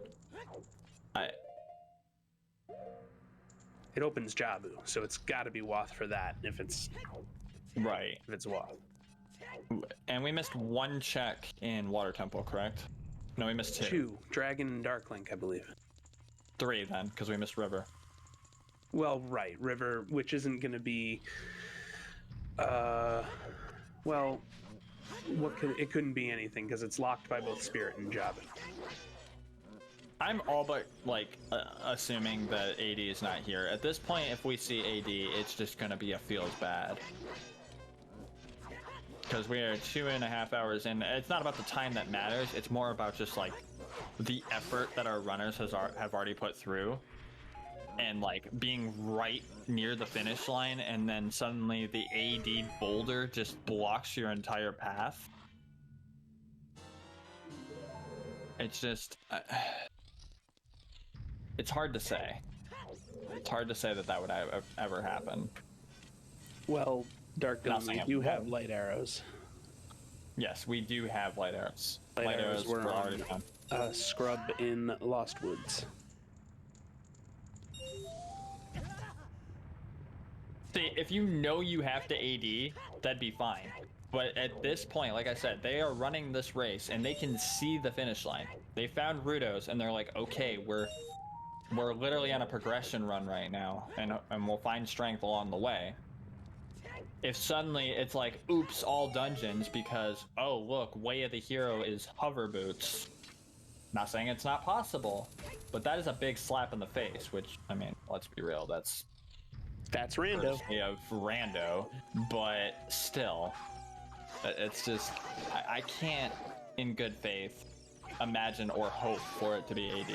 it opens Jabu, so it's got to be Wath for that. If it's right, if it's Wath. And we missed 1 check in Water Temple, correct? No, we missed 2. 2, Dragon and Darklink, I believe. 3 then, because we missed River. Well, right, River, which isn't going to be. Well, it couldn't be anything because it's locked by both Spirit and Jabu. I'm all but like assuming that AD is not here. At this point, if we see AD, it's just gonna be a feels bad. Because we are 2.5 hours in. It's not about the time that matters. It's more about just like the effort that our runners have already put through. And like being right near the finish line and then suddenly the AD boulder just blocks your entire path. It's just... it's hard to say. It's hard to say that would ever happen. Well, Dark Dome, we do have light arrows. Yes, we do have light arrows. Light arrows were already done. Scrub in Lost Woods. See, if you know you have to AD, that'd be fine. But at this point, like I said, they are running this race and they can see the finish line. They found Rudos and they're like, okay, we're literally on a progression run right now, and we'll find strength along the way. If suddenly it's like, oops, all dungeons because, oh look, way of the hero is hover boots. Not saying it's not possible, but that is a big slap in the face, which, I mean, let's be real, that's rando. Of rando, but still, it's just, I can't, in good faith, imagine or hope for it to be AD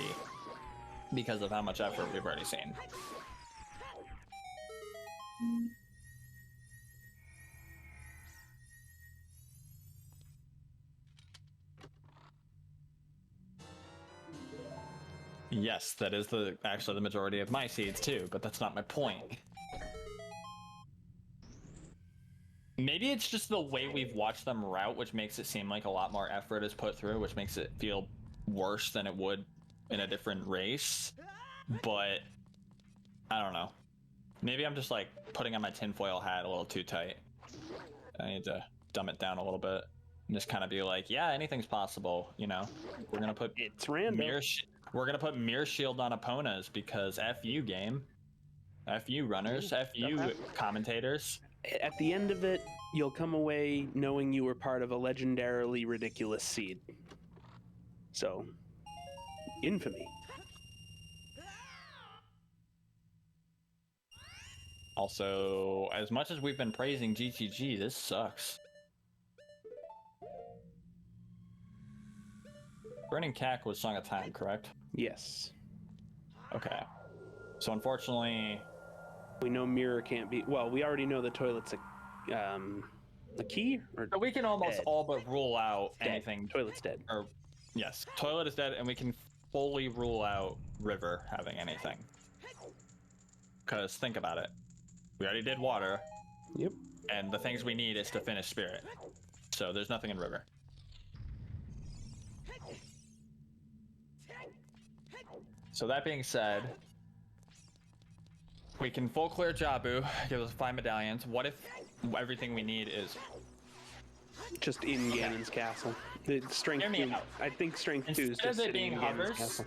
because of how much effort we've already seen. Yes, that is actually the majority of my seeds too, but that's not my point. Maybe it's just the way we've watched them route, which makes it seem like a lot more effort is put through, which makes it feel worse than it would in a different race. But I don't know. Maybe I'm just like putting on my tinfoil hat a little too tight. I need to dumb it down a little bit and just kind of be like, yeah, anything's possible. You know, we're gonna put we're gonna put Mirror Shield on Eponas because F you game, F you runners, F you commentators. At the end of it, you'll come away knowing you were part of a legendarily ridiculous seed. So, infamy. Also, as much as we've been praising GTG, this sucks. Burning Cack was Song of Time, correct? Yes. Okay. So unfortunately, We know mirror can't be. Well, we already know the toilet's a key or we can almost dead. all but rule out Dead. anything. Toilet's dead. Or yes, toilet is dead, and we can fully rule out river having anything. Because think about it, we already did water. Yep. And the things we need is to finish spirit. So there's nothing in river. So that being said, we can full clear Jabu, give us 5 medallions. What if everything we need is... Just in Ganon's castle. The strength Hear me 2. out. I think strength 2 is Instead just of it sitting being in Ganon's hovers, castle.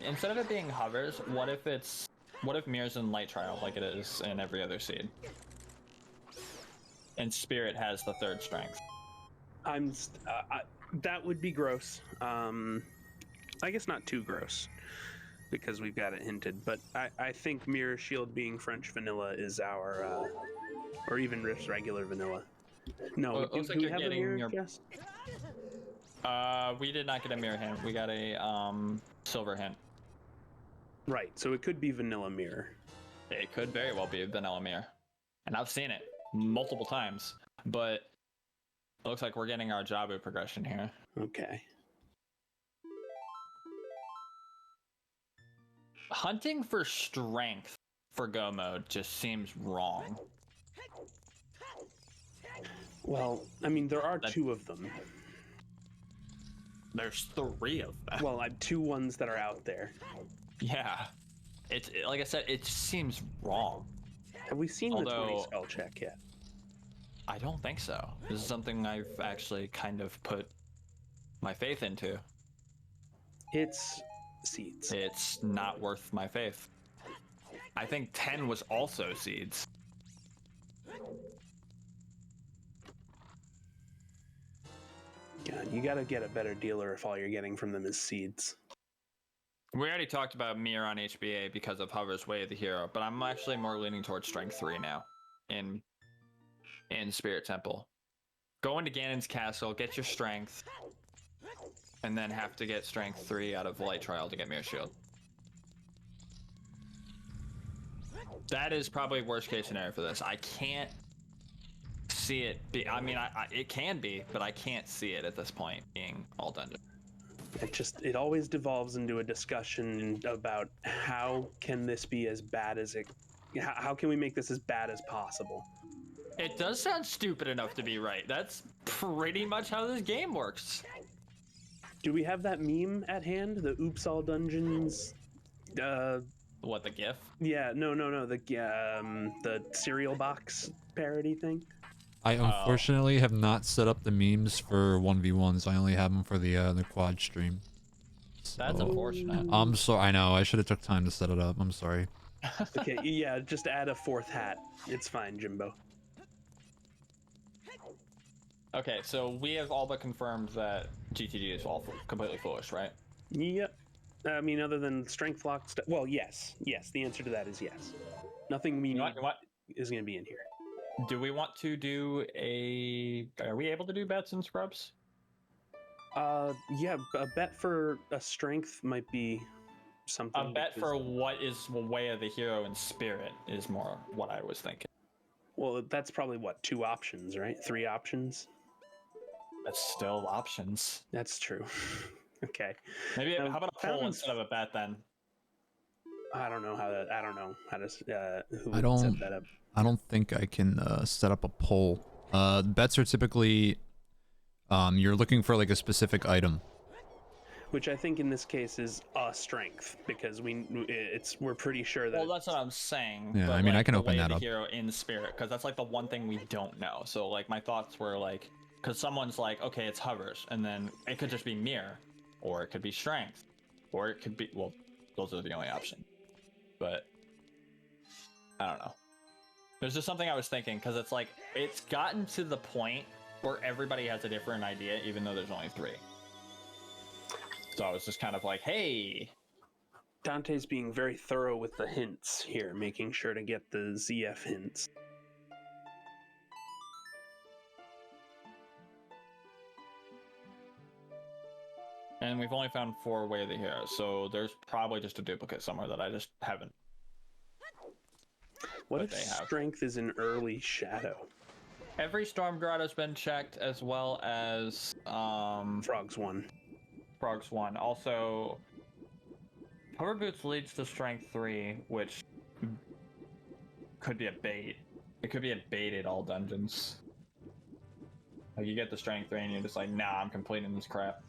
instead of it being hovers, what if Mirror's in light trial like it is in every other seed? And spirit has the 3rd strength. That would be gross. I guess not too gross, because we've got it hinted. But I think Mirror Shield being French vanilla is our, or even Rift's regular vanilla. No, Well, it do looks like we you're have a getting mirror your- chest? We did not get a mirror hint. We got a silver hint. Right, so it could be vanilla mirror. It could very well be a vanilla mirror. And I've seen it multiple times. But it looks like we're getting our Jabu progression here. Okay. Hunting for strength for Go mode just seems wrong. Well, I mean, there are That- 2 of them. There's 3 of them. Well, I have 2 ones that are out there. Yeah. Like I said, it just seems wrong. Have we seen the 20 Although- spell check yet? I don't think so. This is something I've actually kind of put my faith into. It's seeds. It's not worth my faith. I think 10 was also seeds. God, you gotta get a better dealer if all you're getting from them is seeds. We already talked about Mir on HBA because of Hover's Way of the Hero, but I'm actually more leaning towards Strength 3 now in Spirit Temple. Go into Ganon's Castle, get your Strength, and then have to get Strength 3 out of Light Trial to get Mirror Shield. That is probably worst case scenario for this. I can't see it be. I mean, it can be, but I can't see it at this point being all dungeon. It always devolves into a discussion about how can this be as bad as it. How can we make this as bad as possible? It does sound stupid enough to be right. That's pretty much how this game works. Do we have that meme at hand? The Oops All Dungeons. What, the GIF? Yeah, no. The cereal box parody thing. I unfortunately have not set up the memes for 1v1s. I only have them for the quad stream. That's So, unfortunate. I'm sorry. I know. I should have took time to set it up. I'm sorry. Okay, yeah, just add a 4th hat. It's fine, Jimbo. Okay, so we have all but confirmed that GTG is all completely foolish, right? Yep. I mean, other than strength lock stuff. Well, yes. Yes, the answer to that is yes. Nothing we You know need what? is going to be in here. Do we want to do Are we able to do bets and scrubs? Yeah, a bet for a strength might be something. A bet because- for what is Way of the Hero and Spirit is more what I was thinking. Well, that's probably what, 2 options, right? 3 options. That's still options. That's true. Okay. Maybe Now, how about a poll Fountains- instead of a bet then? I don't know how to. Who I would don't- set that up. I don't think I can set up a poll. Bets are typically you're looking for like a specific item. Which I think in this case is a strength because we're pretty sure that. Well, that's what I'm saying. Yeah, but, I mean, I like, can the open Way that of up. the Hero in Spirit, because that's like the one thing we don't know. So like my thoughts were like, because someone's like, okay, it's hovers, and then it could just be mirror, or it could be strength, or it could be, well, those are the only options. But I don't know. There's just something I was thinking, because it's like it's gotten to the point where everybody has a different idea, even though there's only 3. So I was just kind of like, hey. Dante's being very thorough with the hints here, making sure to get the ZF hints. And we've only found 4 Way of the Hero, so there's probably just a duplicate somewhere that I just haven't What but if they have. strength is an early shadow? Every storm grotto's been checked, as well as Frogs 1. Frogs 1. Also, Power Boots leads to Strength 3, which could be a bait. It could be a bait at all dungeons. Like, you get the Strength 3 and you're just like, nah, I'm completing this crap.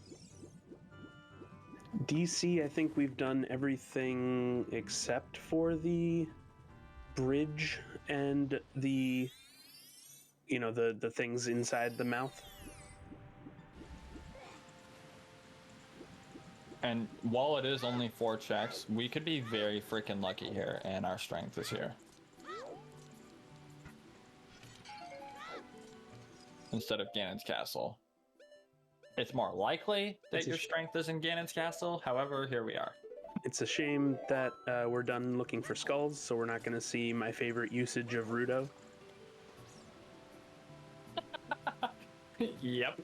DC, I think we've done everything except for the bridge and the, the things inside the mouth. And while it is only 4 checks, we could be very freaking lucky here, and our strength is here. Instead of Ganon's Castle. It's more likely that your strength is in Ganon's Castle, however, here we are. It's a shame that we're done looking for skulls, so we're not going to see my favorite usage of Rudo. Yep.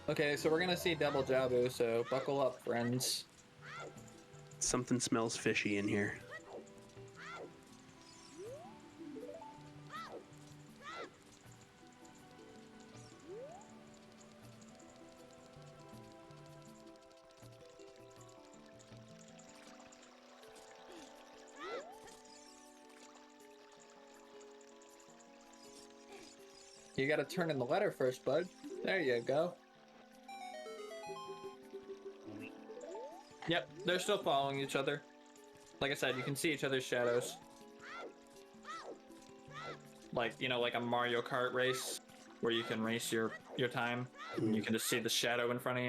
Okay, so we're gonna see double Jabu, so buckle up, friends. Something smells fishy in here. You gotta turn in the letter first, bud. There you go. Yep, they're still following each other. Like I said, you can see each other's shadows. Like, like a Mario Kart race, where you can race your time, and you can just see the shadow in front of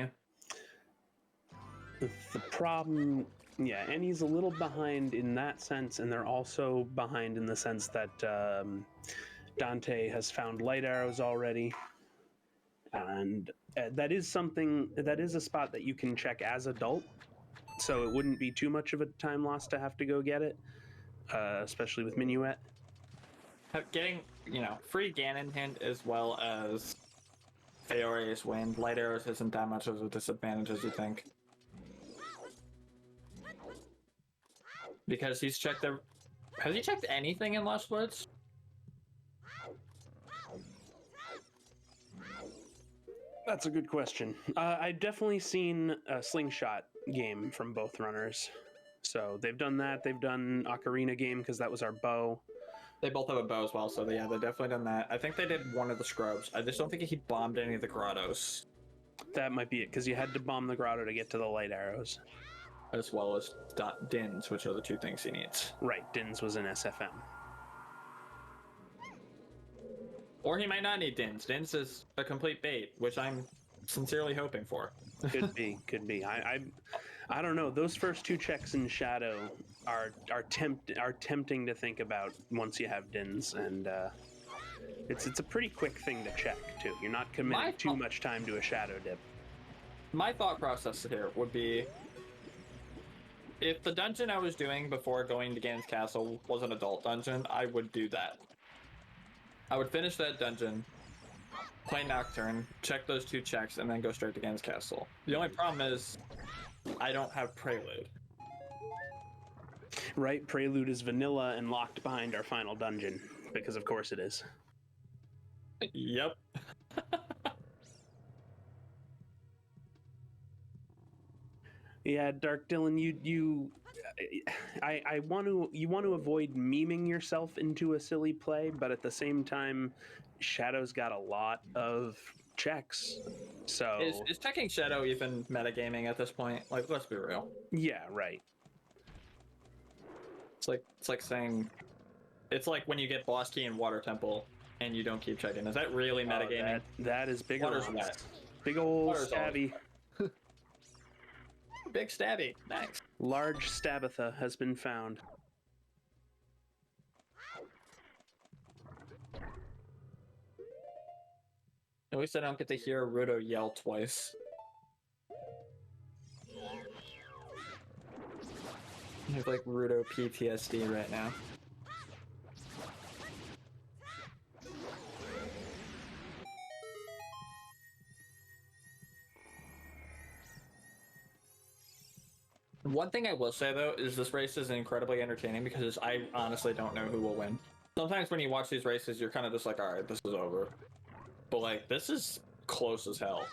you. The problem, yeah, Eni's a little behind in that sense, and they're also behind in the sense that Dante has found light arrows already. And that is a spot that you can check as adult. So it wouldn't be too much of a time loss to have to go get it, especially with Minuet. Getting, free Ganon hint as well as Feore's Wind. Light arrows isn't that much of a disadvantage as you think. Because he's checked has he checked anything in Lost Woods? That's a good question. I've definitely seen a slingshot game from both runners. So they've done that. They've done Ocarina game because that was our bow. They both have a bow as well, so yeah, they've definitely done that. I think they did one of the scrubs. I just don't think he bombed any of the grottos. That might be it, because you had to bomb the grotto to get to the light arrows. As well as Dins, which are the 2 things he needs. Right, Dins was an SFM. Or he might not need Dins. Dins is a complete bait, which I'm sincerely hoping for. Could be. I don't know. Those first 2 checks in Shadow are tempting to think about once you have Dins, and it's a pretty quick thing to check too. You're not committing too much time to a Shadow dip. My thought process here would be, if the dungeon I was doing before going to Ganon's Castle was an adult dungeon, I would do that. I would finish that dungeon, play Nocturne, check those 2 checks, and then go straight to Ganon's Castle. The only problem is, I don't have Prelude. Right, Prelude is vanilla and locked behind our final dungeon, because of course it is. Yep. Yeah, Dark Dylan, you want to avoid memeing yourself into a silly play, but at the same time, Shadow's got a lot of checks. So Is checking Shadow even metagaming at this point? Like, let's be real. Yeah, right. It's like saying, it's like when you get Boss Key in Water Temple and you don't keep checking. Is that really metagaming? That is big. Water's wet. Big old Water's stabby. Big stabby. Nice. Large Stabatha has been found. At least I don't get to hear Rudo yell twice. I have like Rudo PTSD right now. One thing I will say though is this race is incredibly entertaining because I honestly don't know who will win. Sometimes when you watch these races, you're kind of just like, all right, this is over. But like, this is close as hell.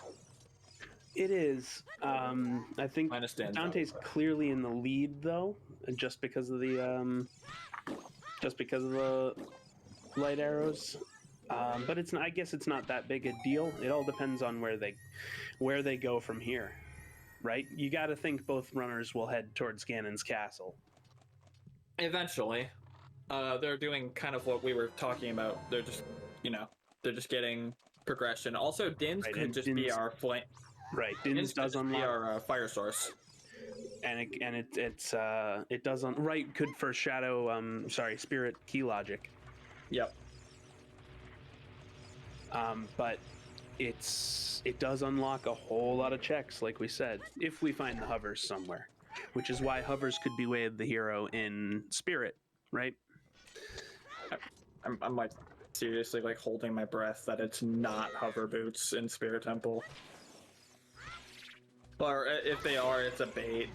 It is. I think Minus Dan's Dante's clearly in the lead though, just because of the light arrows. But it's not, I guess it's not that big a deal. It all depends on where they go from here, right? You got to think both runners will head towards Ganon's castle. Eventually, they're doing kind of what we were talking about. They're just, they're just getting progression. Also, Din's Right, could and just be Din's- our flank. Right, Din's Could does just be unlock, our fire source. and it does right could foreshadow spirit key logic. Yep. But it does unlock a whole lot of checks, like we said, if we find the hovers somewhere, which is why hovers could be way of the hero in Spirit, right? I'm like seriously like holding my breath that it's not hover boots in Spirit Temple. Or if they are, it's a bait.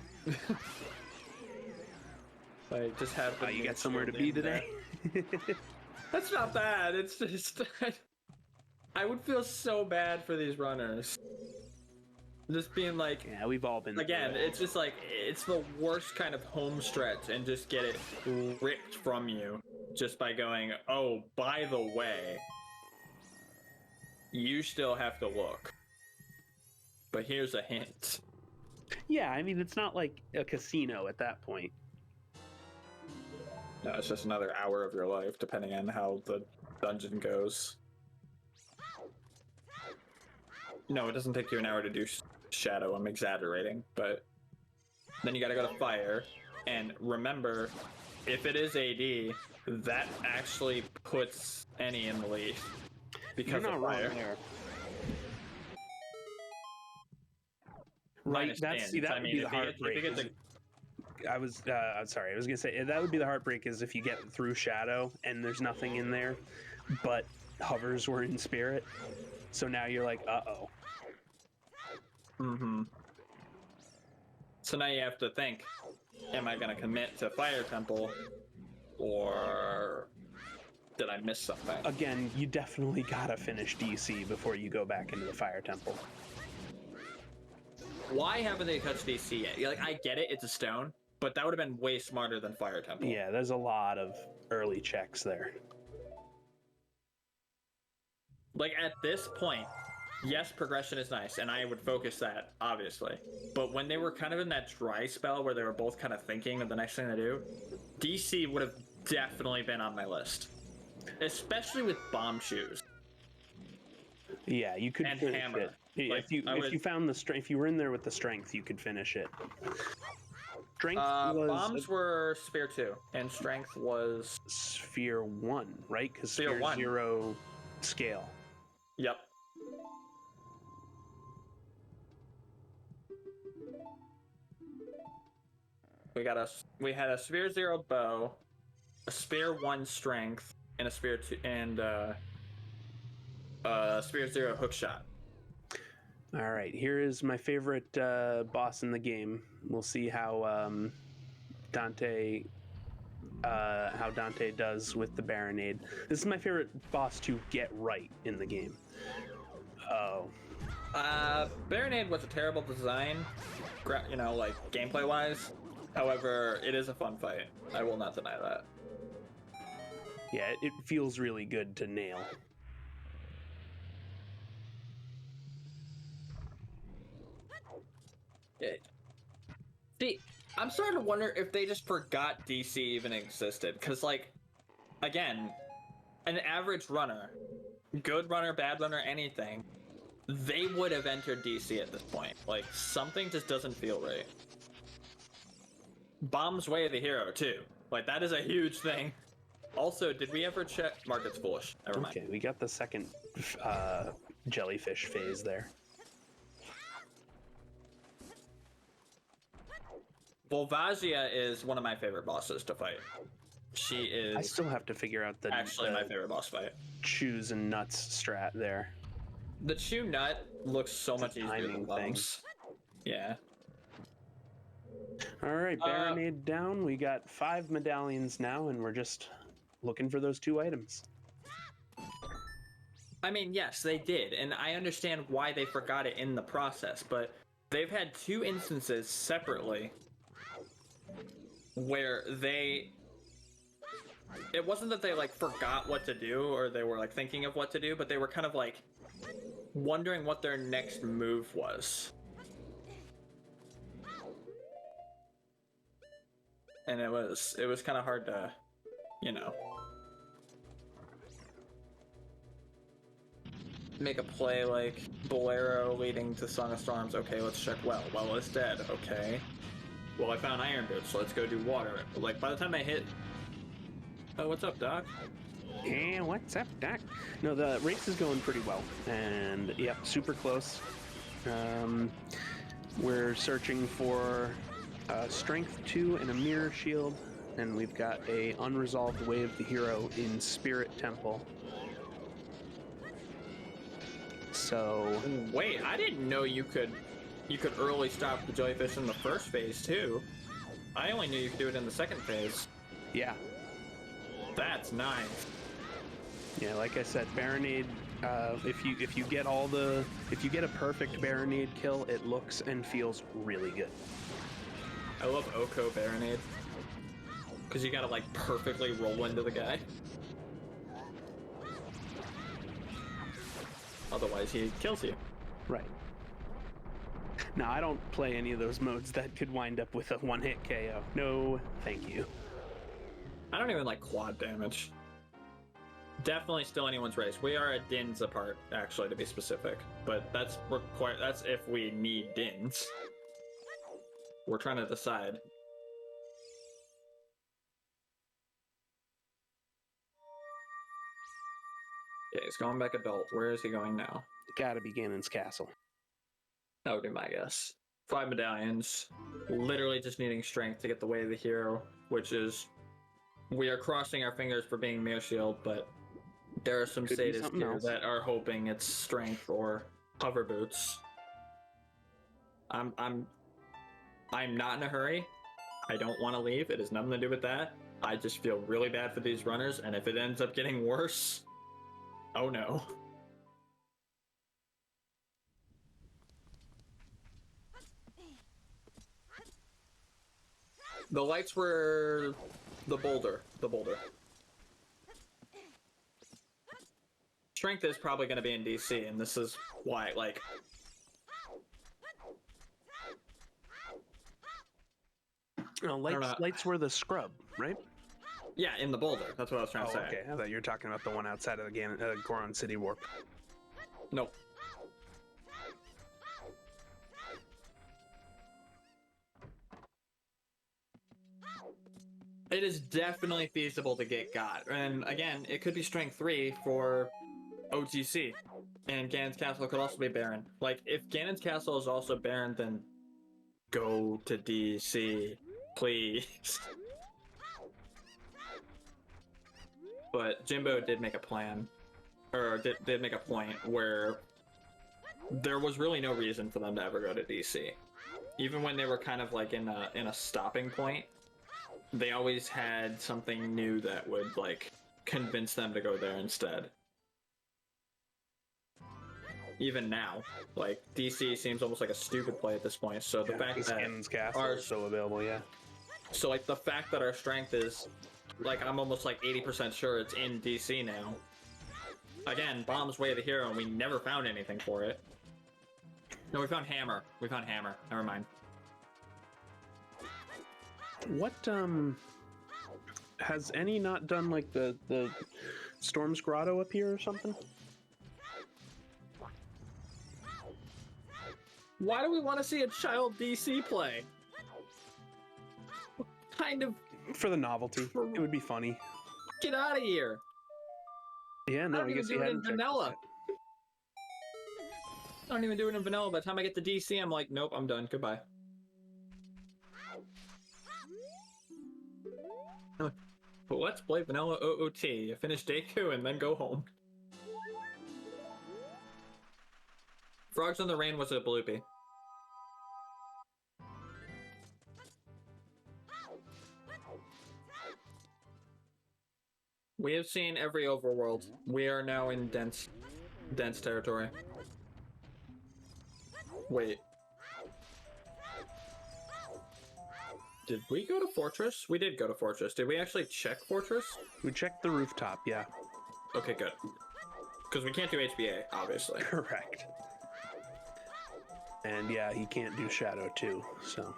Like just have them You got somewhere to be today. That's not bad. It's just I would feel so bad for these runners. Just being like, Yeah, we've all been again, through it. it's just like it's the worst kind of home stretch and just get it ripped from you just by going, oh, by the way, you still have to look. But here's a hint. Yeah, I mean, it's not like a casino at that point. No, it's just another hour of your life, depending on how the dungeon goes. No, it doesn't take you an hour to do shadow. I'm exaggerating, but then you gotta go to fire. And remember, if it is AD, that actually puts Eni in the lead because You're not of wrong fire. there. Right, Minus that Dan's. would I be mean, the if you heartbreak. get the I'm sorry. I was gonna say that would be the heartbreak is if you get through Shadow and there's nothing in there, but hovers were in Spirit. So now you're like, uh-oh. Mm-hmm. So now you have to think, am I going to commit to Fire Temple, or did I miss something? Again, you definitely gotta finish DC before you go back into the Fire Temple. Why haven't they touched DC yet? Like, I get it, it's a stone, but that would have been way smarter than Fire Temple. Yeah, there's a lot of early checks there. Like, at this point, yes, progression is nice, and I would focus that, obviously. But when they were kind of in that dry spell where they were both kind of thinking of the next thing to do, DC would have definitely been on my list. Especially with bomb shoes. Yeah, you could And finish hammer. it. Like, If you found the strength, if you were in there with the strength, you could finish it. Strength was Bombs were Spear 2, and Strength was... Sphere 1, right? Because Sphere Sphere 1. 0 scale. Yep. We had a Sphere 0 bow, a Sphere 1 strength, and a Sphere 2 and Sphere 0 hook shot. All right, here is my favorite boss in the game. We'll see how Dante does with the Serenade. This is my favorite boss to get right in the game. Oh, Serenade was a terrible design, like gameplay wise. However, it is a fun fight. I will not deny that. yeah, it feels really good to nail. See, I'm starting to wonder if they just forgot DC even existed. Because, like, again, an average runner, good runner, bad runner, anything, they would have entered DC at this point. Like, something just doesn't feel right. Bomb's way of the hero, too. Like, that is a huge thing. Also, did we ever check... Market's foolish. Never mind. Okay, we got the second jellyfish phase there. Volvagia is one of my favorite bosses to fight. She is I still have to figure out the actually my favorite boss fight. choose and nuts strat there. The chew nut looks so much easier timing than thing. bombs. Yeah. All right, Serenade down. We got 5 medallions now, and we're just looking for those 2 items. I mean, yes, they did, and I understand why they forgot it in the process, but they've had 2 instances separately where it wasn't that they like forgot what to do or they were like thinking of what to do, but they were kind of like wondering what their next move was. And it was kind of hard to, you know, make a play like Bolero leading to Song of Storms. Okay, let's check well. Well, it's dead. Okay. Well, I found Iron Boots, so let's go do water. Like, by the time I hit... Oh, what's up, Doc? Hey, what's up, Doc? No, the race is going pretty well, and yep, super close. We're searching for Strength 2 and a Mirror Shield, and we've got a unresolved Way of the Hero in Spirit Temple. So... Wait, I didn't know you could early stop the jellyfish in the first phase, too. I only knew you could do it in the second phase. yeah. That's nice. Yeah, like I said, Serenade, if you get a perfect Serenade kill, it looks and feels really good. I love Oko Serenade. Because you gotta, like, perfectly roll into the guy. Otherwise, he kills you. Right. Now, I don't play any of those modes that could wind up with a one-hit KO. No, thank you. I don't even like quad damage. Definitely still anyone's race. We are a dins apart, actually, to be specific. But that's if we need dins. We're trying to decide. Okay, he's going back adult. Where is he going now? Gotta be Ganon's castle. That would be my guess. 5 medallions. Literally just needing strength to get the Way of the Hero, which is... We are crossing our fingers for being Mirror Shield, but there are some sadists here that are hoping it's strength or hover boots. I'm not in a hurry. I don't want to leave. It has nothing to do with that. I just feel really bad for these runners, and if it ends up getting worse, oh no. The lights were the boulder. Strength is probably going to be in DC, and this is why, like... No, lights were the scrub, right? Yeah, in the boulder. That's what I was trying to say. Okay. I thought you were talking about the one outside of the Goron City Warp. Nope. It is definitely feasible to get God. And again, it could be Strength 3 for OTC. And Ganon's Castle could also be Baron. Like, if Ganon's Castle is also Baron, then go to DC, please. But Jimbo did make a plan, or did make a point where there was really no reason for them to ever go to DC. Even when they were kind of like in a stopping point, they always had something new that would like convince them to go there instead. Even now, like DC seems almost like a stupid play at this point. So the fact that Ganon's Castle is so available, yeah. So like the fact that our strength is, like I'm almost like 80% sure it's in DC now. Again, Bomb's Way of the Hero, and we never found anything for it. No, we found Hammer. We found Hammer. Never mind. What has Eni not done like the Storm's Grotto up here or something? Why do we want to see a child DC play? What kind of... For the novelty. It would be funny. Get out of here! Yeah, no, I don't I guess even you do it in hadn't checked vanilla. this I don't even do it in vanilla. By the time I get to DC, I'm like, nope, I'm done. Goodbye. But let's play vanilla OOT. You finish Deku and then go home. Frogs in the Rain was a bloopy. We have seen every overworld. We are now in dense territory. Wait. Did we go to Fortress? We did go to Fortress. Did we actually check Fortress? We checked the rooftop, yeah. Okay, good. Because we can't do HBA, obviously. Correct. And yeah, he can't do Shadow too, so...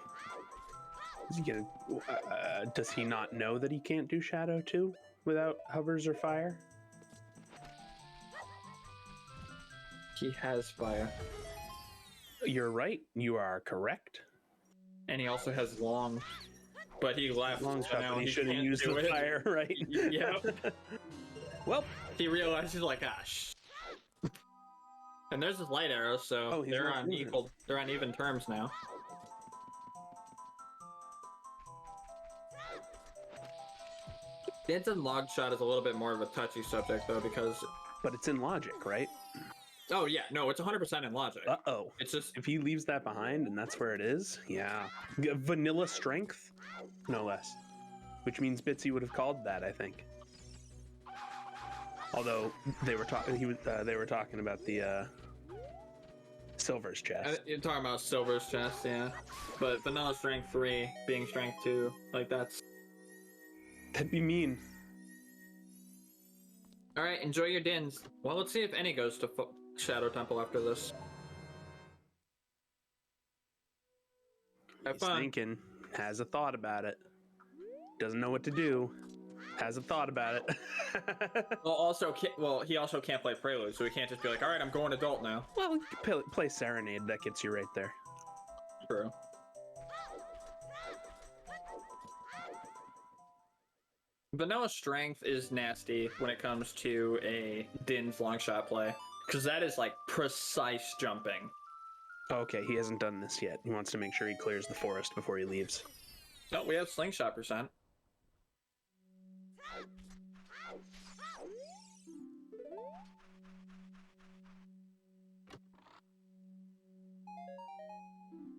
Is he gonna, does he not know that he can't do Shadow too without hovers or fire? He has fire. You're right. You are correct. And he also has long, but he left. Long so shot, now but he he shouldn't can't use do the it. fire, right? Yep. Well, He realized he's like, ah, shh. And there's his light arrow, so Oh, he's they're not on using it. equal. They're on even terms now. Dancing log shot is a little bit more of a touchy subject though, because but it's in logic, right? oh yeah, no, it's 100% in logic. Uh-oh. It's just If he leaves that behind and that's where it is, yeah. Vanilla strength, no less. Which means Bitsy would have called that, I think. Although they were talking, they were talking about the Silver's chest. you're talking about Silver's chest, yeah. But vanilla strength 3 being strength 2, like that's. That'd be mean. All right, enjoy your dins. Well, let's see if Eni goes to Shadow Temple after this. Have He's fun. thinking, has a thought about it. Doesn't know what to do. Has a thought about it. Well, he also can't play Prelude, so he can't just be like, all right, I'm going adult now. Well, you could play Serenade. That gets you right there. True. Vanilla Strength is nasty when it comes to a Din's long shot play, because that is like precise jumping. Okay, he hasn't done this yet. He wants to make sure he clears the forest before he leaves. Oh, we have slingshot percent.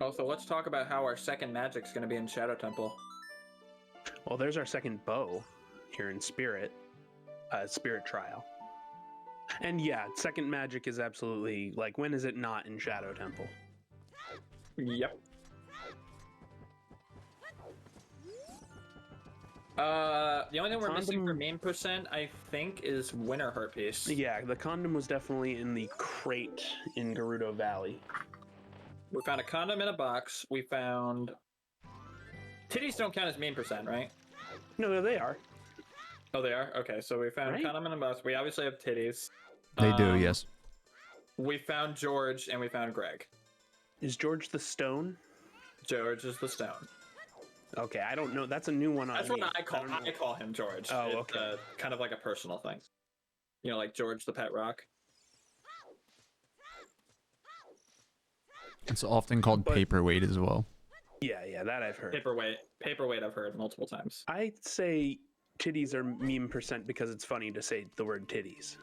Also, let's talk about how our second magic's going to be in Shadow Temple. Well, there's our second bow here in Spirit. Spirit Trial. And yeah, second magic is absolutely, like, when is it not in Shadow Temple? Yep. The only thing we're missing for main percent, I think, is Winter Harpiece. Yeah, the condom was definitely in the crate in Gerudo Valley. We found a condom in a box. We found... Titties don't count as main percent, right? No, they are. Oh, they are? Okay, so we found Right? a condom in a box. We obviously have titties. They do, yes. We found George, and we found Greg. Is George the stone? George is the stone. Okay, I don't know. That's a new one on That's me. what I call don't know. I call him George. Oh, It's, okay. kind of like a personal thing. You know, like George the Pet Rock. It's often called But- paperweight as well. Yeah, that I've heard. Paperweight I've heard multiple times. I'd say titties are meme percent because it's funny to say the word titties.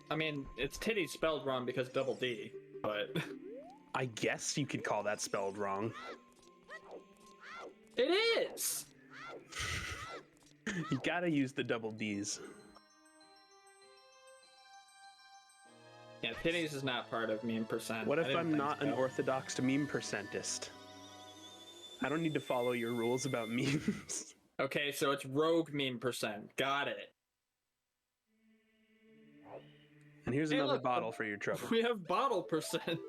I mean, it's titties spelled wrong because double D, but... I guess you could call that spelled wrong. It is! You gotta use the double D's. Yeah, titties is not part of meme percent. What I if didn't I'm think not an so. orthodox meme percentist? I don't need to follow your rules about memes. Okay, so it's rogue meme percent. Got it. And here's Hey, another look, bottle for your trouble. We have bottle percent.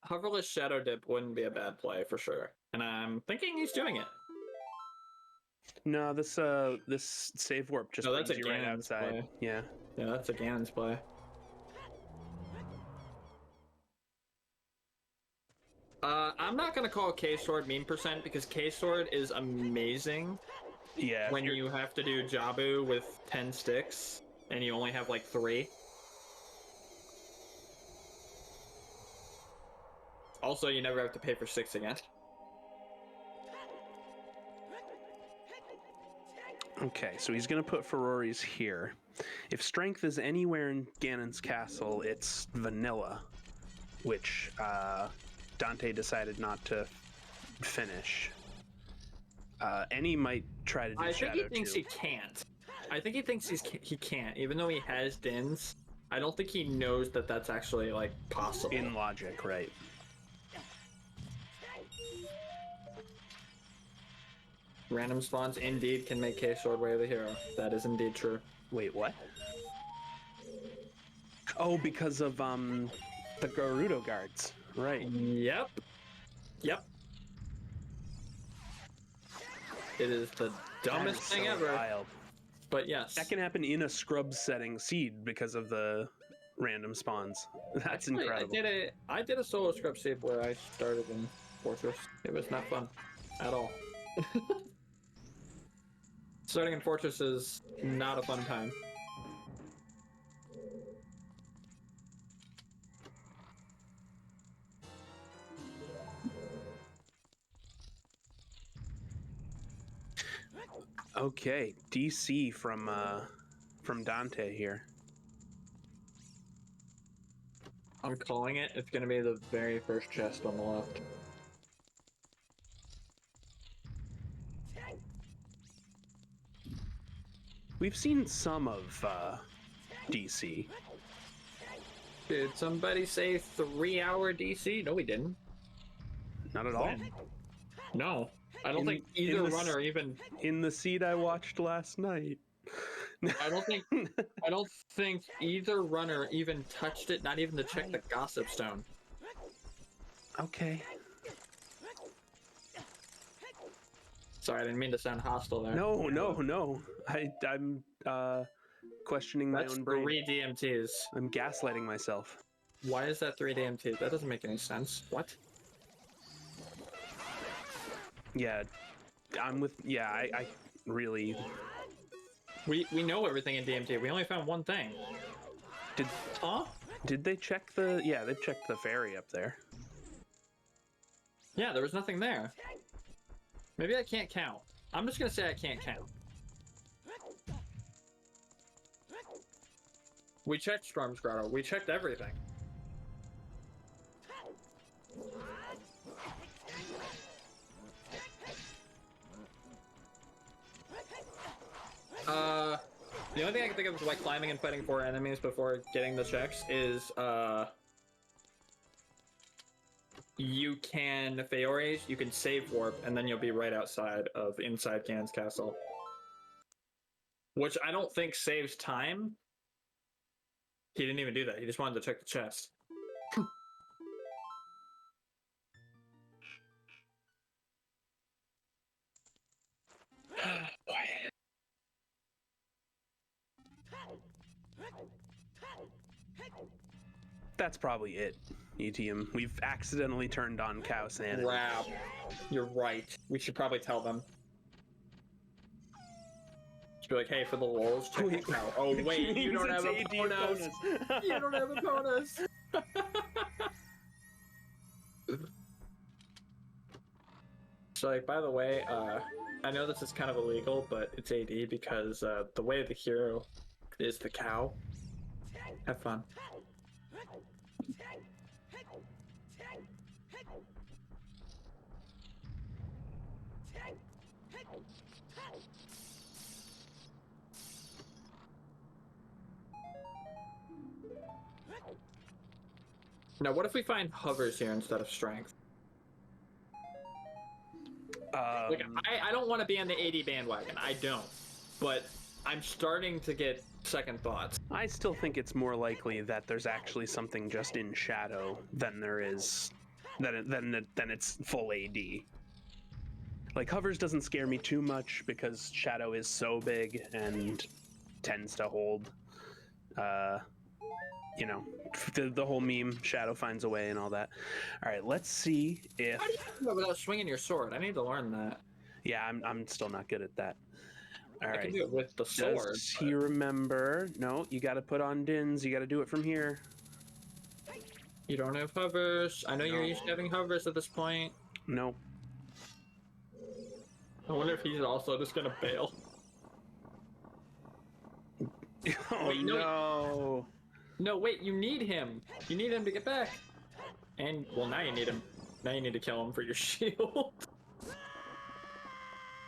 Hoverless Shadow Dip wouldn't be a bad play for sure. And I'm thinking he's doing it. No, this save warp just No, that's brings a you right Ganon's outside. play. Yeah. Yeah, that's a Ganon's play. I'm not gonna call K-Sword meme percent because K-Sword is amazing Yeah. when you have to do Jabu with 10 sticks and you only have like 3. Also, you never have to pay for 6 again. Okay, so he's gonna put Ferrari's here. If strength is anywhere in Ganon's castle, it's vanilla, which Dante decided not to finish. Eni might try to do I think shadow he thinks too. he can't. I think he thinks he can't, even though he has dins. I don't think he knows that that's actually like possible. In logic, right? Random spawns indeed can make K-Sword Way of the Hero. That is indeed true. Wait, what? Oh, because of the Gerudo guards, right? Yep. Yep. It is the dumbest That is thing so ever. wild. But yes. That can happen in a scrub setting seed because of the random spawns. That's Actually, incredible. I did a solo scrub seed where I started in Fortress. It was not fun at all. Starting in Fortress is not a fun time. Okay, DC from Dante here. I'm calling it. It's gonna be the very first chest on the left. We've seen some of DC. Did somebody say 3-hour DC? No, we didn't. Not at all. When? No. I don't In- think in either the s- runner even. In the seed I watched last night. I don't think either runner even touched it, not even to check the gossip stone. Okay. Sorry, I didn't mean to sound hostile there. No. I'm questioning my That's own brain. 3 DMTs. I'm gaslighting myself. Why is that 3 DMTs? That doesn't make any sense. What? Yeah, I'm with. Yeah, I really We know everything in DMT. We only found one thing. did. Huh? Did they check the? Yeah, they checked the ferry up there. Yeah, there was nothing there. Maybe I can't count. I'm just gonna say I can't count. We checked Storm's Grotto. We checked everything. The only thing I can think of is like climbing and fighting 4 enemies before getting the checks is you can Feores, you can save warp, and then you'll be right outside of inside Ganon's castle. Which I don't think saves time. He didn't even do that. He just wanted to check the chest. Boy. That's probably it, ETM. We've accidentally turned on cow sanity. Crap. You're right. We should probably tell them. Just be like, hey, for the lulz, check the cow. Oh, wait, you don't have a bonus. You don't have a bonus. So, like, by the way, I know this is kind of illegal, but it's AD because the way of the hero is the cow. Have fun. Now, what if we find hovers here instead of strength? Like, I don't want to be on the AD bandwagon. I don't. But I'm starting to get second thoughts. I still think it's more likely that there's actually something just in shadow than there is than it's full AD. Like hovers doesn't scare me too much because shadow is so big and tends to hold you know, the whole meme shadow finds a way and all that. All right, let's see if How do you do that without swinging your sword? I need to learn that. yeah, I'm still not good at that. All I right. can do it with the sword. Does he remember? No, you got to put on dins. You got to do it from here. You don't have hovers. I know you're used to having hovers at this point. No. I wonder if he's also just gonna bail. Oh Wait, no. no. No, wait, you need him. You need him to get back. And, well, now you need him. Now you need to kill him for your shield.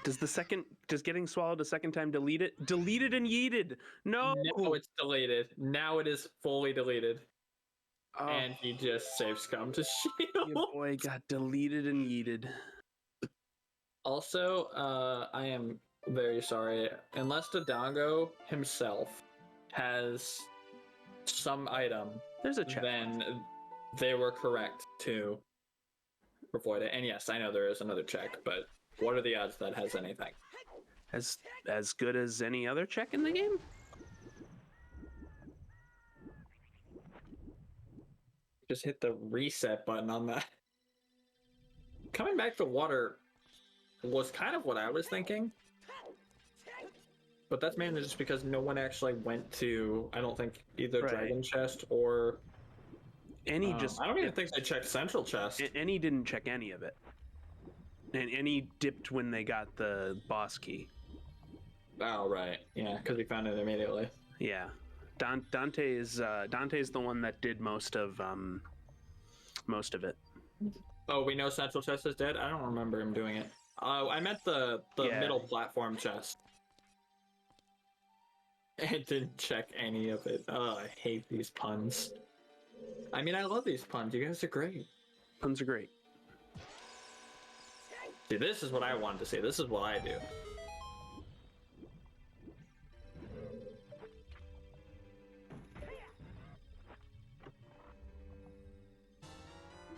Does getting swallowed a second time delete it? Deleted and yeeted. No. Now it's deleted. Now it is fully deleted. Oh, And he just saved scum to your shield. boy got deleted and yeeted. Also, I am very sorry. Unless Dodongo himself has some item, There's a check. then they were correct to avoid it. And yes, I know there is another check, but what are the odds that has anything? As good as any other check in the game. Just hit the reset button on that. Coming back to water was kind of what I was thinking. But that's mainly just because no one actually went to, I don't think, either Right. Dragon Chest or... Any just I don't even think they checked Central Chest. Any didn't check any of it. And any dipped when they got the boss key. Oh, right. Yeah, because we found it immediately. Yeah. Dante is the one that did most of it. Oh, we know Central Chest is dead? I don't remember him doing it. I meant the Yeah. middle platform chest. It didn't check any of it. Oh, I hate these puns. I mean, I love these puns. You guys are great. Puns are great. See, this is what I wanted to see. This is what I do.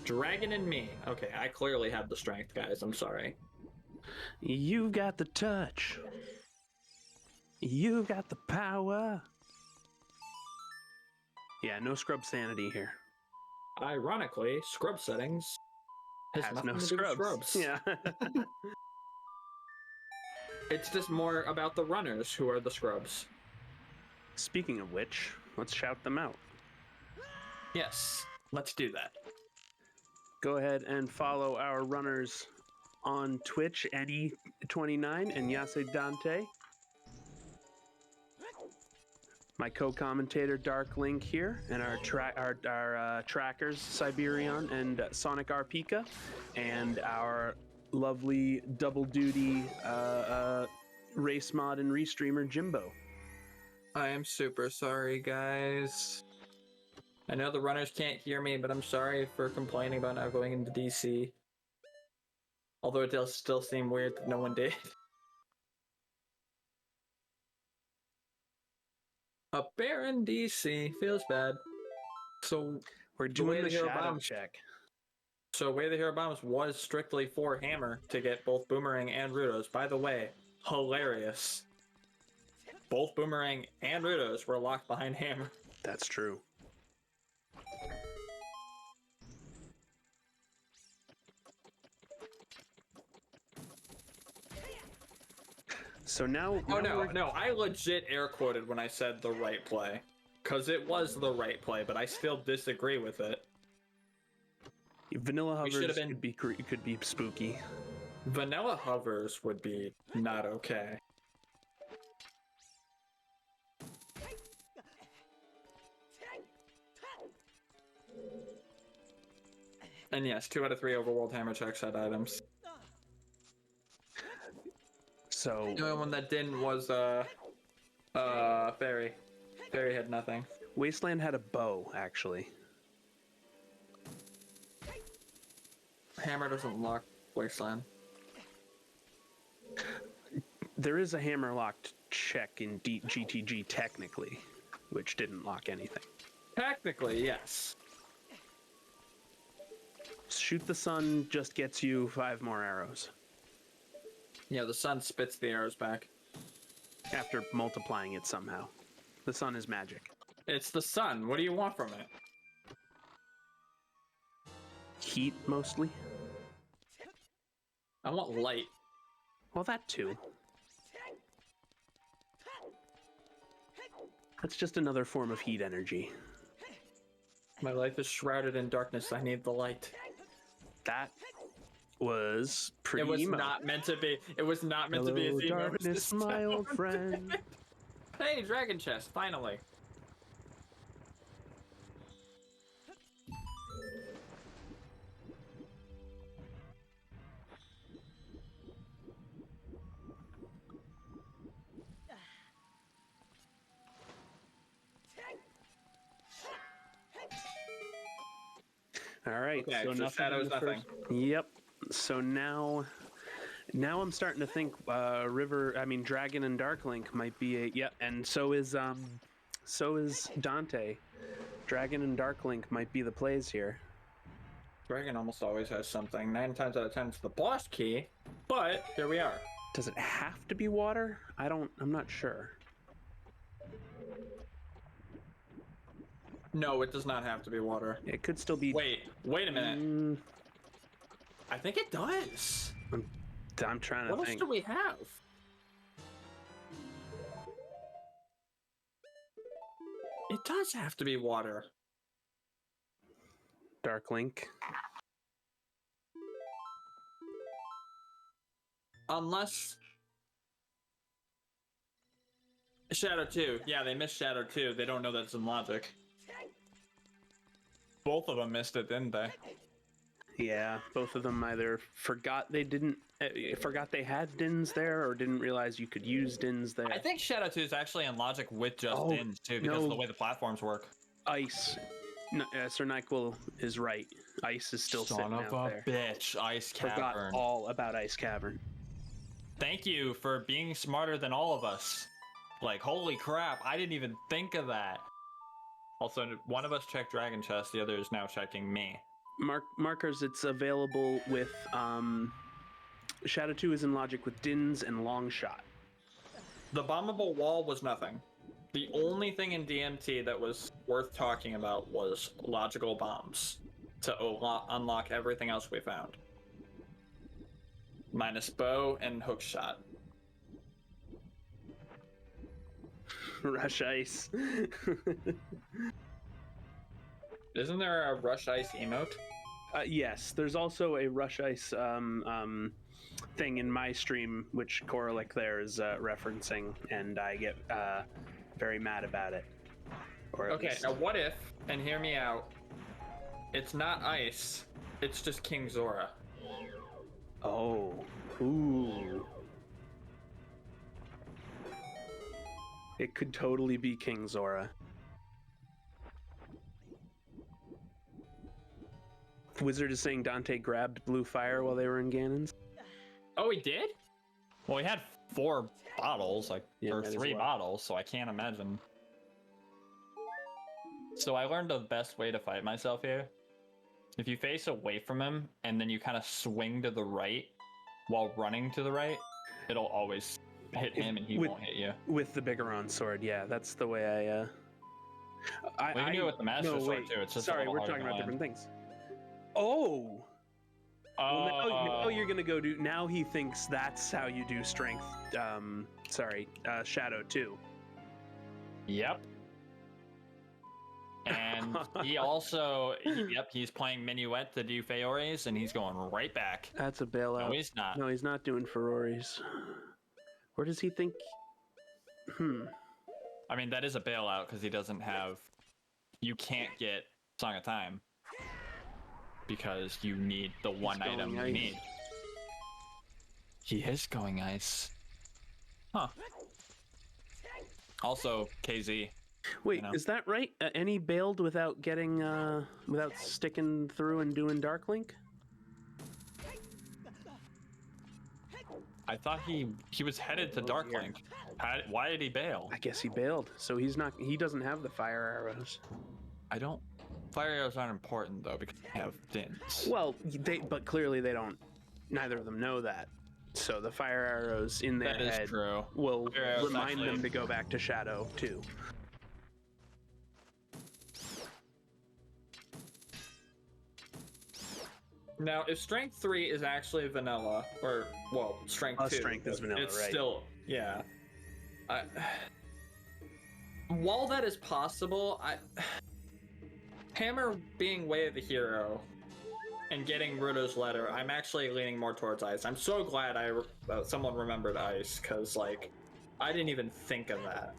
Dragon and me. Okay, I clearly have the strength, guys. I'm sorry. You've got the touch. You've got the power. Yeah, no scrub sanity here. Ironically, scrub settings has Has nothing no to do with scrubs. scrubs. Yeah. It's just more about the runners who are the scrubs. Speaking of which, let's shout them out. Yes, let's do that. Go ahead and follow our runners on Twitch, Eni29 and Yase Dante. My co-commentator Dark Link here, and our trackers Siberian and Sonic Arpika, and our lovely double duty race mod and restreamer Jimbo. I am super sorry, guys. I know the runners can't hear me, but I'm sorry for complaining about not going into DC. Although it does still seem weird that no one did. A bear in DC feels bad. So We're way doing the the hero shadow bombs. check. So Way the Hero Bombs was strictly for Hammer to get both Boomerang and Rudos. By the way, hilarious. Both Boomerang and Rudos were locked behind Hammer. That's true. So now. Oh now we're- no, I legit air quoted when I said the right play. Cause it was the right play, but I still disagree with it. Vanilla We should hovers have been- could be spooky. Vanilla hovers would be not okay. And yes, 2 out of 3 overworld hammer checks had items. So The only one that didn't was Fairy. Fairy had nothing. Wasteland had a bow, actually. Hammer doesn't lock Wasteland. There is a hammer locked check in GTG technically, which didn't lock anything. Technically, yes. Shoot the sun just gets you 5 more arrows Yeah, the sun spits the arrows back. after multiplying it somehow. The sun is magic. It's the sun. What do you want from it? Heat mostly. I want light. Well, that too. That's just another form of heat energy. My life is shrouded in darkness. I need the light. That was pretty It was emo. not meant to be. It was not meant to be Hello, as emo as darkness, this my old sounds. friend. Hey, Dragon Chest, finally. All right. Okay, so nothing in Shadow's the nothing. Yep. So now I'm starting to think Dragon and Darklink might be a and so is Dante. Dragon and Darklink might be the plays here. Dragon almost always has something. 9 times out of 10 it's the boss key, but here we are. Does it have to be water? I'm not sure. No, it does not have to be water. It could still be. Wait a minute. I think it does. I'm trying to What else think. do we have? It does have to be water. Darklink. Unless Shadow 2. Yeah, they missed Shadow 2. They don't know that's in logic. Both of them missed it, didn't they? Yeah, both of them either forgot they had dins there, or didn't realize you could use dins there. I think Shadow 2 is actually in logic with just dins too, because of the way the platforms work. Ice. No, Sir NyQuil is right. Ice is still sitting out there. Bitch, Ice Cavern. Forgot all about Ice Cavern. Thank you for being smarter than all of us. Like, holy crap, I didn't even think of that. Also, one of us checked Dragon Chest, the other is now checking me. Markers, it's available with Shadow 2 is in logic with Dins and Long Shot. The bombable wall was nothing. The only thing in DMT that was worth talking about was logical bombs to unlock everything else we found. Minus bow and hook shot. Rush Ice. Isn't there a Rush Ice emote? Yes, there's also a Rush Ice thing in my stream, which Coralic there is referencing, and I get very mad about it. Okay, now what if, and hear me out, it's not ice, it's just King Zora. Oh. Ooh. It could totally be King Zora. Wizard is saying Dante grabbed blue fire while they were in Ganon's. Oh, he did? Well, he had 4 bottles, or might as 3 well. bottles, so I can't imagine. So I learned the best way to fight myself here. If you face away from him, and then you kind of swing to the right while running to the right, it'll always hit him and he won't hit you. With the Bigaron sword, yeah, that's the way I We can do it with the Master Sword too, it's just sorry, a little we're harder talking to about land. different things. Oh! Well, now you're gonna go do. Now he thinks that's how you do strength. Shadow 2. Yep. And he also, he's playing Minuet to do Feores, and he's going right back. That's a bailout. No, he's not. No, he's not doing Ferroris. Where does he think? I mean, that is a bailout because he doesn't have. You can't get Song of Time because you need the one item you need. He is going ice. Huh. Also, KZ. Wait, You know. is that right? Eni bailed without getting, without sticking through and doing Darklink? I thought he was headed to Darklink. Why did he bail? I guess he bailed, so he's not. He doesn't have the fire arrows. I don't. Fire arrows aren't important though because they have dins. Well, but clearly they don't. Neither of them know that. So the fire arrows in their That is head true. will Fire arrows remind actually- them to go back to Shadow 2. Now, if Strength 3 is actually vanilla, or, well, Strength 2. Strength is vanilla, it's right. still, yeah. While that is possible, Hammer being Way of the Hero and getting Ruto's letter, I'm actually leaning more towards Ice. I'm so glad someone remembered Ice, because, like, I didn't even think of that.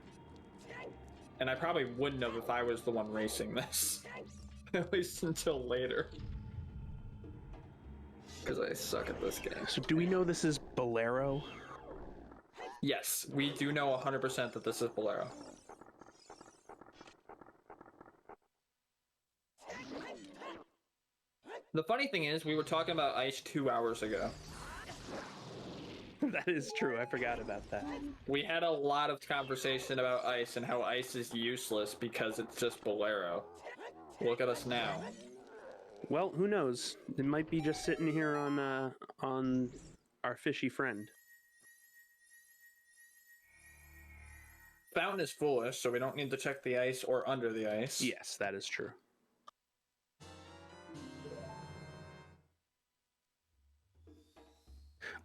And I probably wouldn't have if I was the one racing this. At least until later. Because I suck at this game. So do we know this is Bolero? Yes, we do know 100% that this is Bolero. The funny thing is, we were talking about ice 2 hours ago. That is true. I forgot about that. We had a lot of conversation about ice and how ice is useless because it's just Bolero. Look at us now. Well, who knows? It might be just sitting here on our fishy friend. Fountain is foolish, so we don't need to check the ice or under the ice. Yes, that is true.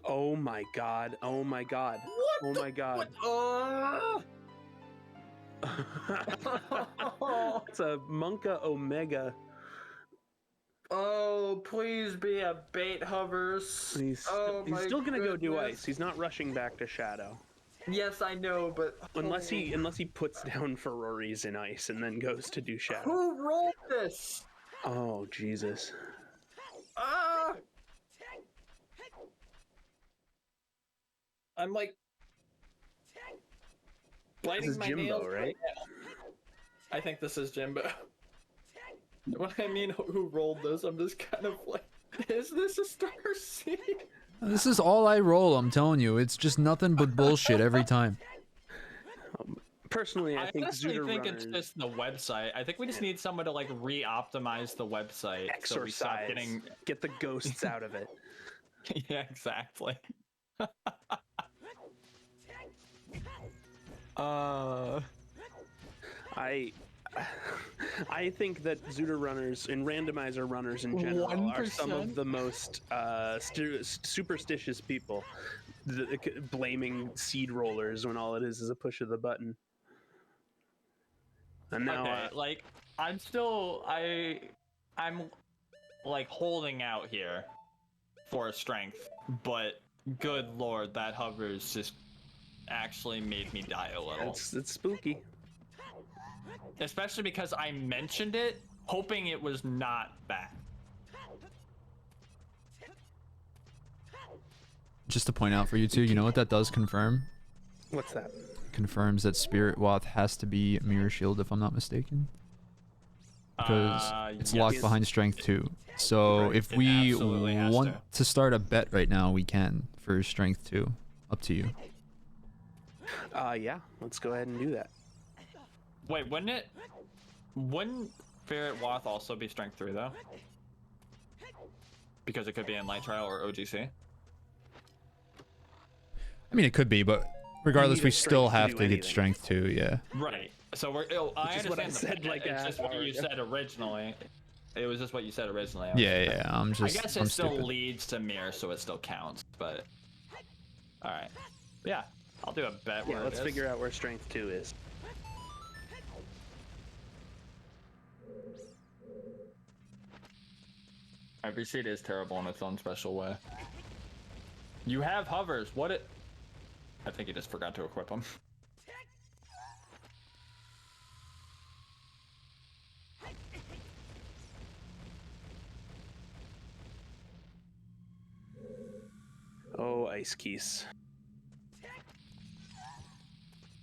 Oh my god. Oh my god. Oh my god. It's a Monka Omega. Oh, please be a bait hovers. He's still gonna go do ice. He's not rushing back to Shadow. Yes, I know, but Unless he puts down Ferraris in ice and then goes to do Shadow. who rolled this? Oh Jesus. Ah! I'm like biting This is my Jimbo, nails right? now. I think this is Jimbo. When I mean who rolled this, I'm just kind of like, is this a star seed? This is all I roll, I'm telling you. It's just nothing but bullshit every time. Personally, I think honestly Zuda think runners it's just the website. I think we just need someone to like re-optimize the website so we stop exorcise. getting. Get the ghosts out of it. Yeah, exactly. I think that Zuda runners and randomizer runners in general are some of 1%? the most superstitious people, blaming seed rollers when all it is a push of the button. And now, Okay, like I'm like holding out here for a strength, but good lord, that hovers just actually made me die a little. it's spooky. Especially because I mentioned it, hoping it was not that. Just to point out for you two, you know what that does confirm? What's that? Confirms that Spirit Wath has to be Mirror Shield, if I'm not mistaken. Because it's locked yes. behind Strength 2. So Right. if It we absolutely has want to start a bet right now, we can for Strength 2. Up to you. Yeah, let's go ahead and do that. Wait, wouldn't Ferret Wath also be Strength 3 though? Because it could be in Light Trial or OGC. I mean, it could be, but regardless, need we a still strength to have do to get anything. Strength 2, yeah. Right. So we're. Oh, I Which is what I understand. said, like, a it's just half what hour you ago. said originally. It was just what you said originally. Yeah, I'm I just, guess I'm it still stupid. leads to mirror, so it still counts. But all right. Yeah, I'll do a bet. Yeah, where let's it is. figure out where strength 2 is. Every seed is terrible in its own special way. You have hovers. What it? I think you just forgot to equip them. Oh, ice keys.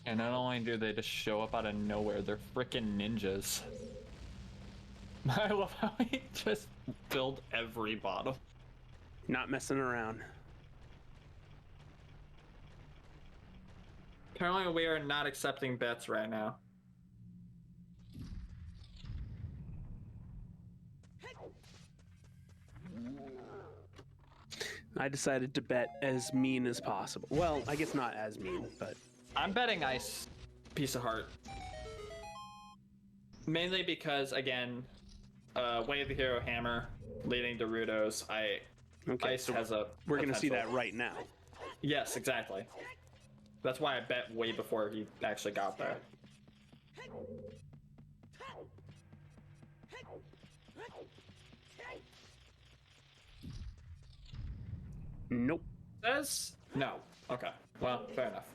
And not only do they just show up out of nowhere, they're freaking ninjas. I love how he just filled every bottle. Not messing around. Apparently, we are not accepting bets right now. I decided to bet as mean as possible. Well, I guess not as mean, but I'm betting ice. Piece of heart. Mainly because, again, Way of the Hero Hammer leading to Rudos. okay. Ice So has a. we're gonna see that potential. right now. Yes, exactly. That's why I bet way before he actually got there. Nope. Says no. Okay. Well, fair enough.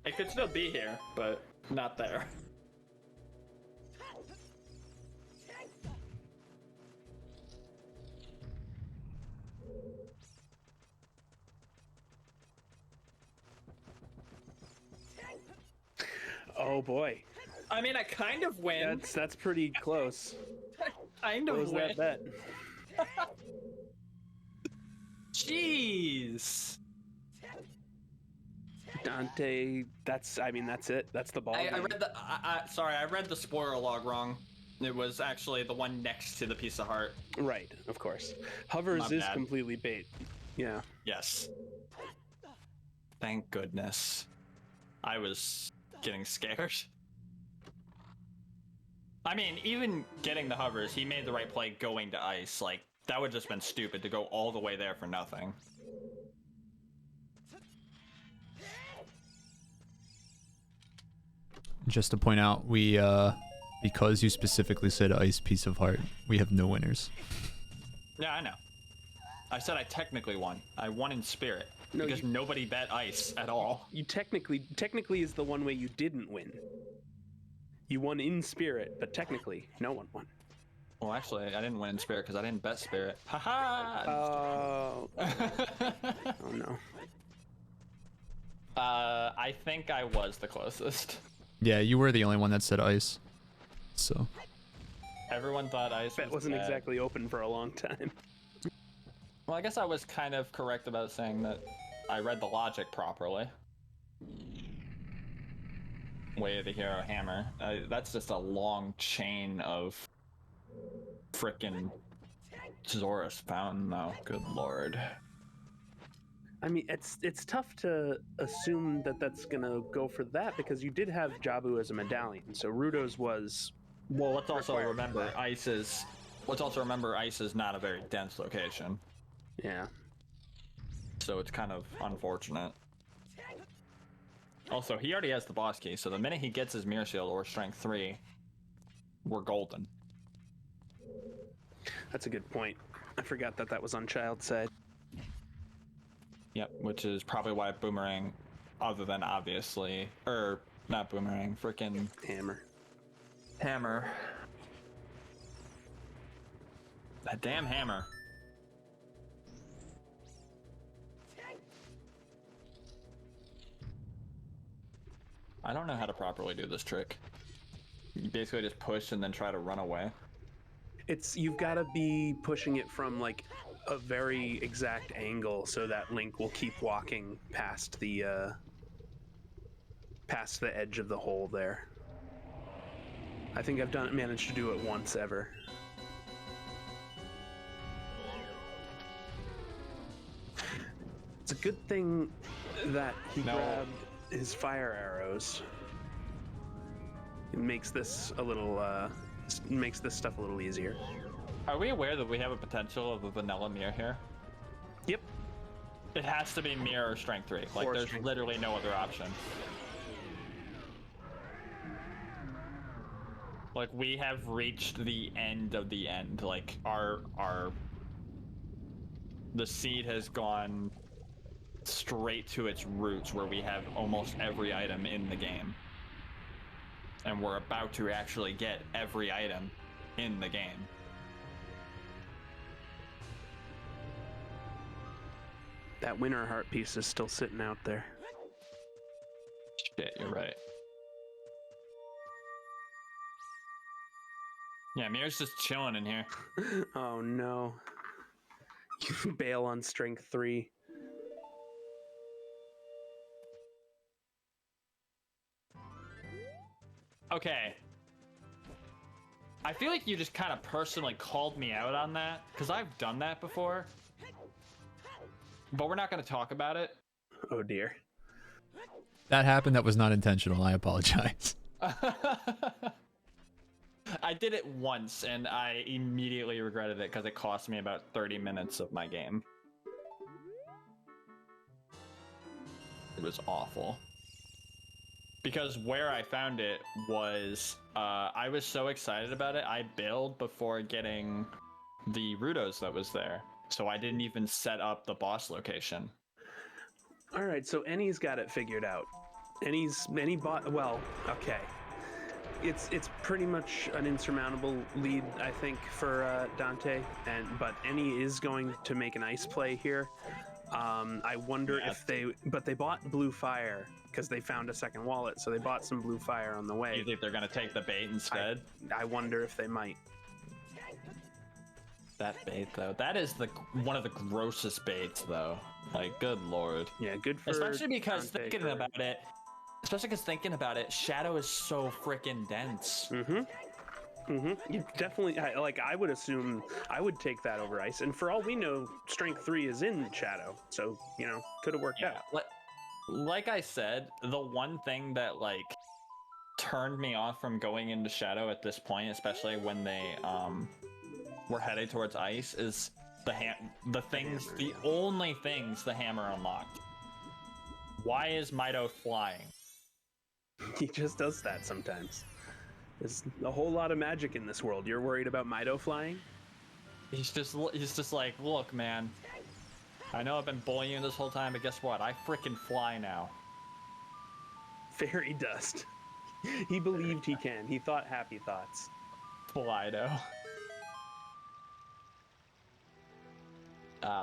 It could still be here, but not there. Oh boy, I mean, I kind of win. that's pretty close. Kind What of was win. that bet? Jeez. Dante, that's it. That's the ball I game. read the. Sorry, I read the spoiler log wrong. It was actually the one next to the piece of heart. Right, of course. Hovers My is bad. completely bait. Yeah. Yes. Thank goodness. I was getting scared. I mean, even getting the hovers, he made the right play going to ice. Like, that would just been stupid to go all the way there for nothing. Just to point out, we because you specifically said ice piece of heart, we have no winners. Yeah, I know. I said I technically won. I won in spirit. No, because nobody bet ice at all. You technically is the one way you didn't win. You won in spirit, but technically, no one won. Well, actually, I didn't win in spirit because I didn't bet spirit. Haha! Oh no. I think I was the closest. Yeah, you were the only one that said ice. So. Everyone thought ice Bet wasn't bad. exactly open for a long time. Well, I guess I was kind of correct about saying that I read the logic properly. Way of the Hero Hammer. That's just a long chain of frickin' Zorus Fountain, though. Good lord. I mean, it's tough to assume that that's gonna go for that because you did have Jabu as a medallion, so Rudo's was. Well, let's also required remember for that. ice is. Let's also remember ice is not a very dense location, Yeah. so it's kind of unfortunate. Also, he already has the boss key, so the minute he gets his Mirror Shield or Strength 3, we're golden. That's a good point. I forgot that that was on Child's side. Yep, which is probably why Boomerang, other than obviously, not Boomerang, frickin' Hammer. Hammer. That damn hammer. I don't know how to properly do this trick. You basically just push and then try to run away. You've got to be pushing it from like a very exact angle so that Link will keep walking past the edge of the hole there. I think I've managed to do it once ever. It's a good thing that he grabbed his fire arrows. It makes this a little makes this stuff a little easier. Are we aware that we have a potential of a vanilla mirror here? Yep. It has to be mirror or strength 3. Like, Or there's strength. literally no other option. Like, we have reached the end of the end. Like, the seed has gone straight to its roots where we have almost every item in the game. And we're about to actually get every item in the game. That winter heart piece is still sitting out there. Shit, you're right. Yeah, Mirror's just chilling in here. Oh no. You bail on strength 3. Okay. I feel like you just kind of personally called me out on that, because I've done that before. But we're not going to talk about it. Oh dear. That happened. That was not intentional. I apologize. I did it once, and I immediately regretted it because it cost me about 30 minutes of my game. It was awful. Because where I found it was, I was so excited about it, I bailed before getting the Rudos that was there. So I didn't even set up the boss location. All right, so Eni's got it figured out. Well, okay. It's pretty much an insurmountable lead, I think, for Dante. But Eni is going to make an ice play here. I wonder if they bought blue fire because they found a second wallet, so they bought some blue fire on the way. You think they're gonna take the bait instead? I wonder if they might. that bait though. That is one of the grossest baits though. Like, good lord. Yeah, good for Especially because Dante thinking for- about it, Shadow is so freaking dense. You definitely I would assume I would take that over ice, and for all we know, strength 3 is in Shadow, so could have worked out. Like I said, the one thing that like turned me off from going into Shadow at this point, especially when they were headed towards ice, is the only things the hammer unlocked. Why is Mido flying? He just does that sometimes. There's a whole lot of magic in this world. You're worried about Mido flying? He's just like, look, man. I know I've been bullying you this whole time, but guess what? I freaking fly now. Fairy dust. He believed he can. He thought happy thoughts. Flido.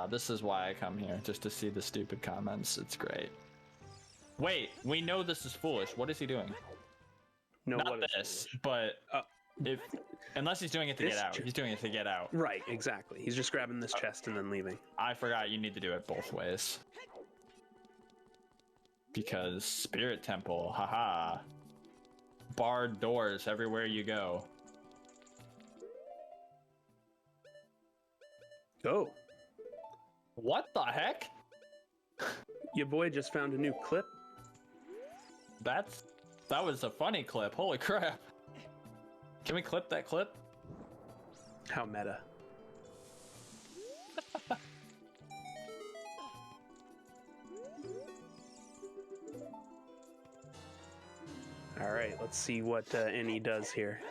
This is why I come here, just to see the stupid comments. It's great. Wait, we know this is foolish. What is he doing? No, Not what is this, foolish? but unless he's doing it to This get out. He's doing it to get out. Right, exactly. He's just grabbing this chest and then leaving. I forgot you need to do it both ways. Because Spirit Temple, haha. Barred doors everywhere you go. Oh, What the heck? your boy just found a new clip. That was a funny clip. Holy crap. Can we clip that clip? How meta. All right, let's see what Eni does here.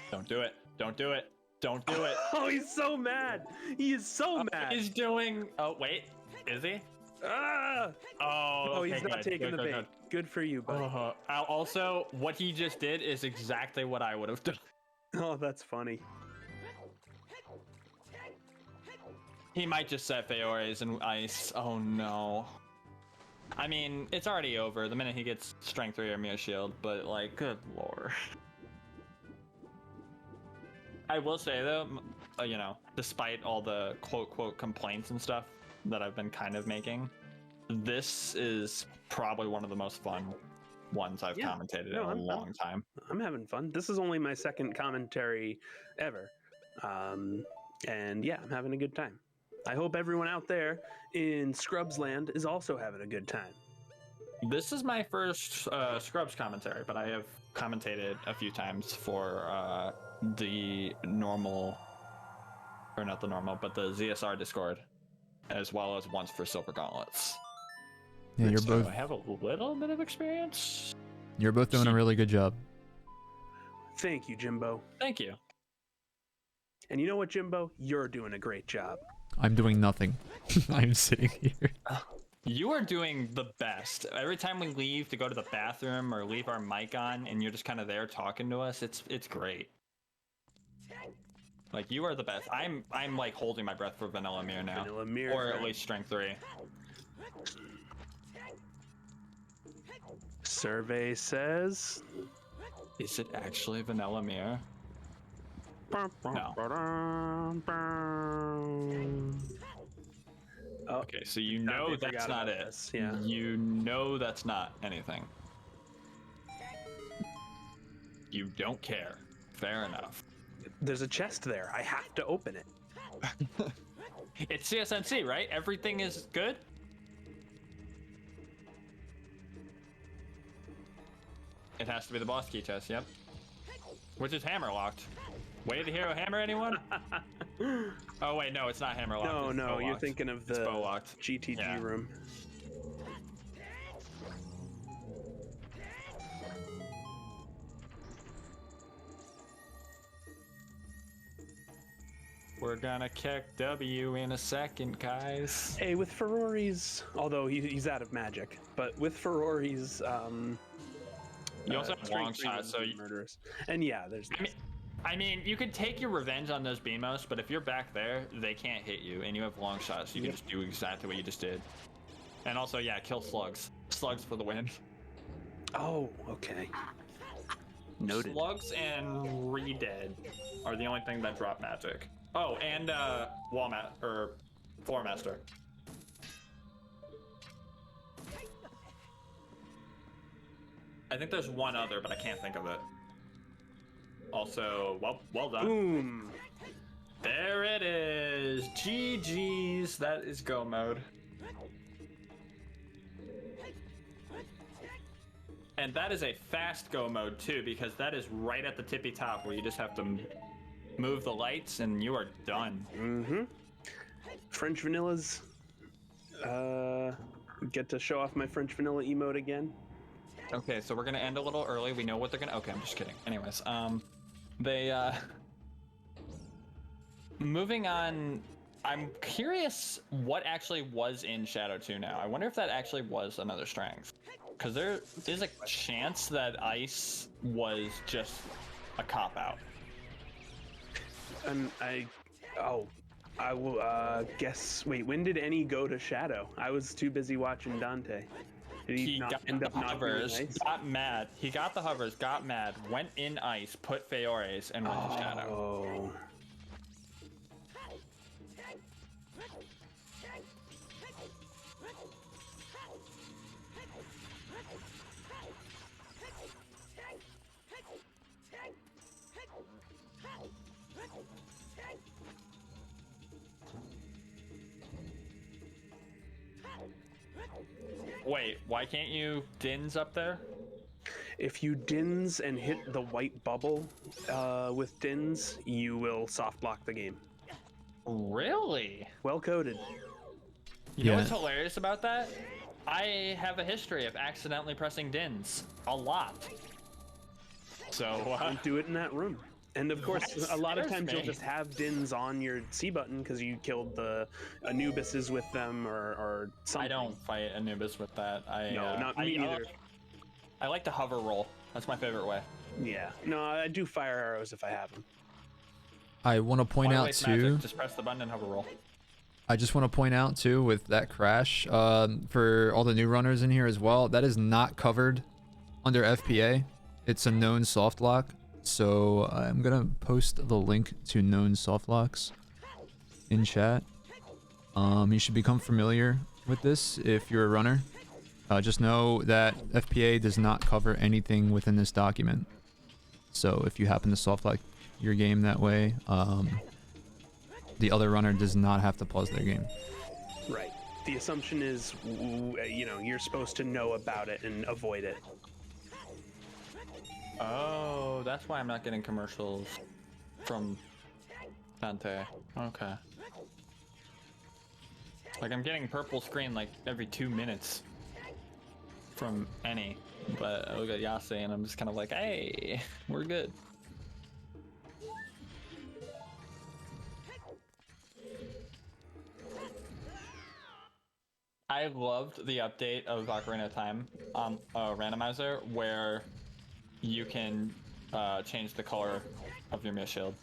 Don't do it. Don't do it. Don't do it. Oh, he's so mad. He is so mad. He's doing... Oh, wait. Is he? Ah! Oh, Oh, okay, he's not good, taking good, the good, bait. Good for you, buddy. Also, what he just did is exactly what I would have done. Oh, that's funny. He might just set Feores in ice. Oh, no. I mean, it's already over the minute he gets Strength 3 or Mirror Shield, but, like, good lord. I will say, though, despite all the quote-quote complaints and stuff that I've been kind of making, this is probably one of the most fun ones I've commentated in a long time. I'm having fun. This is only my second commentary ever. And yeah, I'm having a good time. I hope everyone out there in Scrubs land is also having a good time. This is my first Scrubs commentary, but I have commentated a few times for the normal, or not the normal, but the ZSR Discord, as well as once for Silver Gauntlets. Yeah, you're So both I have a little bit of experience. you're both doing a really good job. Thank you, Jimbo. Thank you. And you know what, Jimbo? You're doing a great job. I'm doing nothing. I'm sitting here. You are doing the best. Every time we leave to go to the bathroom or leave our mic on, and you're just kind of there talking to us, it's great. Like, you are the best. I'm like holding my breath for Vanilla Mirror now, Vanilla Mirror, or at right? least Strength 3. Survey says... Is it actually Vanilla Mirror? No. Oh, Okay, so you know Dante that's forgot not about it. this, yeah. You know that's not anything. You don't care. Fair enough. there's a chest there. I have to open it. It's CSMC, right? Everything is good? It has to be the boss key chest, yep. Which is hammer locked. Way to hero hammer, anyone? Oh wait, no, it's not hammer locked. No, it's no, bow you're locked. thinking of It's the bow locked. GTG Yeah. room. We're gonna kick W in a second, guys. Hey, with Ferrari's, although he's out of magic, but with Ferrari's, You also have strength long 3 shots, ones so are murderous. And yeah, there's. I mean, you could take your revenge on those BMOs, but if you're back there, they can't hit you, and you have long shots, so you can just do exactly what you just did. And also, yeah, kill slugs. Slugs for the win. Oh, okay. Noted. Slugs and Redead are the only thing that drop magic. Oh, and Floor Master. I think there's one other, but I can't think of it. Also, well done. Boom. There it is. GG's. That is go mode. And that is a fast go mode too, because that is right at the tippy top where you just have to move the lights and you are done. Mm-hmm. French vanillas. Get to show off my French vanilla emote again. Okay, so we're gonna end a little early. We know what they're gonna. Okay, I'm just kidding. Anyways, moving on. I'm curious what actually was in Shadow 2 now. I wonder if that actually was another strength. Because there is a chance that ice was just a cop-out. And I will guess. Wait, when did Eni go to Shadow? I was too busy watching Dante. Did he not end up not doing hovers, ice? got mad. He got the hovers, got mad, went in ice, put Feores, and went to Shadow. Oh. Wait, why can't you dins up there? If you dins and hit the white bubble with dins, you will soft block the game. Really? Well coded. You know Yeah. what's hilarious about that? I have a history of accidentally pressing dins a lot. So Don't do it in that room. And of course, That a lot of scares times you'll me. just have dins on your C button because you killed the Anubises with them or something. I don't fight Anubis with that. No, not me either. I like to hover roll. That's my favorite way. Yeah. No, I do fire arrows if I have them. I want to point Why out waste too. magic? Just press the button and hover roll. I just want to point out too with that crash, for all the new runners in here as well, that is not covered under FPA. It's a known soft lock. So I'm gonna post the link to known soft locks in chat. You should become familiar with this if you're a runner. Just know that FPA does not cover anything within this document. So if you happen to soft lock your game that way, the other runner does not have to pause their game. Right. The assumption is, you're supposed to know about it and avoid it. Oh, that's why I'm not getting commercials from Dante. Okay. Like I'm getting purple screen like every 2 minutes from Eni, but I look at Yase and I'm just kind of like, hey, we're good. I loved the update of Ocarina of Time randomizer where you can change the color of your mirror shield.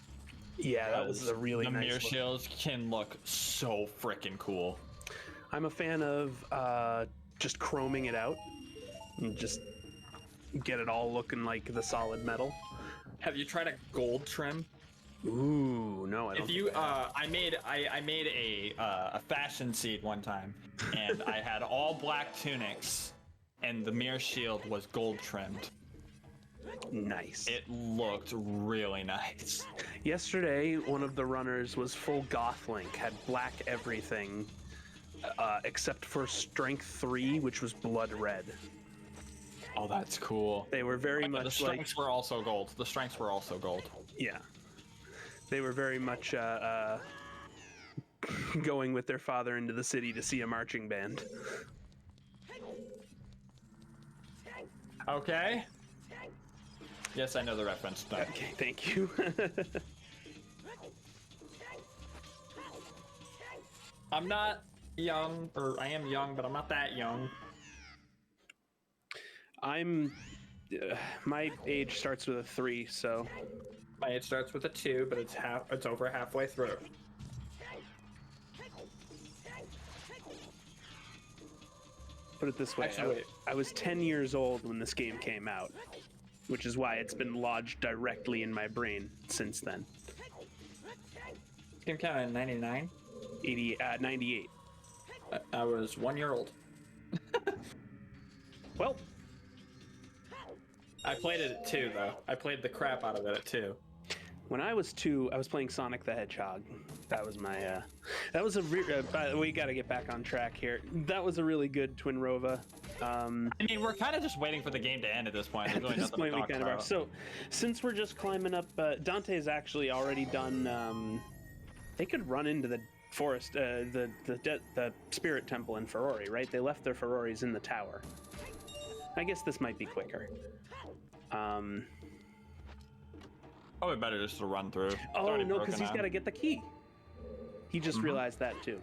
Yeah, that was a really the nice mirror look. shields can look so freaking cool. I'm a fan of just chroming it out and just get it all looking like the solid metal. Have you tried a gold trim? Ooh, no, I don't. If you, I made a fashion seed one time, and I had all black tunics, and the mirror shield was gold trimmed. Nice. It looked really nice. Yesterday, one of the runners was full Goth Link, had black everything, except for Strength 3, which was blood red. Oh, that's cool. They were very The much like, strengths were also gold. The strengths were also gold. yeah, they were very much going with their father into the city to see a marching band. Okay. Yes, I know the reference. No. Okay, thank you. I'm not young, or I am young, but I'm not that young. My age starts with a 3, so My age starts with a 2, but it's over halfway through. put it this way. Actually, wait. I was 10 years old when this game came out. which is why it's been lodged directly in my brain since then. Game count at 99. 98. I was 1 year old. Well, I played it at 2 though. I played the crap out of it at 2. when I was 2, I was playing Sonic the Hedgehog. That was my, we got to get back on track here. That was a really good Twin Rova. I mean, we're kind of just waiting for the game to end at this point. There's really At this nothing to point, we talk kind of are. about. So, since we're just climbing up, Dante's actually already done. They could run into the forest, the Spirit Temple in Ferrari, right? They left their Ferraris in the tower. I guess this might be quicker. Probably better just to run through. It's Oh already no, because broken he's out. got to get the key. He just realized that too.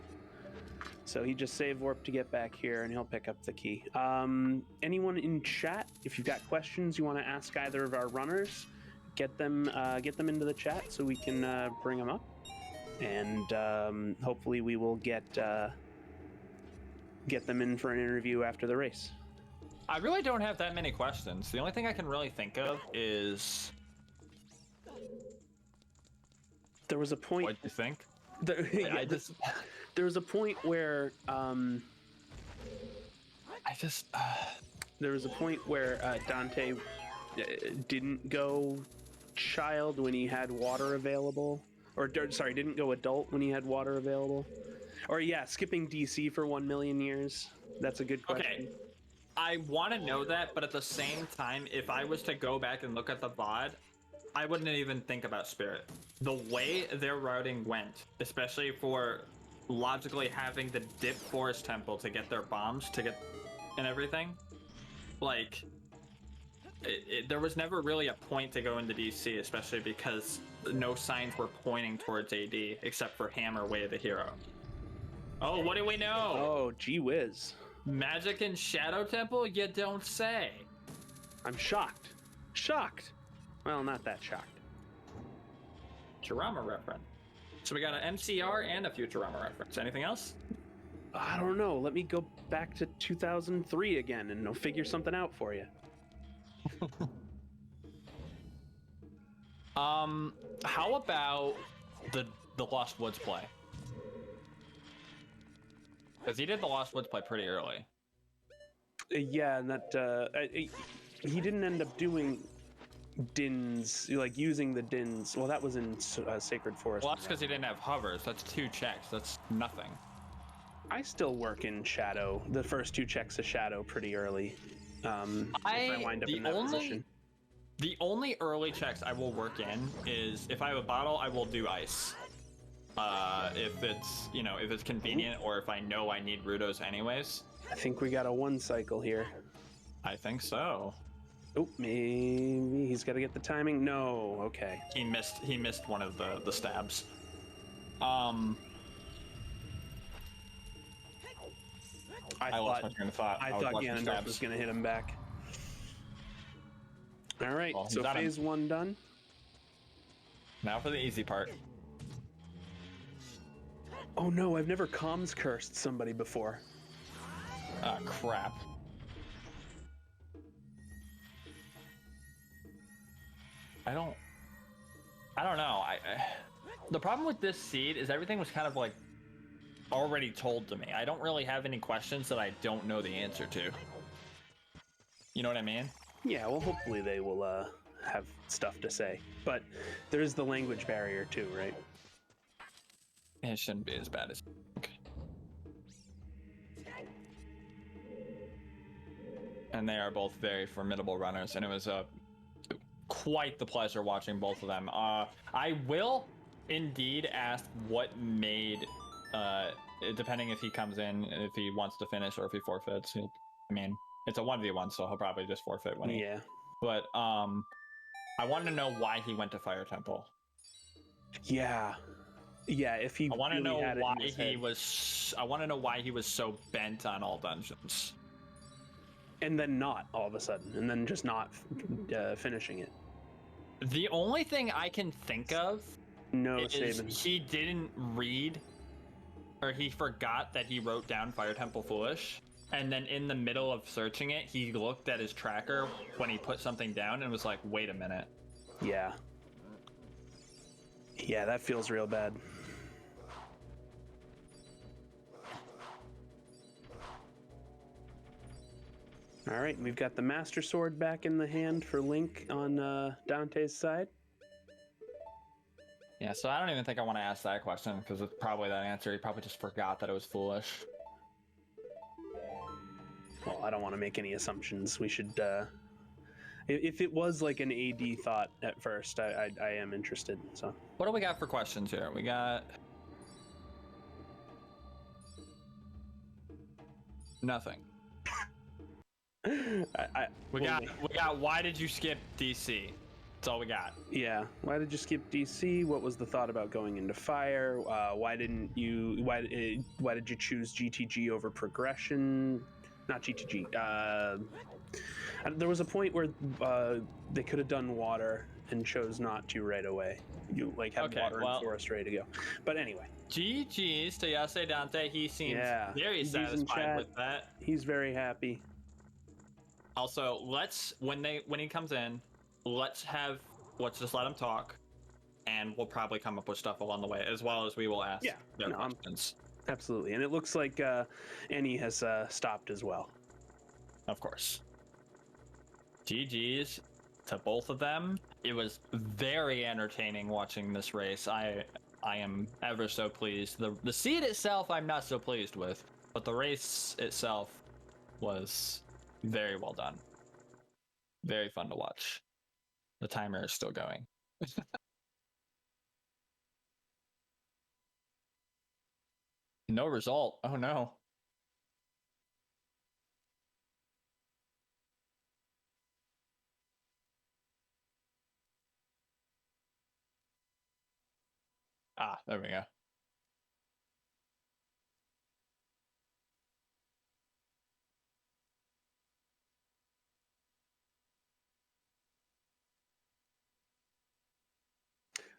So he just save warp to get back here, and he'll pick up the key. Anyone in chat, if you've got questions you want to ask either of our runners, get them into the chat so we can bring them up, and hopefully we will get them in for an interview after the race. I really don't have that many questions. The only thing I can really think of is, There was a point. what do you think? Yeah, there was a point where Dante didn't go child when he had water available, didn't go adult when he had water available, or skipping DC for 1 million years. That's a good question. Okay. I want to know that, but at the same time, if I was to go back and look at the VOD, I wouldn't even think about Spirit. The way their routing went, especially for logically having the dip Forest Temple to get their bombs and everything, like, there was never really a point to go into DC, especially because no signs were pointing towards AD except for Hammer Way of the Hero. Oh, what do we know? Oh, gee whiz. Magic and Shadow Temple? You don't say. I'm shocked. Shocked. Well, not that shocked. Futurama reference. So we got an MCR and a Futurama reference. Anything else? I don't know. Let me go back to 2003 again, and I'll figure something out for you. How about the Lost Woods play? Because he did the Lost Woods play pretty early. Yeah, and that he didn't end up doing Dins, like using the Dins. Well, that was in Sacred Forest. Well, that's because he didn't have hovers. That's 2 checks. That's nothing. I still work in Shadow. The first 2 checks of Shadow pretty early. If I wind up in that position. The only early checks I will work in is if I have a bottle, I will do ice. If it's convenient, or if I know I need Rudos anyways. I think we got a 1 cycle here. I think so. Oh, maybe he's got to get the timing. No, okay. He missed one of the stabs. I lost my train of thought. I was thought watching Ganondorf stabs. was going to hit him back. All right, Well, he's so got him. phase 1 done. Now for the easy part. Oh no, I've never comms cursed somebody before. Ah, crap. I don't know. The problem with this seed is everything was kind of like already told to me. I don't really have any questions that I don't know the answer to. You know what I mean? Yeah, well, hopefully they will have stuff to say. But there's the language barrier too, right? It shouldn't be as bad as. Okay. And they are both very formidable runners, and it was quite the pleasure watching both of them. I will indeed ask what made, depending if he comes in, if he wants to finish or if he forfeits. I mean, it's a 1v1, so he'll probably just forfeit when he. Yeah. But I want to know why he went to Fire Temple. Yeah. Yeah, if he I want to really know had it why in his he head. was. I want to know why he was so bent on all dungeons. And then not all of a sudden, and then just not finishing it. The only thing I can think of No is saving. he didn't read, or he forgot that he wrote down Fire Temple Foolish, And then in the middle of searching it, he looked at his tracker when he put something down and was like, wait a minute. Yeah. Yeah, that feels real bad. All right, we've got the Master Sword back in the hand for Link on Dante's side. Yeah, so I don't even think I want to ask that question because it's probably that answer. He probably just forgot that it was foolish. Well, I don't want to make any assumptions. We should, if it was like an AD thought at first, I am interested. So What do we got for questions here? We got nothing. We got why did you skip DC? That's all we got. Yeah. Why did you skip DC? What was the thought about going into fire? Why didn't you? Why did you choose GTG over progression? Not GTG. There was a point where they could have done water and chose not to right away. You like had water and forest ready to go. But anyway. GG's to Yase Dante. He seems very GG's in satisfied chat. with that. He's very happy. Also, let's when he comes in, let's just let him talk, and we'll probably come up with stuff along the way, as well as we will ask their questions. Absolutely, and it looks like Eni has stopped as well. Of course. GG's to both of them. It was very entertaining watching this race. I am ever so pleased. The seed itself I'm not so pleased with, but the race itself was very well done. Very fun to watch. The timer is still going. No result. Oh no. Ah, there we go.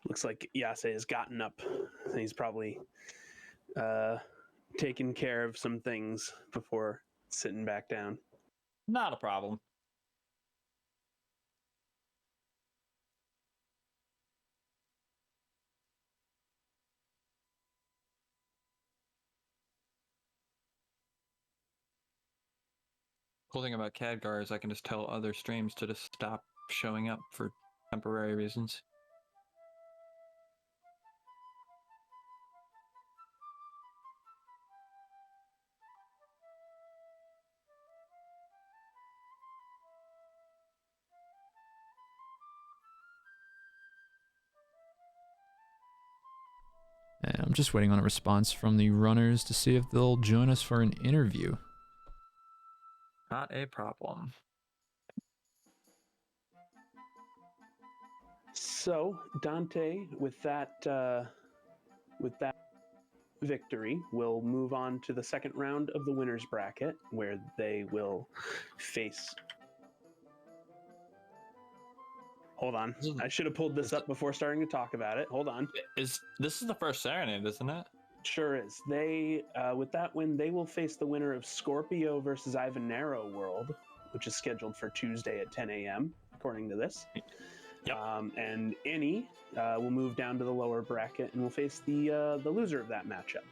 Looks like Yase has gotten up. He's probably taken care of some things before sitting back down. Not a problem. Cool thing about Khadgar is I can just tell other streams to just stop showing up for temporary reasons. And I'm just waiting on a response from the runners to see if they'll join us for an interview. Not a problem. So Dante, with that victory, will move on to the second round of the winners bracket, where they will face. Hold on, I should have pulled this up before starting to talk about it. Hold on. This is the first Serenade, isn't it? Sure is. They, with that win, they will face the winner of Scorpio versus Ivanero World, which is scheduled for Tuesday at 10 a.m. according to this. Yep. And Eni will move down to the lower bracket and will face the loser of that matchup.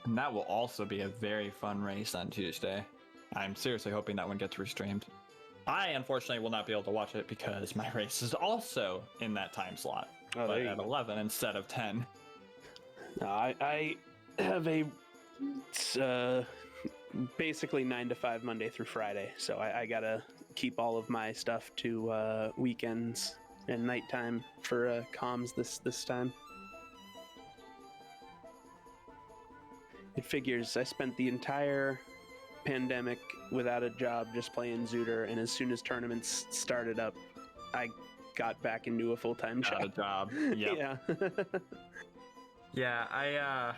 And that will also be a very fun race on Tuesday. I'm seriously hoping that one gets restreamed. I unfortunately will not be able to watch it because my race is also in that time slot, but at 11 instead of 10. I have a basically 9 to 5 Monday through Friday, so I gotta keep all of my stuff to weekends and nighttime for comms this time. It figures. I spent the entire pandemic without a job, just playing Zooter, and as soon as tournaments started up, I got back into a full-time job. Got a job. Yep. Yeah. Yeah,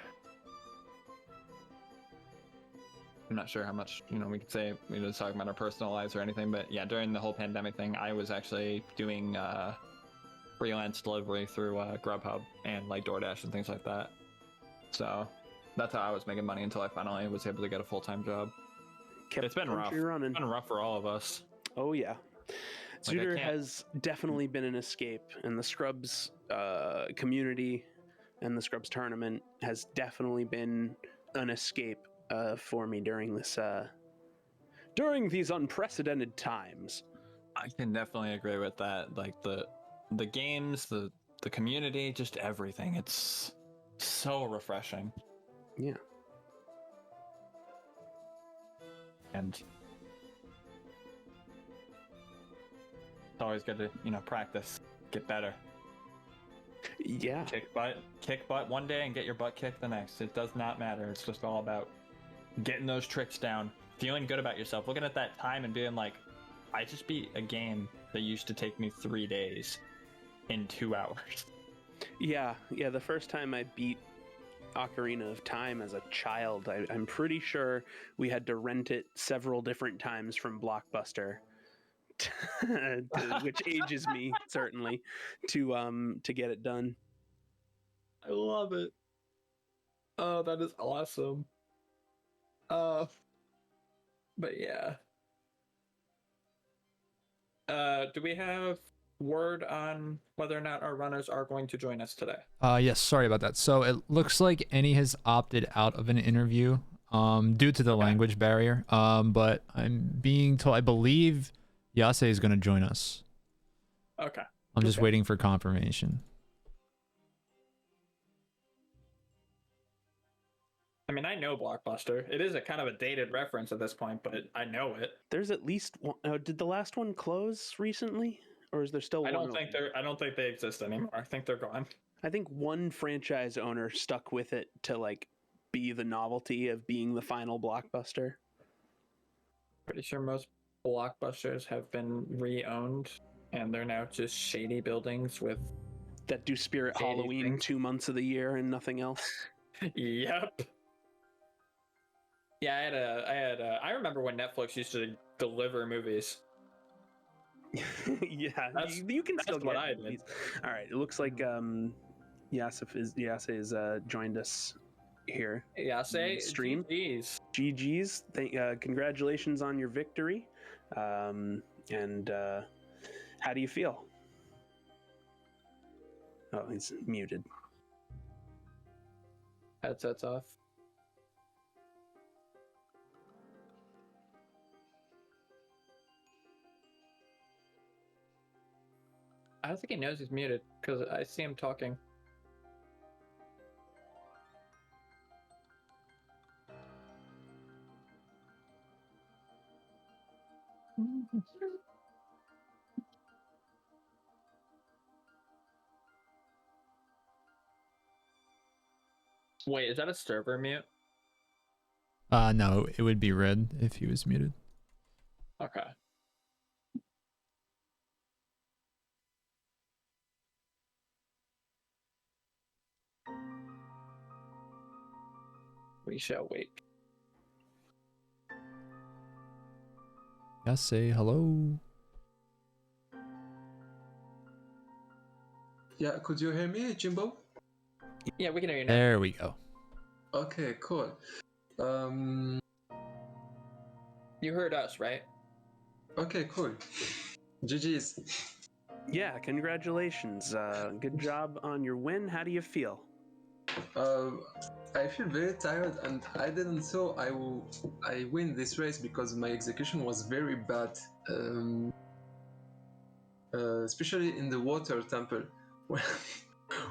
I'm not sure how much, we could say, talking about our personal lives or anything, but yeah, during the whole pandemic thing, I was actually doing freelance delivery through Grubhub and like DoorDash and things like that. So That's how I was making money until I finally was able to get a full-time job. Kept It's been the rough. country running. It's been rough for all of us. Oh yeah. Like, I Suitor can't- has definitely been an escape, and the Scrubs community and the Scrubs tournament has definitely been an escape for me during this during these unprecedented times. I can definitely agree with that. Like the games, the community, just everything. It's so refreshing. Yeah. And it's always good to, practice, get better. Yeah. Kick butt one day and get your butt kicked the next. It does not matter. It's just all about getting those tricks down, feeling good about yourself, looking at that time and being like, I just beat a game that used to take me 3 days in 2 hours. Yeah. The first time I beat Ocarina of Time as a child, I'm pretty sure we had to rent it several different times from Blockbuster. Which ages me certainly to get it done. I love it. Oh, that is awesome. But yeah. Do we have word on whether or not our runners are going to join us today? Yes, sorry about that. So it looks like Eni has opted out of an interview due to the language barrier. But I'm being told, I believe Yase is going to join us. Okay. I'm just waiting for confirmation. I mean, I know Blockbuster. It is a kind of a dated reference at this point, but I know it. There's at least one. Did the last one close recently, or is there still one? I don't think they exist anymore. I think they're gone. I think one franchise owner stuck with it to like be the novelty of being the final Blockbuster. Pretty sure most Blockbusters have been re-owned, and they're now just shady buildings with That do Spirit Shady Halloween things. 2 months of the year and nothing else. Yep. Yeah, I remember when Netflix used to deliver movies. Yeah, That's- you can still that's what get I did. movies. All right, it looks like Yase is joined us here. Yeah, say Stream. GG's. GG's. Congratulations on your victory. And how do you feel? Oh, he's muted. Headsets off. I don't think he knows he's muted because I see him talking. Wait, is that a server mute? No, it would be red if he was muted. Okay. We shall wait. Yase, hello. Yeah, could you hear me, Jimbo? Yeah, we can hear you now. There we go. Okay, cool. You heard us, right? Okay, cool. GG's. Yeah, congratulations. Good job on your win. How do you feel? I feel very tired, and I didn't thought I win this race because my execution was very bad. Especially in the water temple, where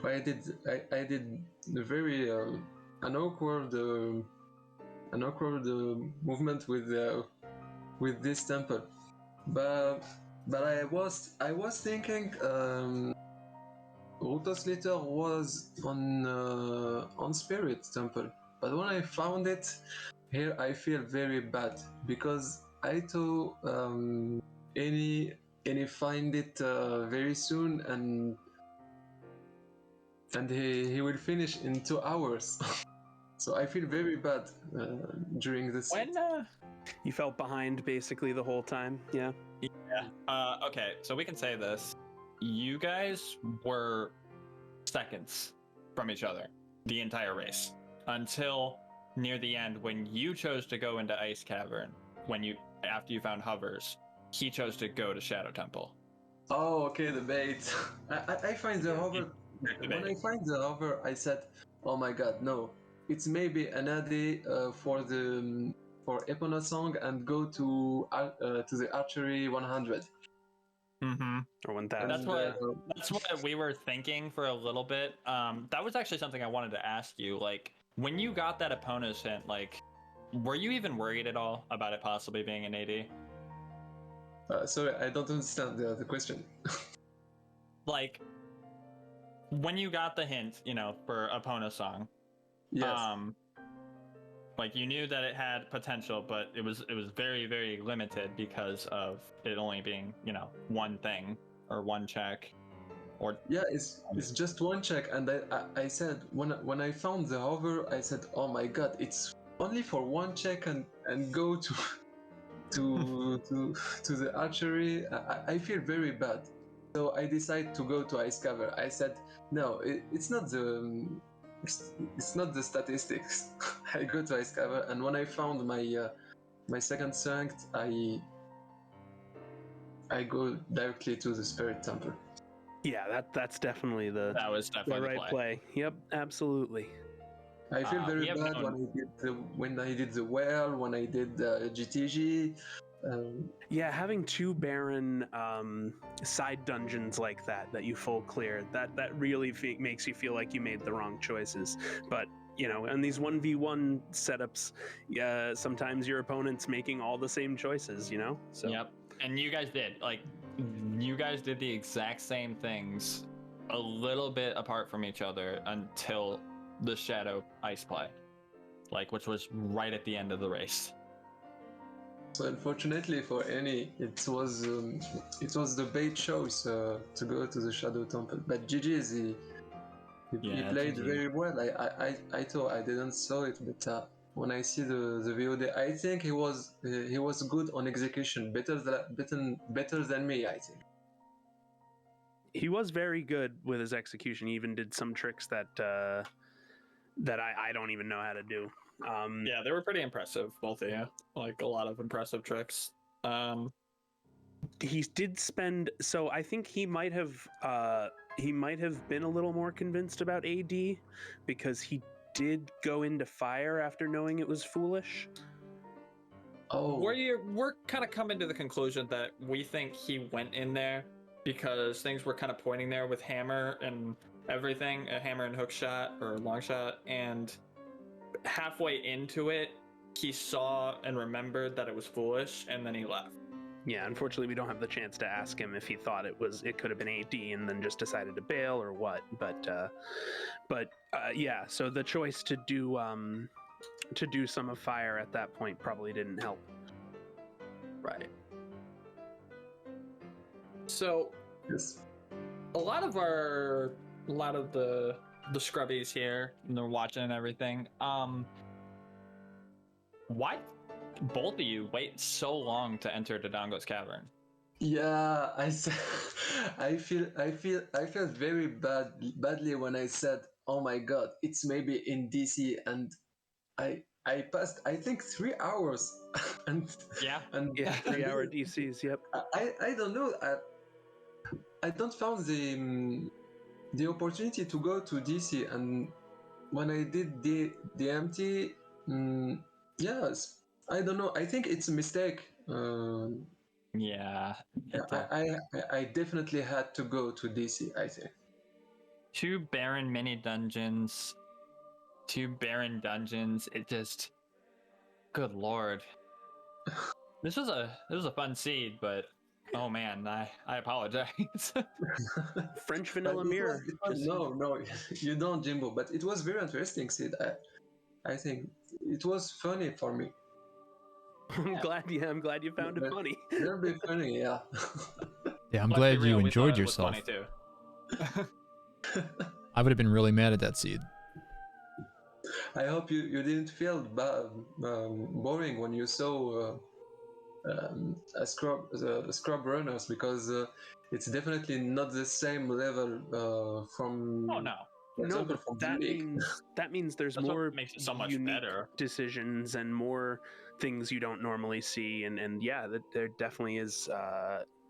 I did a very an awkward movement with this temple, but I was thinking Rutos later was on Spirit Temple, but when I found it here, I feel very bad because I thought any find it very soon, and he will finish in 2 hours. So I feel very bad during this. When You felt behind basically the whole time. Yeah. okay, so we can say this. You guys were seconds from each other the entire race. until near the end when you chose to go into Ice Cavern. After you found hovers, he chose to go to Shadow Temple. Oh, okay, the bait. I find the hover. The When I bait. find the hover, I said, "Oh my God, no! It's maybe an AD for Epona song and go to the archery 100." Mm-hmm. Or 1000. That's And, what we were thinking for a little bit. That was actually something I wanted to ask you. Like, when you got that opponent's hint, like, were you even worried at all about it possibly being an AD? sorry, I don't understand the question. Like, when you got the hint, for opponent's song, Yes. like you knew that it had potential, but it was very, very limited because of it only being, one thing or one check. Or Yeah, it's just one check, and I said when I found the hover, I said, "Oh my God, it's only for one check and go to to the archery." I feel very bad, so I decided to go to Ice Cover. I said, "No, it's not it's not the statistics." I go to Ice Cover, and when I found my second sanct, I go directly to the Spirit Temple. Yeah, that's definitely that was the definitely right play. Yep, absolutely. I feel very we have bad known- when I did the well, when I did GTG. Yeah, having two barren side dungeons like that you full clear, that really makes you feel like you made the wrong choices. But in these 1v1 setups, sometimes your opponent's making all the same choices. So Yep. And you guys did. Like, you guys did the exact same things a little bit apart from each other until the Shadow Ice play. Like, which was right at the end of the race. So unfortunately for Eni, it was the bait choice to go to the Shadow Temple. But GG's, he Yeah, played GG. very well. I thought I didn't saw it, but when I see the VOD, I think he was good on execution, better than me, I think. he was very good with his execution. He even did some tricks that I don't even know how to do. Yeah, they were pretty impressive, both of you. Like, a lot of impressive tricks. He did spend, so I think he might have been a little more convinced about AD because he did go into fire after knowing it was foolish. Oh, We're kind of coming to the conclusion that we think he went in there because things were kind of pointing there with hammer and everything, a hammer and hook shot or long shot, and halfway into it, he saw and remembered that it was foolish, and then he left. Yeah, unfortunately, we don't have the chance to ask him if he thought it could have been AD and then just decided to bail or what. But yeah, so the choice to do some of fire at that point probably didn't help. Right. So yes. a lot of the scrubbies here, and they're watching and everything. Why both of you wait so long to enter Dodongo's cavern? Yeah, I felt very badly when I said, "Oh my God, it's maybe in DC," and I passed, I think, 3 hours, and Yeah. and Yeah, 3-hour DCs. Yep. I don't know. I don't found the opportunity to go to DC, and when I did the empty, yes, I don't know. I think it's a mistake. Yeah. I definitely had to go to DC, I think. Two barren mini dungeons. It just, good lord. This was a fun seed, but oh man, I apologize. French But vanilla mirror. no, you don't, Jimbo. But it was very interesting, Sid. I think it was funny for me. I'm glad you found it funny. Very funny, yeah. Yeah, I'm Let's glad be real, you we thought enjoyed it was yourself. funny too. I would have been really mad at that seed. I hope you didn't feel boring when you saw scrub runners, because it's definitely not the same level from. Oh no. For No, example, but from the that league. means there's That's what more makes it so much unique better. decisions and more things you don't normally see, and yeah, that there definitely is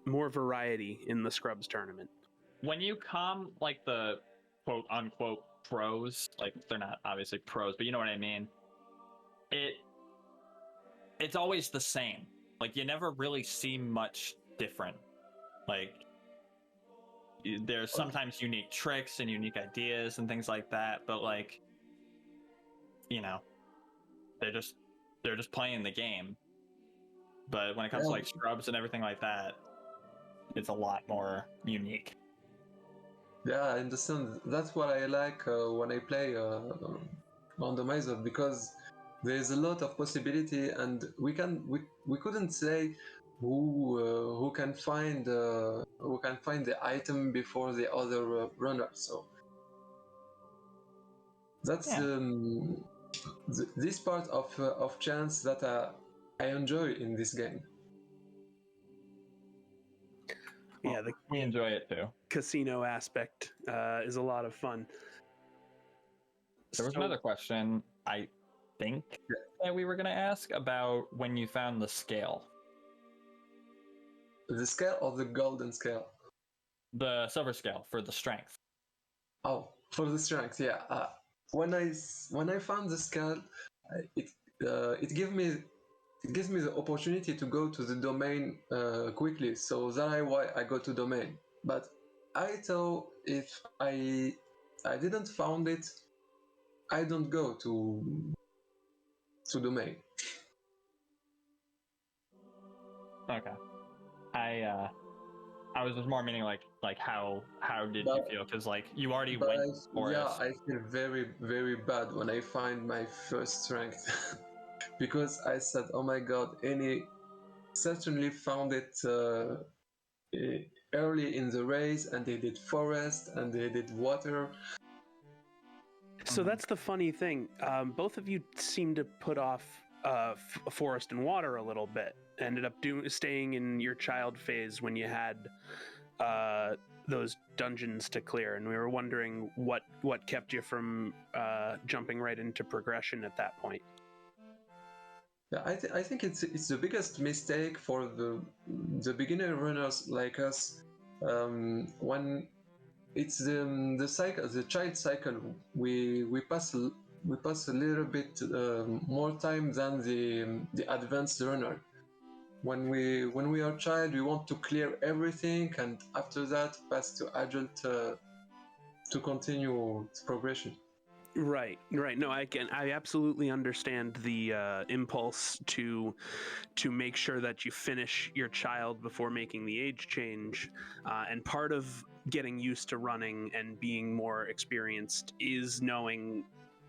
more variety in the Scrubs tournament. When you come like the quote unquote pros, like they're not obviously pros, but you know what I mean. It's always the same. Like you never really see much different. Like there's sometimes unique tricks and unique ideas and things like that, but like you know, they're just playing the game. But when it comes to like scrubs and everything like that, it's a lot more unique. Yeah, I understand. That's what I like when I play randomizer, because there is a lot of possibility, and we couldn't say who can find the item before the other runner. So that's this part of chance that I enjoy in this game. Yeah, the We enjoy it too. casino aspect is a lot of fun. There was So- another question I think that we were going to ask about when you found the scale. The scale or the golden scale? The silver scale for the strength. Oh, for the strength, yeah. When I found the scale, it gives me the opportunity to go to the domain quickly. So that's why I go to domain. But I thought if I didn't found it, I don't go to domain. Okay. I was just more meaning like how did you feel? Because like you already But went for yeah, it. I feel very, very bad when I find my first strength. Because I said, oh my god, Eni certainly found it early in the race, and they did forest and they did water. So that's the funny thing. Both of you seem to put off forest and water a little bit. Ended up staying in your child phase when you had those dungeons to clear, and we were wondering what kept you from jumping right into progression at that point. Yeah, I think it's the biggest mistake for the beginner runners like us, when it's the cycle, the child cycle. We pass a little bit more time than the advanced runner. When we are child, we want to clear everything, and after that pass to adult to continue progression. Right. No, I absolutely understand the impulse to make sure that you finish your child before making the age change, and part of getting used to running and being more experienced is knowing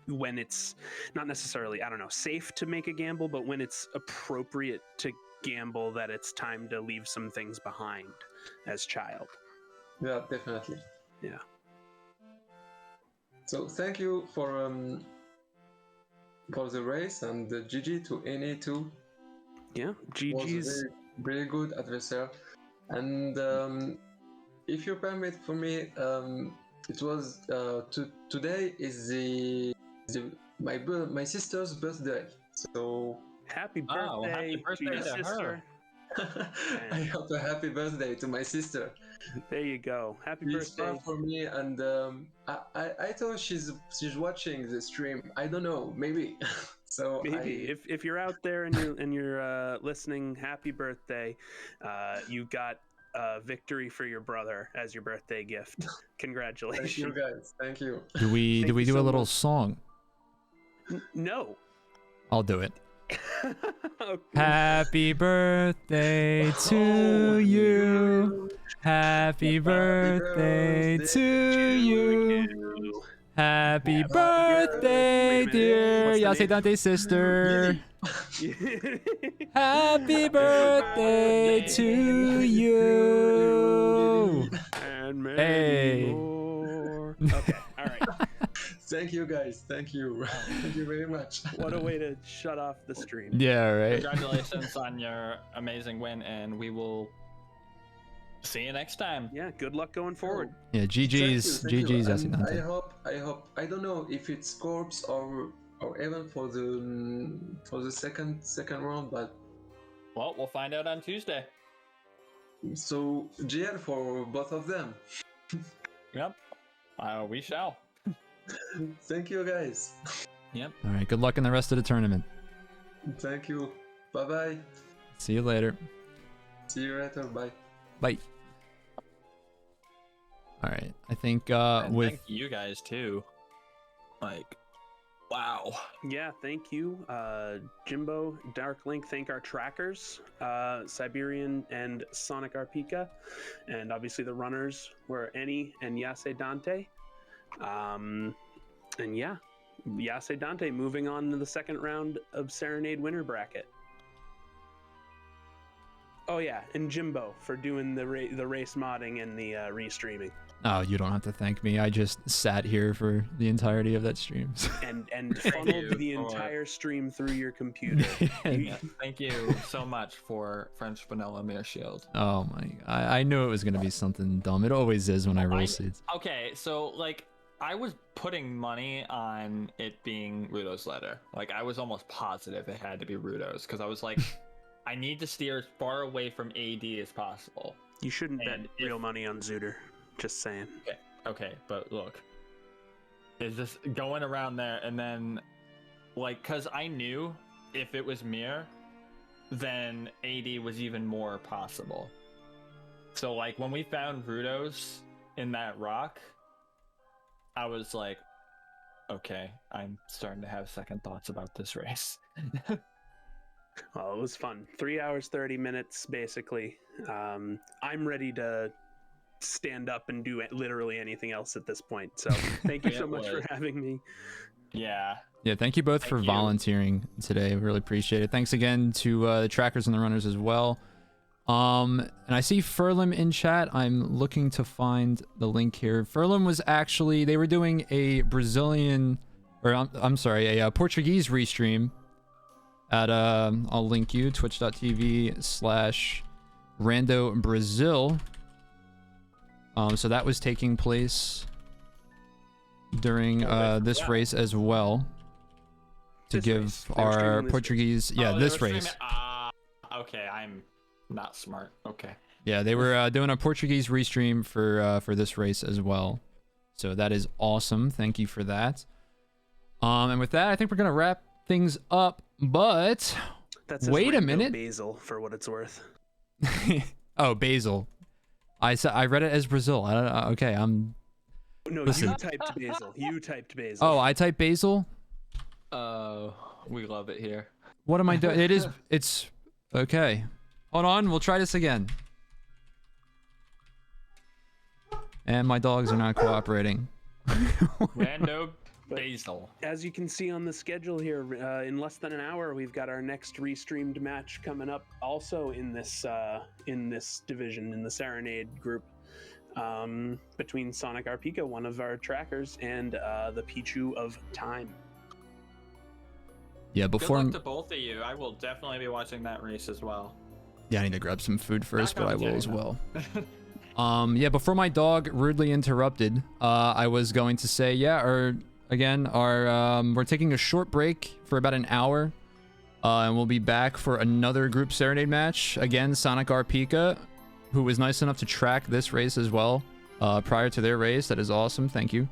when it's not necessarily, I don't know, safe to make a gamble, but when it's appropriate to gamble, that it's time to leave some things behind as child. Yeah, definitely. Yeah. So thank you for the race, and GG to Eni too. Yeah, Was a GG's. very good adversary. And if you permit for me, it was today is my sister's birthday. So Happy birthday, Oh, well, happy birthday to your to her. sister. I hope a happy birthday to my sister. There you go. Happy She's birthday. far for me, and I thought she's watching the stream. I don't know, maybe. So Maybe if you're out there and you're listening, happy birthday. You got victory for your brother as your birthday gift. Thank Congratulations. you guys. Thank you. Do we Thank you do so a little much. song? No. I'll do it. Okay. Happy birthday to you. Happy birthday to you. Happy birthday, Wait a minute. dear What's the Yase name? Dante's sister. Happy birthday to you. And many Hey. more. Okay, all right. Thank you guys. Thank you. Thank you very much. What a way to shut off the stream. Yeah, right. Congratulations on your amazing win, and we will See you next time. Yeah, good luck going forward. Yeah, GG's, Thank you. GG's, And Dante. I hope. I don't know if it's corpse or even for the second round, but Well, we'll find out on Tuesday. so GL for both of them. Yep. We shall. Thank you, guys. Yep. All right, good luck in the rest of the tournament. Thank you. Bye bye. See you later. See you later. Bye. Bye. All right, I think And with thank you guys too. Like, wow. Yeah, thank you, Jimbo, Dark Link. Thank our trackers, Siberian and Sonic Arpika, and obviously the runners were Eni and Yase Dante. And yeah, Yase Dante moving on to the second round of Serenade winner bracket. Oh yeah, and Jimbo for doing the race modding and the restreaming. oh, you don't have to thank me. I just sat here for the entirety of that stream. And funneled the you for- entire stream through your computer. Yeah, thank you so much for French Vanilla Mirror Shield. Oh my! I knew it was gonna be something dumb. It always is when I roll seeds. Okay, so like I was putting money on it being Rudo's letter. Like I was almost positive it had to be Rudo's because I was like, I need to steer as far away from AD as possible. You shouldn't bet And if- real money on Zooter. Just saying. Okay, but look, is this going around there and then, like, cause I knew if it was Mir, then AD was even more possible. So like when we found Rudo's in that rock, I was like, okay, I'm starting to have second thoughts about this race. Well, it was fun. 3 hours, 30 minutes, basically. I'm ready to stand up and do literally anything else at this point. So thank you so It much for was. having me. Yeah. Yeah, thank you both for Thank you. volunteering today. Really appreciate it. Thanks again to the trackers and the runners as well. And I see Furlim in chat. I'm looking to find the link here. Furlim was actually, they were doing a Brazilian, or I'm sorry, a Portuguese restream at, I'll link you, twitch.tv/Rando Brazil. So that was taking place during this yeah. race as well. To This give race. They were our streaming this Portuguese, yeah, Oh, they this were race. streaming- okay, I'm not smart. Okay. Yeah, they were doing a Portuguese restream for this race as well. So that is awesome. Thank you for that. And with that, I think we're gonna wrap things up. But That says wait a Rando minute. Basil, for what it's worth. Oh, Basil. I read it as Brazil. I don't, okay, I'm. No, Listen. you typed Basil. You typed Basil. Oh, I type Basil. We love it here. What am I doing? It's okay. Hold on, we'll try this again. And my dogs are not cooperating. Rando Basil. As you can see on the schedule here, in less than an hour, we've got our next restreamed match coming up. Also in this division, in the Serenade group, between Sonic Arpika, one of our trackers, and the Pichu of Time. Yeah, Good before. luck to both of you. I will definitely be watching that race as well. Yeah, I need to grab some food first, but I will commentary, as no. well. Yeah, before my dog rudely interrupted, I was going to say, yeah, we're taking a short break for about an hour, and we'll be back for another group Serenade match. Again, Sonic Arpika, who was nice enough to track this race as well, prior to their race. That is awesome. Thank you.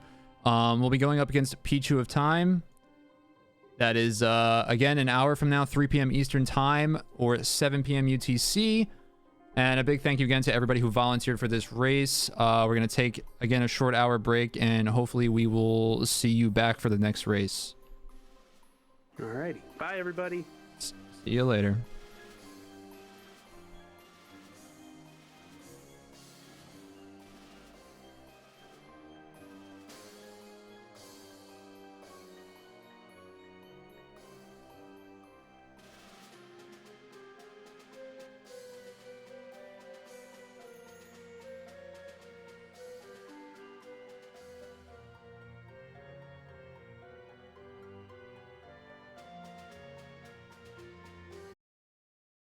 We'll be going up against Pichu of Time. That is, again, an hour from now, 3 p.m. Eastern Time, or 7 p.m. UTC. And a big thank you again to everybody who volunteered for this race. We're going to take, again, a short hour break, and hopefully we will see you back for the next race. Alrighty. Bye, everybody. See you later.